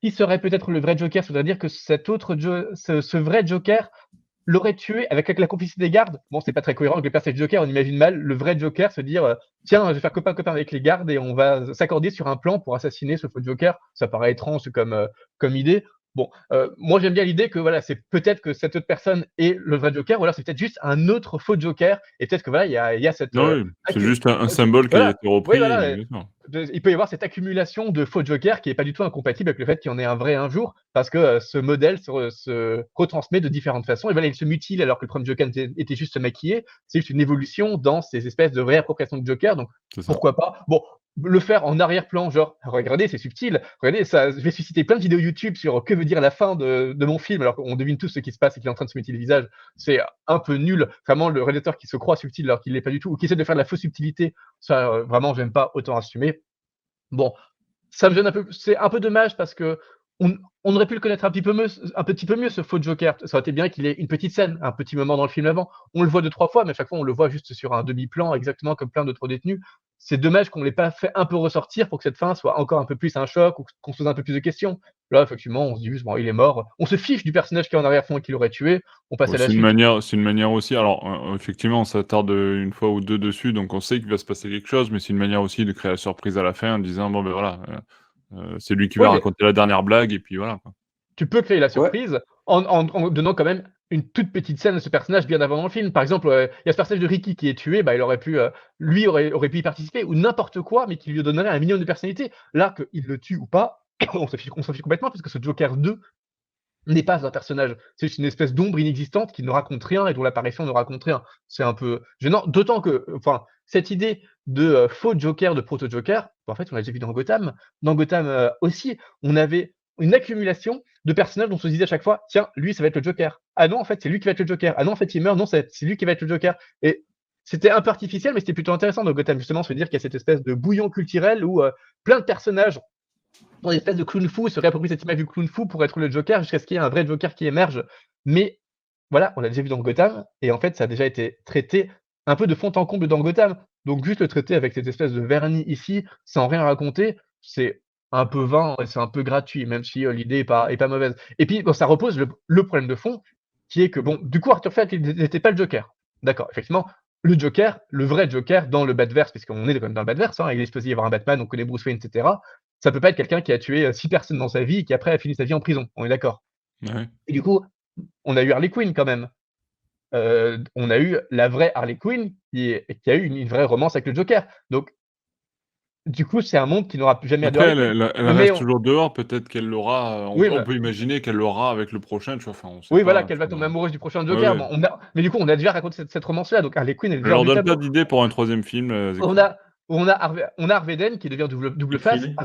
qui serait peut-être le vrai Joker, c'est-à-dire que cet autre ce vrai Joker l'aurait tué avec la complicité des gardes. Bon, c'est pas très cohérent avec le personnage du Joker, on imagine mal le vrai Joker se dire, «Tiens, je vais faire copain-copain avec les gardes et on va s'accorder sur un plan pour assassiner ce faux Joker». Ça paraît étrange comme idée. Bon, moi j'aime bien l'idée que voilà, c'est peut-être que cette autre personne est le vrai Joker ou alors c'est peut-être juste un autre faux Joker et peut-être que voilà, il y a cette, Non, oui, c'est accu juste un OK, symbole qui a voilà. été Oui, repris, voilà, bien sûr. il peut y avoir cette accumulation de faux jokers qui est pas du tout incompatible avec le fait qu'il y en ait un vrai un jour, parce que, ce modèle se retransmet de différentes façons et voilà, il se mutile alors que le premier Joker était juste maquillé. C'est juste une évolution dans ces espèces de réappropriation de Joker, donc C'est ça. pourquoi pas? Bon, le faire en arrière-plan, genre: «Regardez, c'est subtil, regardez ça», je vais susciter plein de vidéos YouTube sur que veut dire la fin de mon film, alors qu'on devine tous ce qui se passe et qu'il est en train de se mutiler le visage. C'est un peu nul, vraiment le réalisateur qui se croit subtil alors qu'il l'est pas du tout ou qui essaie de faire de la fausse subtilité, ça, vraiment j'aime pas, autant assumer. Bon, ça me gêne un peu, c'est un peu dommage parce qu'on aurait pu le connaître un petit peu mieux ce faux Joker. Ça aurait été bien qu'il ait une petite scène, un petit moment dans le film avant. On le voit 2-3 fois, mais à chaque fois on le voit juste sur un demi-plan, exactement comme plein d'autres détenus. C'est dommage qu'on l'ait pas fait un peu ressortir pour que cette fin soit encore un peu plus un choc ou qu'on se pose un peu plus de questions. Là, effectivement, on se dit juste: «Bon, il est mort». On se fiche du personnage qui est en arrière-fond et qui l'aurait tué, on passe Bon, à la suite. c'est une manière aussi, alors, effectivement, on s'attarde, une fois ou 2 dessus, donc on sait qu'il va se passer quelque chose, mais c'est une manière aussi de créer la surprise à la fin en disant: «Bon, ben, voilà, c'est lui qui va Oui, mais raconter la dernière blague» et puis voilà, quoi. tu peux créer la Ouais. surprise en donnant quand même une toute petite scène à ce personnage bien avant dans le film. Par exemple, il y a ce personnage de Ricky qui est tué, bah, il aurait pu, lui aurait pu y participer ou n'importe quoi, mais qui lui donnerait un minimum de personnalité. Là, qu'il le tue ou pas, on s'en fiche complètement puisque ce Joker 2 n'est pas un personnage. C'est juste une espèce d'ombre inexistante qui ne raconte rien et dont l'apparition ne raconte rien. C'est un peu gênant, d'autant que, enfin, cette idée de faux Joker, de proto-Joker, en fait, on l'a déjà vu dans Gotham. Dans Gotham aussi, on avait une accumulation de personnages dont on se disait à chaque fois, tiens, lui, ça va être le Joker. Ah non, en fait, c'est lui qui va être le Joker. Ah non, en fait, il meurt. Non, c'est lui qui va être le Joker. Et c'était un peu artificiel, mais c'était plutôt intéressant dans Gotham, justement, se dire qu'il y a cette espèce de bouillon culturel où plein de personnages dans une espèce de clown fou se réapproprient cette image du clown fou pour être le Joker jusqu'à ce qu'il y ait un vrai Joker qui émerge. Mais voilà, on l'a déjà vu dans Gotham, et en fait, ça a déjà été traité un peu de fond en comble dans Gotham. Donc juste le traiter avec cette espèce de vernis ici, sans rien raconter, c'est un peu vain et c'est un peu gratuit, même si l'idée est pas mauvaise. Et puis, bon, ça repose le problème de fond, qui est que, bon, du coup, Arthur Fleck, il n'était pas le Joker. D'accord, effectivement, le Joker, le vrai Joker dans le Batverse, puisqu'on est quand même dans le Batverse, hein, il est supposé y avoir un Batman, on connaît Bruce Wayne, etc. Ça peut pas être quelqu'un qui a tué 6 personnes dans sa vie et qui après a fini sa vie en prison, on est d'accord. Ouais. Et du coup, on a eu Harley Quinn quand même. On a eu la vraie Harley Quinn qui a eu une vraie romance avec le Joker. Donc, du coup, c'est un monde qui n'aura plus jamais de Après, Harley elle Quinn. elle Mais reste toujours dehors, peut-être qu'elle l'aura, oui, on bah, peut imaginer qu'elle l'aura avec le prochain, tu vois? Enfin, on sait oui, voilà, pas, qu'elle tu va tomber vois? amoureuse du prochain Ouais, Joker. ouais. Bon, mais du coup, on a déjà raconté cette romance-là, donc Harley Quinn est Je déjà hors leur du donne pas tableau. d'idée pour un 3e film, On Zekrom. a Harvey Dent qui devient double face Écris-les.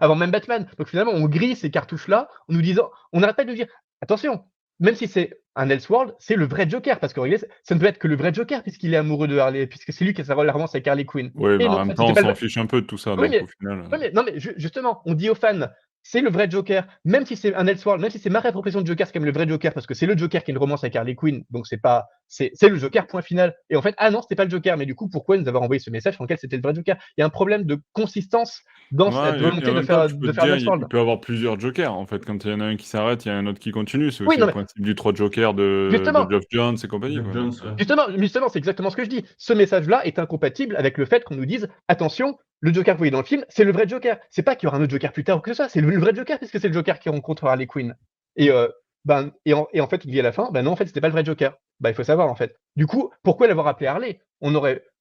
avant même Batman. Donc finalement, on grille ces cartouches-là en nous disant, on n'arrête pas de nous dire, attention, même si c'est un Elseworld, c'est le vrai Joker, parce que regardez, ça ne peut être que le vrai Joker puisqu'il est amoureux de Harley, puisque c'est lui qui a la romance avec Harley Quinn. Oui, mais Et en non, en même fait, temps, c'était on pas s'en le. fiche un peu de tout ça, Oui, donc au mais, final, oui, mais non, mais justement, on dit aux fans, c'est le vrai Joker, même si c'est un Elseworld, même si c'est ma réappropriation de Joker, c'est quand même le vrai Joker, parce que c'est le Joker qui a une romance avec Harley Quinn, donc c'est le Joker, point final. Et en fait, ah non, c'était pas le Joker, mais du coup, pourquoi nous avoir envoyé ce message dans lequel c'était le vrai Joker? Il y a un problème de consistance dans cette ouais et volonté en de même temps, faire, tu peux de te faire un dire, il Elseworld. peut y avoir plusieurs Jokers, en fait. Quand il y en a un qui s'arrête, il y a un autre qui continue. C'est Oui, aussi non, le mais principe du 3 Jokers de justement, Geoff Johns et compagnie, Jeff quoi, Jones, donc ouais. Justement, c'est exactement ce que je dis. Ce message-là est incompatible avec le fait qu'on nous dise attention, le Joker que vous voyez dans le film, c'est le vrai Joker. C'est pas qu'il y aura un autre Joker plus tard ou que ça, c'est le vrai Joker puisque c'est le Joker qui rencontre Harley Quinn. Et, et en fait, il dit à la fin, ben non, en fait, c'était pas le vrai Joker. Bah, il faut savoir en fait. Du coup, pourquoi l'avoir appelée Harley?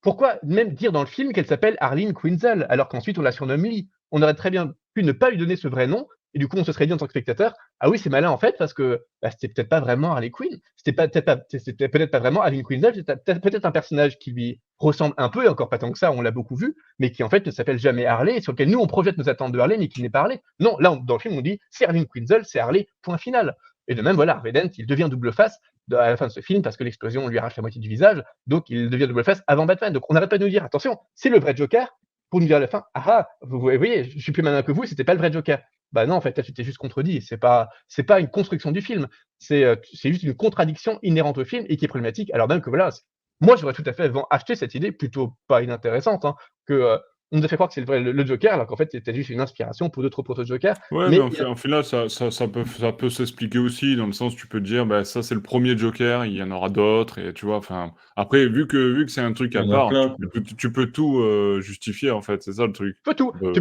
Pourquoi même dire dans le film qu'elle s'appelle Harleen Quinzel alors qu'ensuite on la surnomme Lee? On aurait très bien pu ne pas lui donner ce vrai nom et du coup on se serait dit en tant que spectateur, ah oui, c'est malin en fait parce que bah, c'était peut-être pas vraiment Harley Quinn, c'était peut-être pas vraiment Harleen Quinzel, c'était peut-être un personnage qui lui ressemble un peu et encore pas tant que ça, on l'a beaucoup vu, mais qui en fait ne s'appelle jamais Harley et sur lequel nous on projette nos attentes de Harley mais qui n'est pas Harley. Non, là dans le film on dit c'est Harleen Quinzel, c'est Harley, point final. Et de même voilà, Harvey Dent, il devient double face à la fin de ce film parce que l'explosion lui arrache la moitié du visage, donc il devient double face avant Batman. Donc on n'arrête pas de nous dire attention, c'est le vrai Joker pour nous dire à la fin ah ah, vous voyez, je suis plus malin que vous, c'était pas le vrai Joker. Bah non, en fait, là, tu t'es juste contredit. C'est pas une construction du film. C'est juste une contradiction inhérente au film et qui est problématique. Alors même que voilà, moi, j'aurais tout à fait acheté cette idée plutôt pas inintéressante, hein, que on nous a fait croire que c'est le Joker, alors qu'en fait, c'était juste une inspiration pour d'autres proto-Jokers. ouais, mais Mais en final, ça peut s'expliquer aussi, dans le sens, tu peux te dire, bah, ça, c'est le premier Joker, il y en aura d'autres, et tu vois, enfin, après, vu que c'est un truc Il à y en a part, plein. tu peux tout justifier, en fait, c'est ça le truc. tu peux tout, Ouais.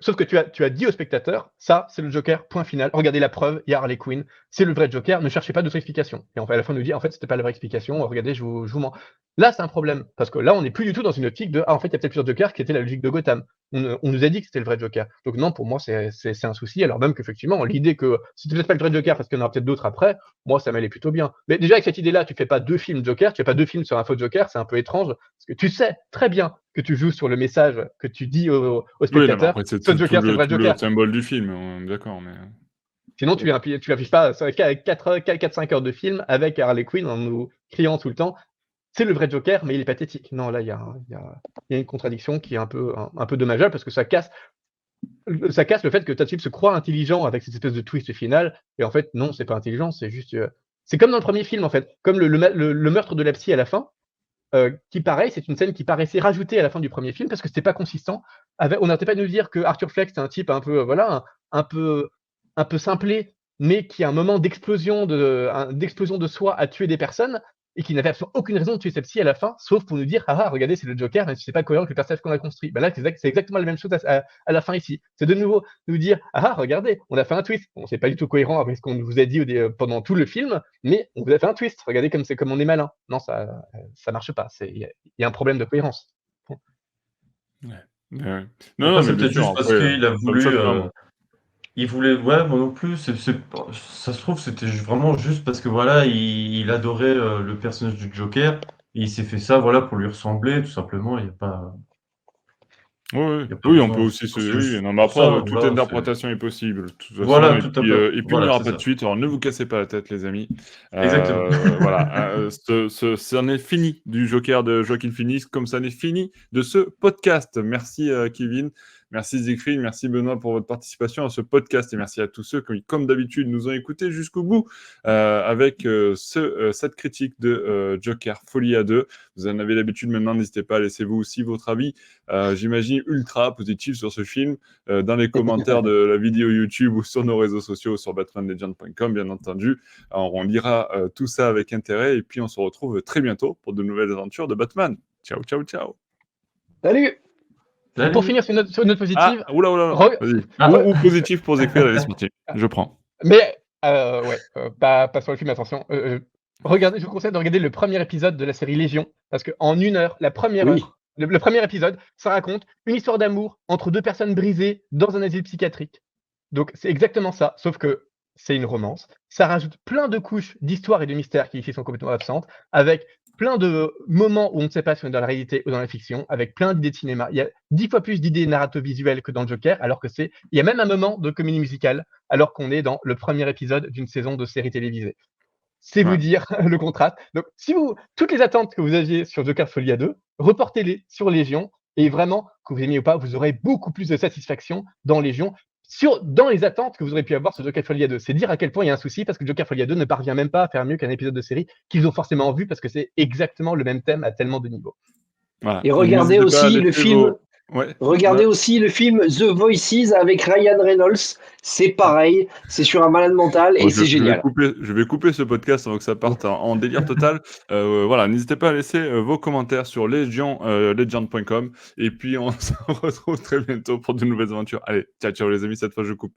sauf que tu as dit au spectateur, ça, c'est le Joker, point final. Regardez la preuve, il y a Harley Quinn, c'est le vrai Joker, ne cherchez pas d'autres explications. Et en fait, à la fin, on nous dit, en fait, c'était pas la vraie explication, regardez, je vous mens. Là, c'est un problème, parce que là, on n'est plus du tout dans une optique de, ah, en fait, il y a peut-être plusieurs Jokers qui étaient la logique de Gotham. On nous a dit que c'était le vrai Joker. Donc non, pour moi, c'est un souci, alors même qu'effectivement, l'idée que c'était peut-être pas le vrai Joker parce qu'il y en aura peut-être d'autres après, moi, ça m'allait plutôt bien. Mais déjà, avec cette idée-là, tu fais pas 2 films Joker, tu fais pas 2 films sur un faux Joker, c'est un peu étrange, parce que tu sais très bien que tu joues sur le message que tu dis au Oui, non, mais spectateur, après, c'est ce tout Joker, c'est le vrai tout le Joker. symbole du film, on est d'accord, mais Sinon, tu affiches pas 4-5 heures de film avec Harley Quinn en nous criant tout le temps, c'est le vrai Joker, mais il est pathétique. Non, là, il y a une contradiction qui est un peu dommageable parce que ça casse le fait que Todd Phillips se croit intelligent avec cette espèce de twist final. Et en fait, non, c'est pas intelligent, c'est juste. C'est comme dans le premier film, en fait. Comme le meurtre de la psy à la fin, qui, pareil, c'est une scène qui paraissait rajoutée à la fin du premier film parce que c'était pas consistant. On n'arrêtait pas de nous dire que Arthur Fleck, c'est un type un peu, voilà, un peu simplé, mais qui a un moment d'explosion de soi à tuer des personnes et qui n'avait absolument aucune raison de tuer celle-ci à la fin, sauf pour nous dire ah ah regardez c'est le Joker, même si c'est pas cohérent avec le personnage qu'on a construit. Ben là c'est exactement la même chose à la fin ici. C'est de nouveau nous dire ah ah regardez on a fait un twist. Bon, c'est pas du tout cohérent avec ce qu'on vous a dit pendant tout le film, mais on vous a fait un twist. Regardez comme on est malin. Non ça marche pas. Il y a un problème de cohérence. ouais. Ouais. Non, Après, non, mais c'est bien peut-être sûr, juste parce après, qu'il a ça me voulu, choque pas, moi. il voulait, ouais, moi non plus, ça se trouve, c'était vraiment juste parce que voilà, il adorait le personnage du Joker, et il s'est fait ça, voilà, pour lui ressembler, tout simplement, il n'y a pas. Ouais, ouais. Il y a pas Oui, on besoin peut aussi se c'est oui, juste non, mais pour après, ça, toute voilà, c'est interprétation est possible, de toute façon voilà, et tout à puis, fait. et puis il n'y Voilà, aura c'est pas de ça. suite, alors ne vous cassez pas la tête, les amis. Exactement. Voilà, c'en est fini du Joker de Joaquin Phoenix, comme ça en est fini de ce podcast. Merci, Kevin, merci Siegfried, merci Benoît pour votre participation à ce podcast et merci à tous ceux qui, comme d'habitude, nous ont écoutés jusqu'au bout, avec, cette critique de, Joker Folie à 2. Vous en avez l'habitude maintenant, n'hésitez pas à laisser vous aussi votre avis, j'imagine ultra positif sur ce film, dans les commentaires de la vidéo YouTube ou sur nos réseaux sociaux, sur batmanlegend.com, bien entendu. Alors, on lira tout ça avec intérêt et puis on se retrouve très bientôt pour de nouvelles aventures de Batman. Ciao, ciao, ciao. Salut! Et pour Salut! finir sur une note positive, Oula, oula, re- vas-y. Ah. Ou positif pour Zéphir, allez, c'est parti. Je prends. mais ouais, pas sur le film, attention. Regardez, je vous conseille de regarder le premier épisode de la série Légion, parce qu'en 1 heure, la première Oui. heure, le premier épisode, ça raconte une histoire d'amour entre 2 personnes brisées dans un asile psychiatrique. Donc c'est exactement ça, sauf que c'est une romance. Ça rajoute plein de couches d'histoire et de mystères qui ici sont complètement absentes, avec plein de moments où on ne sait pas si on est dans la réalité ou dans la fiction, avec plein d'idées de cinéma. Il y a 10 fois plus d'idées narrato-visuelles que dans le Joker, alors que il y a même un moment de comédie musicale, alors qu'on est dans le premier épisode d'une saison de série télévisée. C'est vous Ouais. dire le contraste. Donc, toutes les attentes que vous aviez sur Joker Folie à 2, reportez-les sur Légion, et vraiment, que vous aimiez ou pas, vous aurez beaucoup plus de satisfaction dans Légion, dans les attentes que vous aurez pu avoir sur Joker Folie à 2. C'est dire à quel point il y a un souci, parce que Joker Folie à 2 ne parvient même pas à faire mieux qu'un épisode de série qu'ils ont forcément vu, parce que c'est exactement le même thème à tellement de niveaux. Voilà. Et Donc, regardez n'hésitez pas à aussi le laisser film. vos- Ouais. Regardez aussi le film The Voices avec Ryan Reynolds. C'est pareil, c'est sur un malade mental Bon, et c'est génial. je vais couper ce podcast avant que ça parte en délire total. Voilà, n'hésitez pas à laisser vos commentaires sur legend.com et puis on se retrouve très bientôt pour de nouvelles aventures. Allez, ciao, ciao les amis, cette fois je coupe.